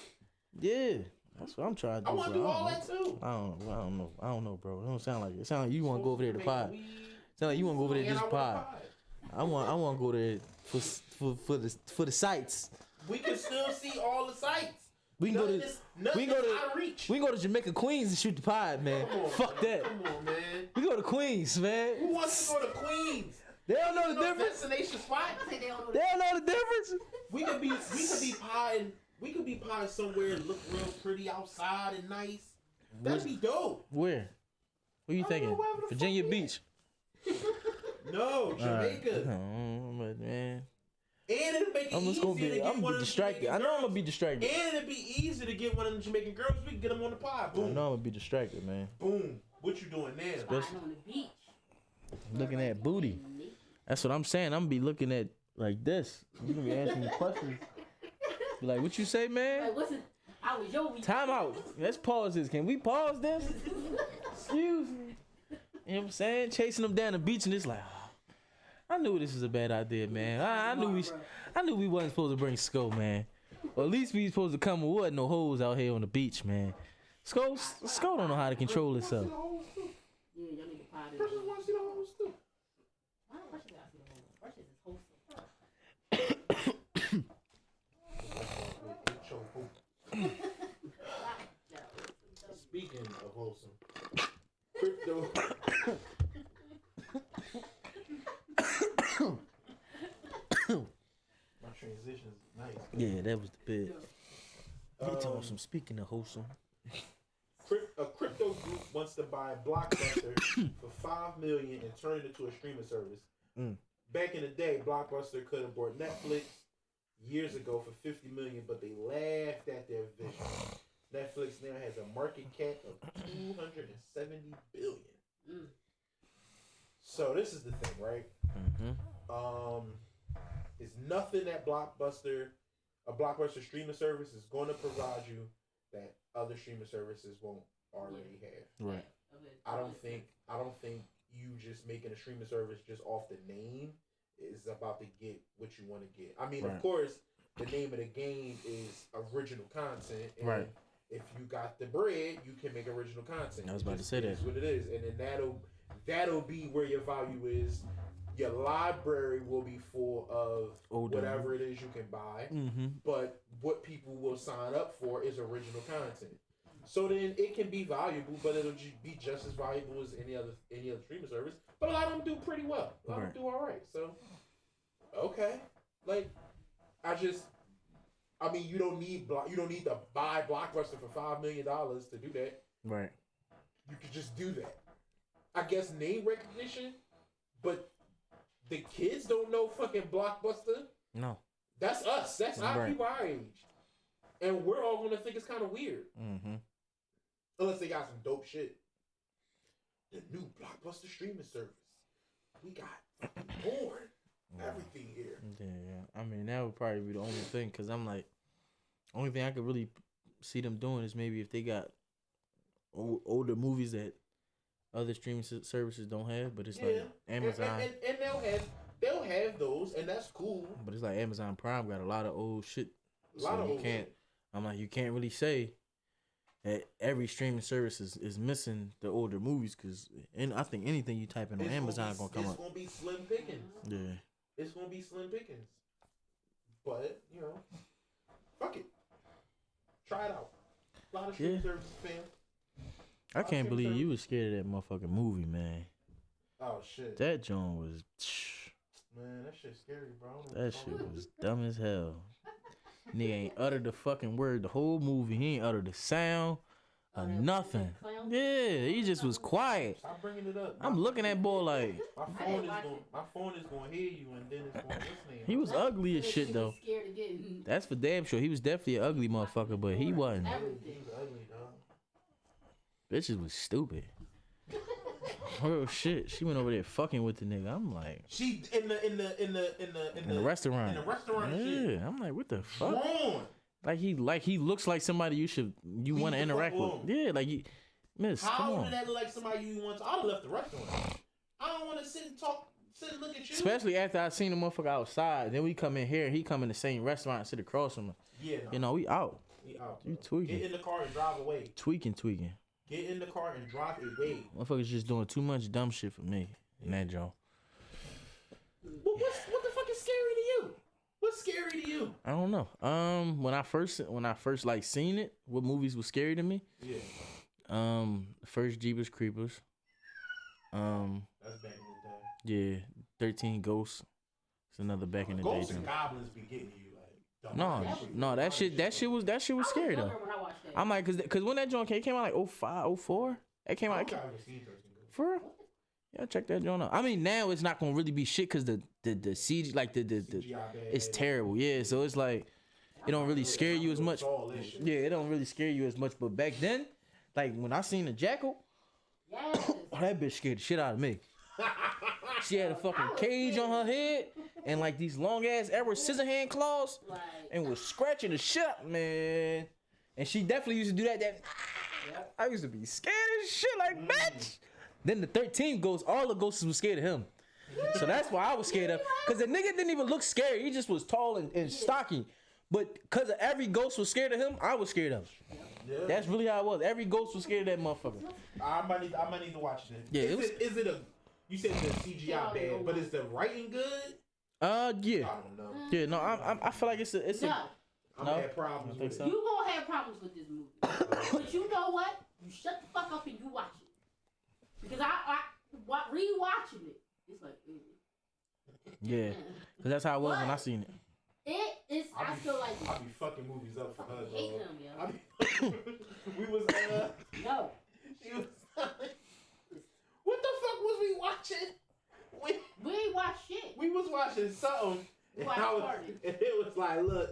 Yeah. That's what I'm trying to do. I want to bro. do all that too. I don't know, bro. It don't sound like it. Sound like you want to go over there to pod. Sound like you want to go over there to this pod. I want to go there for the sights. We can still see all the sights. We can go to Nothing go to- out of reach. we can go to Jamaica Queens and shoot the pod, man. Come on, Fuck man. that. Come on, man. We go to Queens, man. Who wants to go to Queens? They don't know the No difference. destination spot. They don't know the difference. We could be potting somewhere and look real pretty outside and nice. That'd be dope. Where? What you I don't thinking? know, wherever the fuck Virginia we Beach. No, Jamaica. But man, And it'll make it I'm just easier gonna to be. get I'm one gonna of be them distracted. Jamaican I know I'm girls. gonna be distracted. And it'd be easier to get one of them Jamaican girls. We can get them on the pod. I Boom. know I'm gonna be distracted, man. Boom. What you doing now? Riding on the beach. Looking at booty. That's what I'm saying. I'm gonna be looking at like this. You gonna be asking me questions. Be like, what you say, man? Like, what's it? I was your week. Time out. Let's pause this. Can we pause this? Excuse me. You know what I'm saying? Chasing them down the beach and it's like, I knew this was a bad idea, man. I knew we wasn't supposed to bring Sko, man. Or at least we supposed to come with wasn't no hoes out here on the beach, man. Sko don't know how to control himself. Yeah, y'all need to pot it. Precious want to see the hoes too. Why don't Precious gotta see the whole? Precious is wholesome. Speaking of wholesome, crypto. My transition is nice. Yeah, that was the bit. He Um, told some speaking of wholesome. A crypto group wants to buy Blockbuster for $5 million and turn it into a streaming service. Mm. Back in the day, Blockbuster could have bought Netflix years ago for $50 million, but they laughed at their vision. Netflix now has a market cap of $270 billion. Mm. So this is the thing, right? Mm-hmm. It's nothing that a Blockbuster streaming service is going to provide you that other streaming services won't already have. Right. I don't think you just making a streaming service just off the name is about to get what you want to get. I mean, Right. of course, the name of the game is original content. And Right. if you got the bread, you can make original content. I was It about to just say that. is what it is, and then that'll be where your value is. Your library will be full of Older. whatever it is you can buy, Mm-hmm. but what people will sign up for is original content. So then it can be valuable, but it'll be just as valuable as any other streaming service. But a lot of them do pretty well. A lot of them do all right. So okay, like I mean, you don't need to buy Blockbuster for $5 million to do that. Right. You could just do that. I guess name recognition, but the kids don't know fucking Blockbuster. No. That's us. That's our Right. people our age. And we're all gonna think it's kind of weird. Mm-hmm. Unless they got some dope shit. The new Blockbuster streaming service. We got porn. Everything here. Yeah. I mean, that would probably be the only thing, because I'm like, only thing I could really see them doing is maybe if they got older movies that other streaming services don't have, but it's like Amazon. And they'll have those, and that's cool. But it's like Amazon Prime got a lot of old shit. A lot of you old can't. shit. I'm like, you can't really say that every streaming service is missing the older movies, because I think anything you type in on Amazon gonna come up. It's gonna be slim pickings. Yeah. It's gonna be slim pickings. But fuck it. Try it out. A lot of streaming services, fam. I can't believe you was scared of that motherfucking movie, man. Oh shit. That joint was. Man, that shit's scary, bro. That shit was dumb as hell. Nigga ain't uttered the fucking word the whole movie. He ain't uttered the sound or nothing. Yeah, he just was quiet. Stop bringing it up. I'm looking at boy like My phone is gonna hear you, and then it's gonna listen. he was ugly as shit though. Scared of getting That's for damn sure. He was definitely an ugly motherfucker, but he wasn't. everything. He was ugly, dog. Bitches was stupid. Oh shit, she went over there fucking with the nigga. I'm like, She in the restaurant. In the restaurant. Yeah, Shit. I'm like, what the fuck? Wrong. Like he looks like somebody you want to the interact fuck with. alone. Yeah, like you, miss, come How on. did that look like somebody you want? I'd have left the restaurant. I don't want to sit and look at you. Especially after I seen the motherfucker outside. Then we come in here, he come in the same restaurant and sit across from him. Yeah. No. You know, we out. We out, You bro. tweaking. Get in the car and drive away. Tweaking. Get in the car and drive away. Motherfuckers just doing too much dumb shit for me in that joint. What the fuck is scary to you? What's scary to you? I don't know. When I first like seen it, what movies was scary to me? Yeah. First Jeepers Creepers. That's back in the day. Yeah, 13 Ghosts. It's another back in the day. Ghosts and joint. goblins be getting you like. No, that shit was scary though. When I watched that. I'm like, cause when that joint came out like 05, 04, it came I out. haven't seen 13 Ghosts. For real? Yeah, check that joint out. I mean, now it's not gonna really be shit because the CG, like the CGI bad. it's terrible. Yeah, so it's like it don't really scare you as much. All this shit. Yeah, it don't really scare you as much. But back then, like when I seen the Jackal, Yes. oh, that bitch scared the shit out of me. She had a fucking cage on her head and like these long ass Edward Scissorhand claws Like, and was scratching the shit out, man. And she definitely used to do that. I used to be scared as shit, like bitch. Then the 13 ghosts, all the ghosts was scared of him. So that's why I was scared of. Cause the nigga didn't even look scary. He just was tall and stocky. But cause of every ghost was scared of him, I was scared of him. Yeah. That's really how it was. Every ghost was scared of that motherfucker. I might need to watch it. Yeah, Is it a? You said the CGI bad, but is the writing good? Yeah. I don't know. Yeah, no, I feel like it's a No, I'm No? had problems think with so? it. you gonna have problems with this movie. But you know what? You shut the fuck up and you watch it. Because I rewatching it, it's like, yeah. Cause that's how it was when I seen it. it is. I feel like I be fucking movies up for her, I hate dog. them, yo. I be- we was No. she was what the fuck was we watching? We ain't watch shit. We was watching something. And, Watch I was, Carnage. and it was like, look.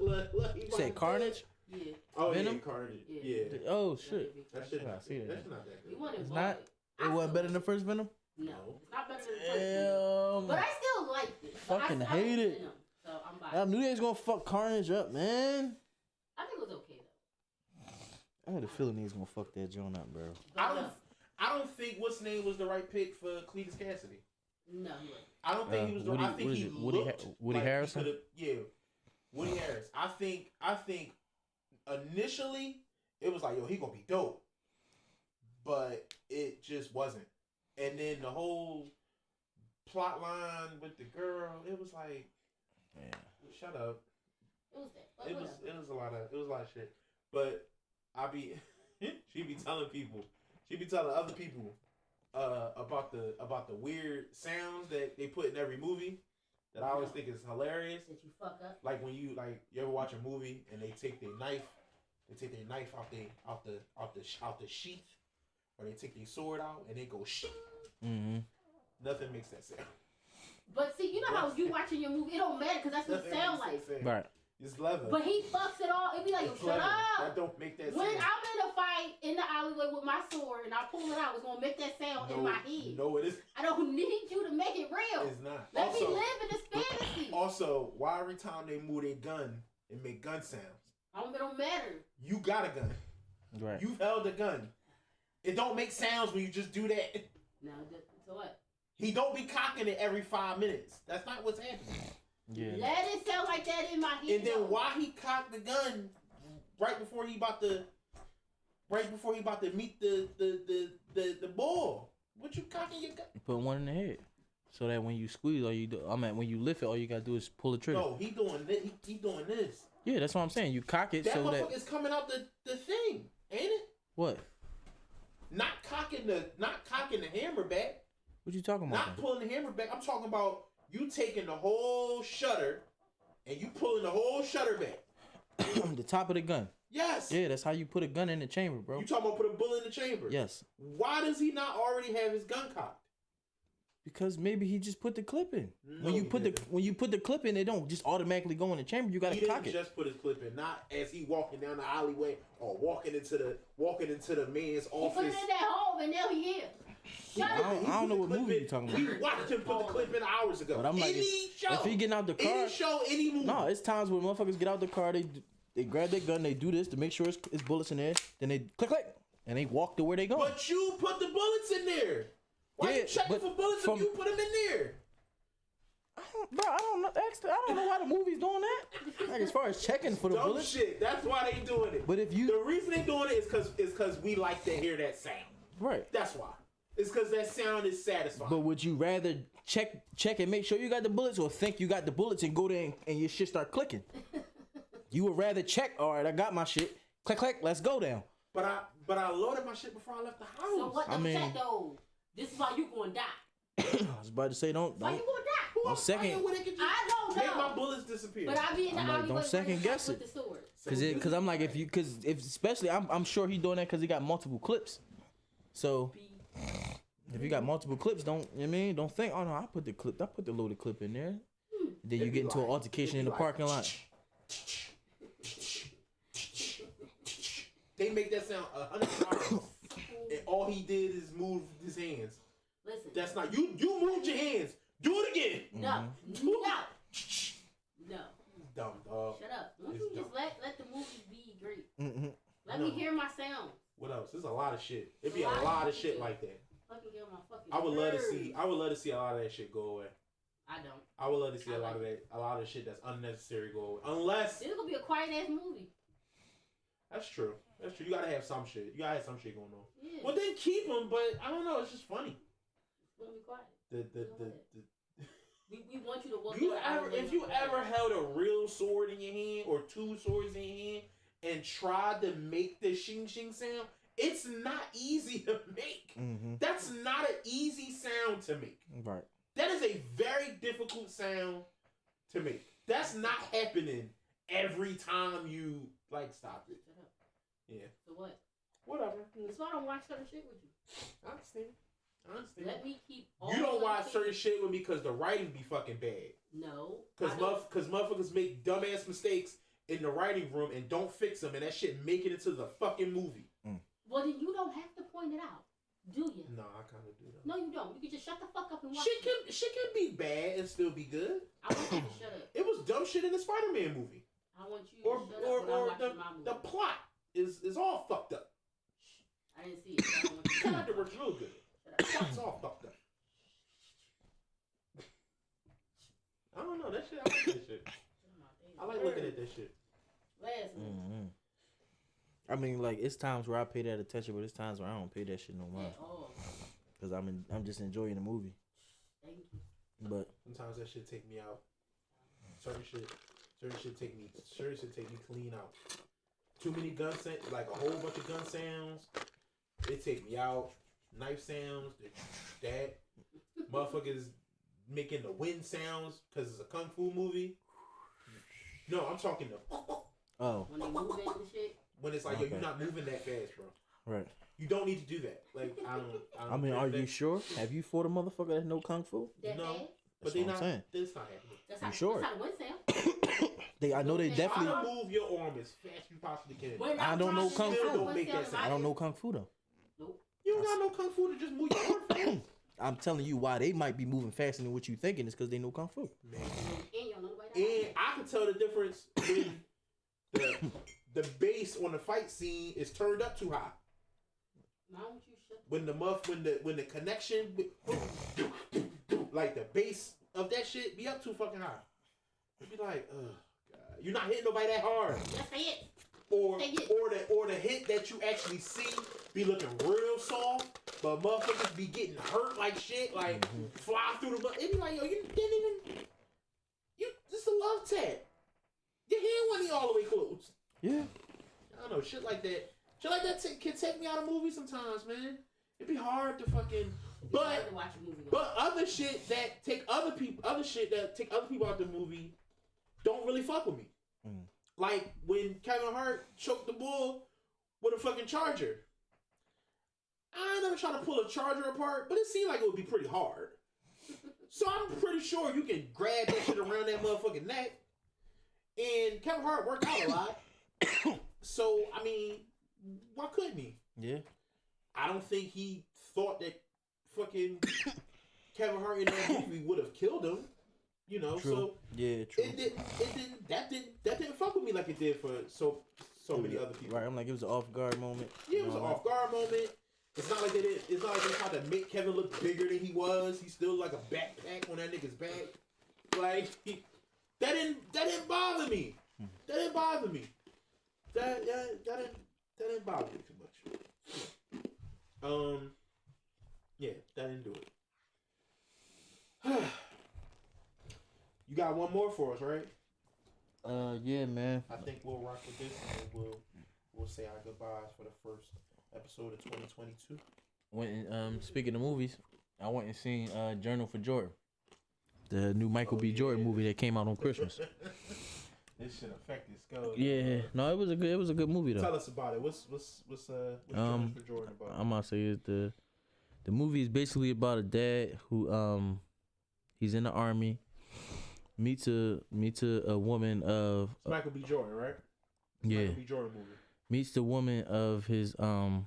he You about said to Carnage? Yeah. Oh, Venom? yeah, Carnage. Yeah. Yeah. Oh shit. That shit I not see that. That's not that You good. want to It's not- I It wasn't still- better than the first Venom. No, it's not better than the first one. But I still liked it. But Fucking I hate liked it. Venom, so I'm I biased. knew they was gonna fuck Carnage up, man. I think it was okay though. I had a feeling they was gonna fuck that joint up, bro. But I don't think what's name was the right pick for Cletus Cassidy. no, he wasn't. I don't think he was. Woody- I think what is he it? Woody looked Woody like he Harrelson? could've- Yeah, Woody Harris. I think initially it was like, yo, he gonna be dope, but it just wasn't. And then the whole plot line with the girl, it was like, Yeah. shut up. It was that. But It was whatever. a lot of shit. But she be telling other people about the weird sounds that they put in every movie that I always think is hilarious. Did you fuck up? Like when you ever watch a movie and they take their knife out the sheath, or they take their sword out and they go shit. Mm-hmm. Nothing makes that sound. But see, you know how you watching your movie, it don't matter because that's what it Nothing sound makes like. that sound. Right. It's leather. But he fucks it all. It be like, yo, It's shut leather. up. That don't make that When sound. I'm in a fight in the alleyway with my sword and I pull it out, it's gonna make that sound in my head. No, it is. I don't need you to make it real. It's not. Let me Also, live in this fantasy. Also, why every time they move their gun, it make gun sounds? It don't matter. You got a gun. Right. You've held a gun. It don't make sounds when you just do that. No, so what? He don't be cocking it every 5 minutes. That's not what's happening. Yeah. Let it sound like that in my head. And then though. why he cocked the gun right before he about to meet the ball? What you cocking your gun? You put one in the head, so that when you squeeze, when you lift it, all you gotta do is pull the trigger. No, he doing this. He doing this. Yeah, that's what I'm saying. You cock it That so motherfucker that is coming out the thing, ain't it? what? Not cocking the hammer back. What you talking about? Not then? pulling the hammer back. I'm talking about you taking the whole shutter and you pulling the whole shutter back. The top of the gun. Yes. Yeah, that's how you put a gun in the chamber, bro. You talking about put a bullet in the chamber? Yes. Why does he not already have his gun cocked? Because maybe he just put the clip in. No, when you he put didn't. when you put the clip in, it don't just automatically go in the chamber. You gotta He cock didn't it. just put his clip in, not as he walking down the alleyway or walking into the man's He put office. it in that hole and now he here. Shut I up. don't He know put the what clip movie in. you talking We about. watched him put the clip in hours ago. But I'm like, any show, if he getting out the car, any show, any movie. no, it's times where motherfuckers get out the car, they grab their gun, they do this to make sure it's bullets in there, then they click, and they walk to where they going. But you put the bullets in there. Why Yeah, you checking but for bullets from- if you put them in there? I don't know. I don't know why the movie's doing that. Like as far as checking for the Dumb bullets. shit. That's why they doing it. But if you The reason they doing it is because we like to hear that sound. right. That's why. It's because that sound is satisfying. But would you rather check and make sure you got the bullets, or think you got the bullets and go there and your shit start clicking? You would rather check. All right, I got my shit. Click, let's go down. But I loaded my shit before I left the house. So what I don't mean- check though? This is why you gonna die. I was about to say don't. Why you gonna die? Who Well, I'm second- playing with it could just I don't make know. my bullets disappear. But I be in the I'm like, alleyway don't second running guess with it. the sword. Cause I'm like, if especially I'm sure he doing that because he got multiple clips. So if you got multiple clips, don't you know what I mean? Don't think, oh no, I put the loaded clip in there. Then you It'd get be into an like- altercation in it'd the be like- parking lot. They make that sound 100 times, and all he did is move his hands. Listen. That's not you. You moved your hands. Do it again. No. No. Dumb dog. Shut up. Why don't It's you just dumb. let the movie be great? Mm-hmm. Let No. me hear my sound. What else? There's a lot of shit. It'd be a lot of shit like that. Fucking get on my fucking I would love to nerves. see. I would love to see a lot of that shit go away. don't. I would love to see I a lot of like that, a lot of shit that's unnecessary go away. Unless This is gonna be a quiet ass movie. that's true. That's true. You gotta have some shit. You gotta have some shit going on. Yeah. Well, then keep them, but I don't know. It's just funny. It's gonna be quiet. The We want you to walk. You through ever, if you ever held a real sword in your hand or two swords in your hand and tried to make the shing shing sound, it's not easy to make. Mm-hmm. That's not an easy sound to make. Right. That is a very difficult sound to make. That's not happening every time you like stop it. Shut up. Yeah. So what? Whatever. That's why I don't watch certain shit with you. I understand. Let me keep. All You don't other watch things- certain shit with me because the writing be fucking bad. No. Because I don't. motherfuckers make dumbass mistakes in the writing room and don't fix them, and that shit make it into the fucking movie. Well, then you don't have to point it out, do you? No, I kind of do that. No, you don't. You can just shut the fuck up and watch Shit it. can be bad and still be good. I want you to shut up. It was dumb shit in the Spider-Man movie. I want you Or to shut up when I'm watching my movie. the plot is all fucked up. I didn't see it. So I don't want you to Shut up, it works real good. Shut up. The plot's all fucked up. I don't know that shit. I like that shit. I like looking at that shit. Last one. Mm-hmm. I mean, like, it's times where I pay that attention, but it's times where I don't pay that shit no mind. At all. Because I'm just enjoying the movie. Thank you. But Sometimes that shit take me out. Certain shit take me clean out. Too many gun sounds, like a whole bunch of gun sounds. It take me out. Knife sounds, that motherfuckers making the wind sounds because it's a kung fu movie. No, I'm talking the oh, When they move in and shit. when it's like, yo, Okay. you're not moving that fast, bro. right. You don't need to do that. Like, I don't I mean, are you sure? Have you fought a motherfucker that know kung fu? That No. bad? But That's they what I'm not. saying. That's not happening. That's You how, sure? that's how the wind sound. I know they Okay. Try definitely. to move your arm as fast as you possibly can. When I I'm don't know watching kung the fu. wind Don't make that sound. I don't know kung fu though. Nope. You don't got no kung fu to just move your arm fast. I'm telling you why they might be moving faster than what you thinking is because they know kung fu. Man. And you don't know nobody that And I can tell the difference when the bass on the fight scene is turned up too high. Why don't you shut When the connection like the bass of that shit be up too fucking high. It'd be like, oh god, you're not hitting nobody that hard. Just say it. Or Say it. or the hit that you actually see be looking real soft, but motherfuckers be getting hurt like shit, like fly through the mud. It'd be like, yo, you didn't even this is a love tap. Your hand wasn't all the way closed. Yeah. I don't know, shit like that. Shit like that can take me out of movies sometimes, man. It'd be hard to fucking. It's hard But to watch a movie. other shit that take other people out the movie, don't really fuck with me. Mm. Like when Kevin Hart choked the bull with a fucking charger. I ain't never trying to pull a charger apart, but it seemed like it would be pretty hard. So I'm pretty sure you can grab that shit around that motherfucking neck. And Kevin Hart worked out a lot. So, I mean, why couldn't he? Yeah. I don't think he thought that fucking Kevin Hart in that movie would have killed him. You know, True. so Yeah. True. that didn't fuck with me like it did for so many other people. Right. I'm like, it was an off guard moment. Yeah, it was an off guard moment. It's not like it's not like they tried to make Kevin look bigger than he was. He's still like a backpack on that nigga's back. Like that didn't bother me. That didn't bother me. That didn't bother me too much. Yeah, that didn't do it. You got one more for us, right? Yeah, man. I think we'll rock with this, and then we'll say our goodbyes for the first episode of 2022. When speaking of movies, I went and seen Journal for Jordan, the new Michael B. Jordan movie that came out on Christmas. This shit affected Skull. Yeah. No, it was a good movie though. Tell us about it. What's Journal for Jordan about? I'm gonna say is the movie is basically about a dad who he's in the army, meets a woman of It's Michael B. Jordan, right? yeah, Michael B. Jordan movie. meets the woman of his one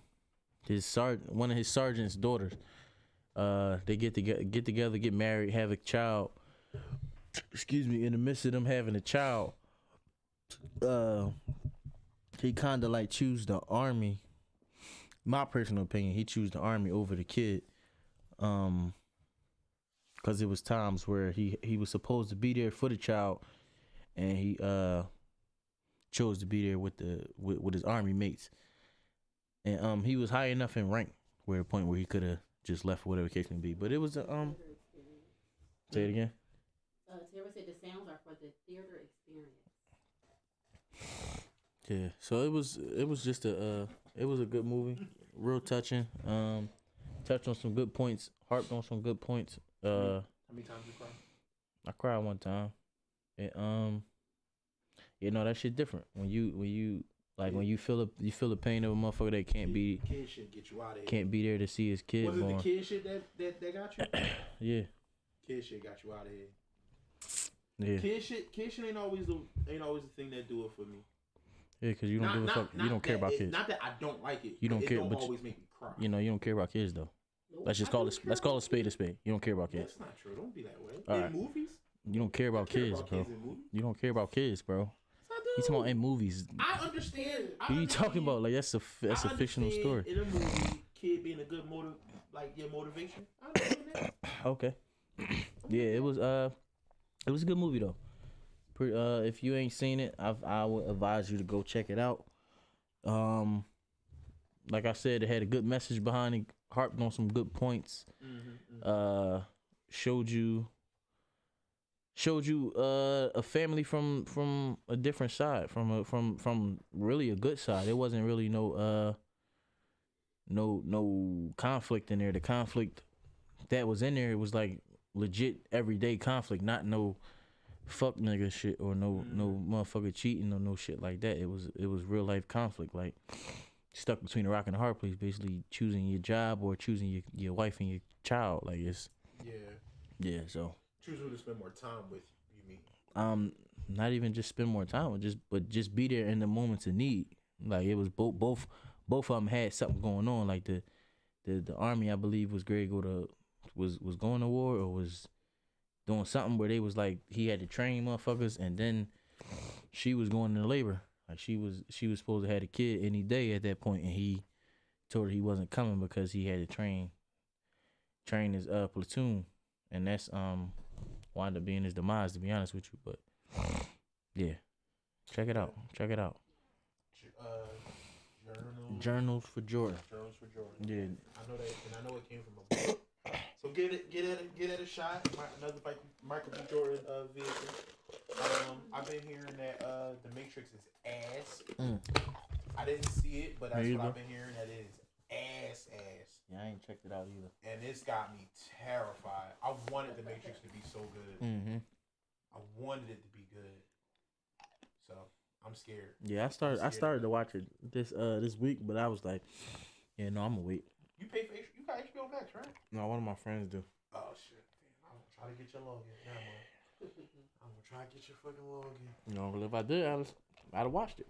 of his sergeant's daughters. They get together, get married, have a child. Excuse me. In the midst of them having a child, he kind of like choose the army. My personal opinion, he choose the army over the kid. because it was times where he was supposed to be there for the child, and he chose to be there with his army mates, and he was high enough in rank where the point where he could have just left, whatever the case may be. But it was say it again. Tara said the sounds are for the theater experience. Yeah, so it was just it was a good movie, real touching. Touched on some good points, harped on some good points. How many times you cry? I cried one time. And that shit different when you like when you feel the pain of a motherfucker that can't be kid shit get you out of here. Can't be there to see his kid. Was it the kid shit that got you? Yeah. Kid shit got you out of here. Yeah. Kid shit ain't always the thing that do it for me. Yeah, cause you don't give a fuck. You don't care about kids. Not that I don't like it. You don't care, don't but always make me cry. You don't care about kids though. Let's call a spade a spade. You don't care about kids. That's not true. Don't be that way. All in right. Movies. You don't care about kids, bro. You don't care about kids, bro. You talking about in movies? I understand. What are you talking about? Like that's a fictional story. In a movie, kid being a good your motivation. I understand that. Okay. Yeah, it was a good movie though. If you ain't seen it, I would advise you to go check it out. Like I said, it had a good message behind it, harped on some good points. Showed you a family from a different side, from really a good side. It wasn't really no conflict in there. The conflict that was in there, it was like legit everyday conflict, not no fuck nigga shit or no motherfucker cheating or no shit like that. It was real life conflict, like stuck between a rock and a hard place, basically choosing your job or choosing your wife and your child. Like it's yeah. So choose who to spend more time with. You mean? Not even just spend more time with, but just be there in the moments of need. Like it was both of them had something going on. Like the army, I believe, was was going to war or was doing something where they was like he had to train motherfuckers, and then she was going into labor. Like she was supposed to have a kid any day at that point, and he told her he wasn't coming because he had to train his platoon, and that's wound up being his demise, to be honest with you. But yeah, check it out. Journals for Jordan. Journals for Jordan. Yeah, I know that, and I know it came from a book. So get it a shot. Another Michael B. Jordan vehicle. I've been hearing that The Matrix is ass. I didn't see it, but that's what I've been hearing. That it is ass. Yeah, I ain't checked it out either. And it's got me terrified. I wanted The Matrix to be so good. Mm-hmm. I wanted it to be good. So I'm scared. Yeah, I started to watch it this week, but I was like, yeah, no, I'm gonna wait. You got HBO Max, right? No, one of my friends do. Oh shit! Damn, I'm gonna try to get your login. I'm gonna try to get your fucking login. You know, if I did, I'd have watched it.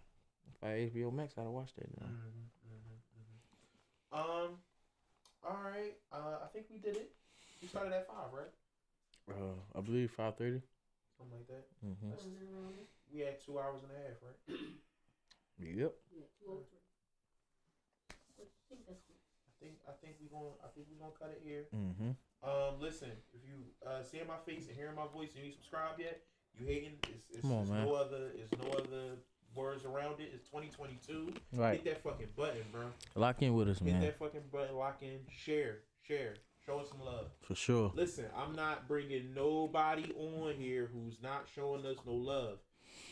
If I had HBO Max, I'd have watched it. You know? All right. I think we did it. We started at 5, right? I believe 5:30. Something like that. Mm-hmm. We had 2 hours and a half, right? Yep. Yeah, 203. I think that's good. I think we gonna cut it here. Mm-hmm. Listen, if you seeing my face and hearing my voice and you subscribe yet, you hating? Come on, man. No other words around it. It's 2022. Right. Hit that fucking button, bro. Lock in with us, man. Hit that fucking button. Lock in. Share. Show us some love. For sure. Listen, I'm not bringing nobody on here who's not showing us no love.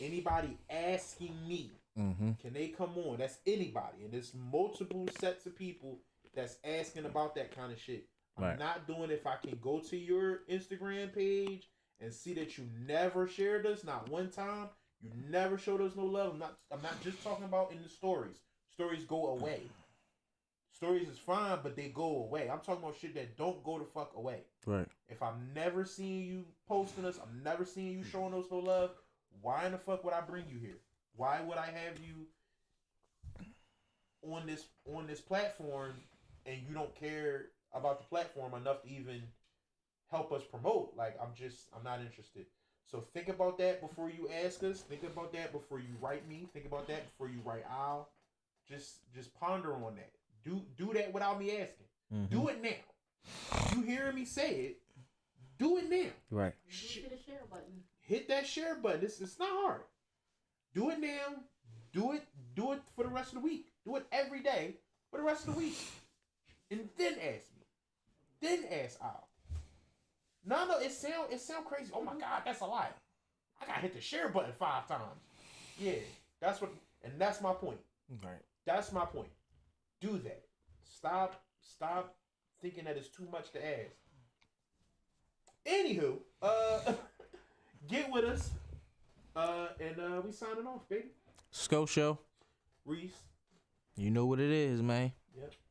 Anybody asking me, can they come on? That's anybody, and there's multiple sets of people that's asking about that kind of shit. I'm not doing it. If I can go to your Instagram page and see that you never shared us, not one time, you never showed us no love. I'm not just talking about in the stories. Stories go away. Stories is fine, but they go away. I'm talking about shit that don't go the fuck away. Right. If I'm never seeing you posting us, I'm never seeing you showing us no love, why in the fuck would I bring you here? Why would I have you on this platform and you don't care about the platform enough to even help us promote? Like, I'm not interested. So think about that before you ask us. Think about that before you write me. Think about that before you write Al. Just ponder on that. Do that without me asking. Do it now. You hearing me say it, Do it now. Right. Hit the share button. Hit that share button. It's not hard. Do it now. Do it for the rest of the week. Do it every day for the rest of the week. And then ask me. Then ask Al. No, it sound crazy. Oh my God, that's a lot. I gotta hit the share button 5 times. Yeah, that's my point. Right. That's my point. Do that. Stop thinking that it's too much to ask. Anywho, get with us. And we signing off, baby. Sco Show. Reese. You know what it is, man. Yep.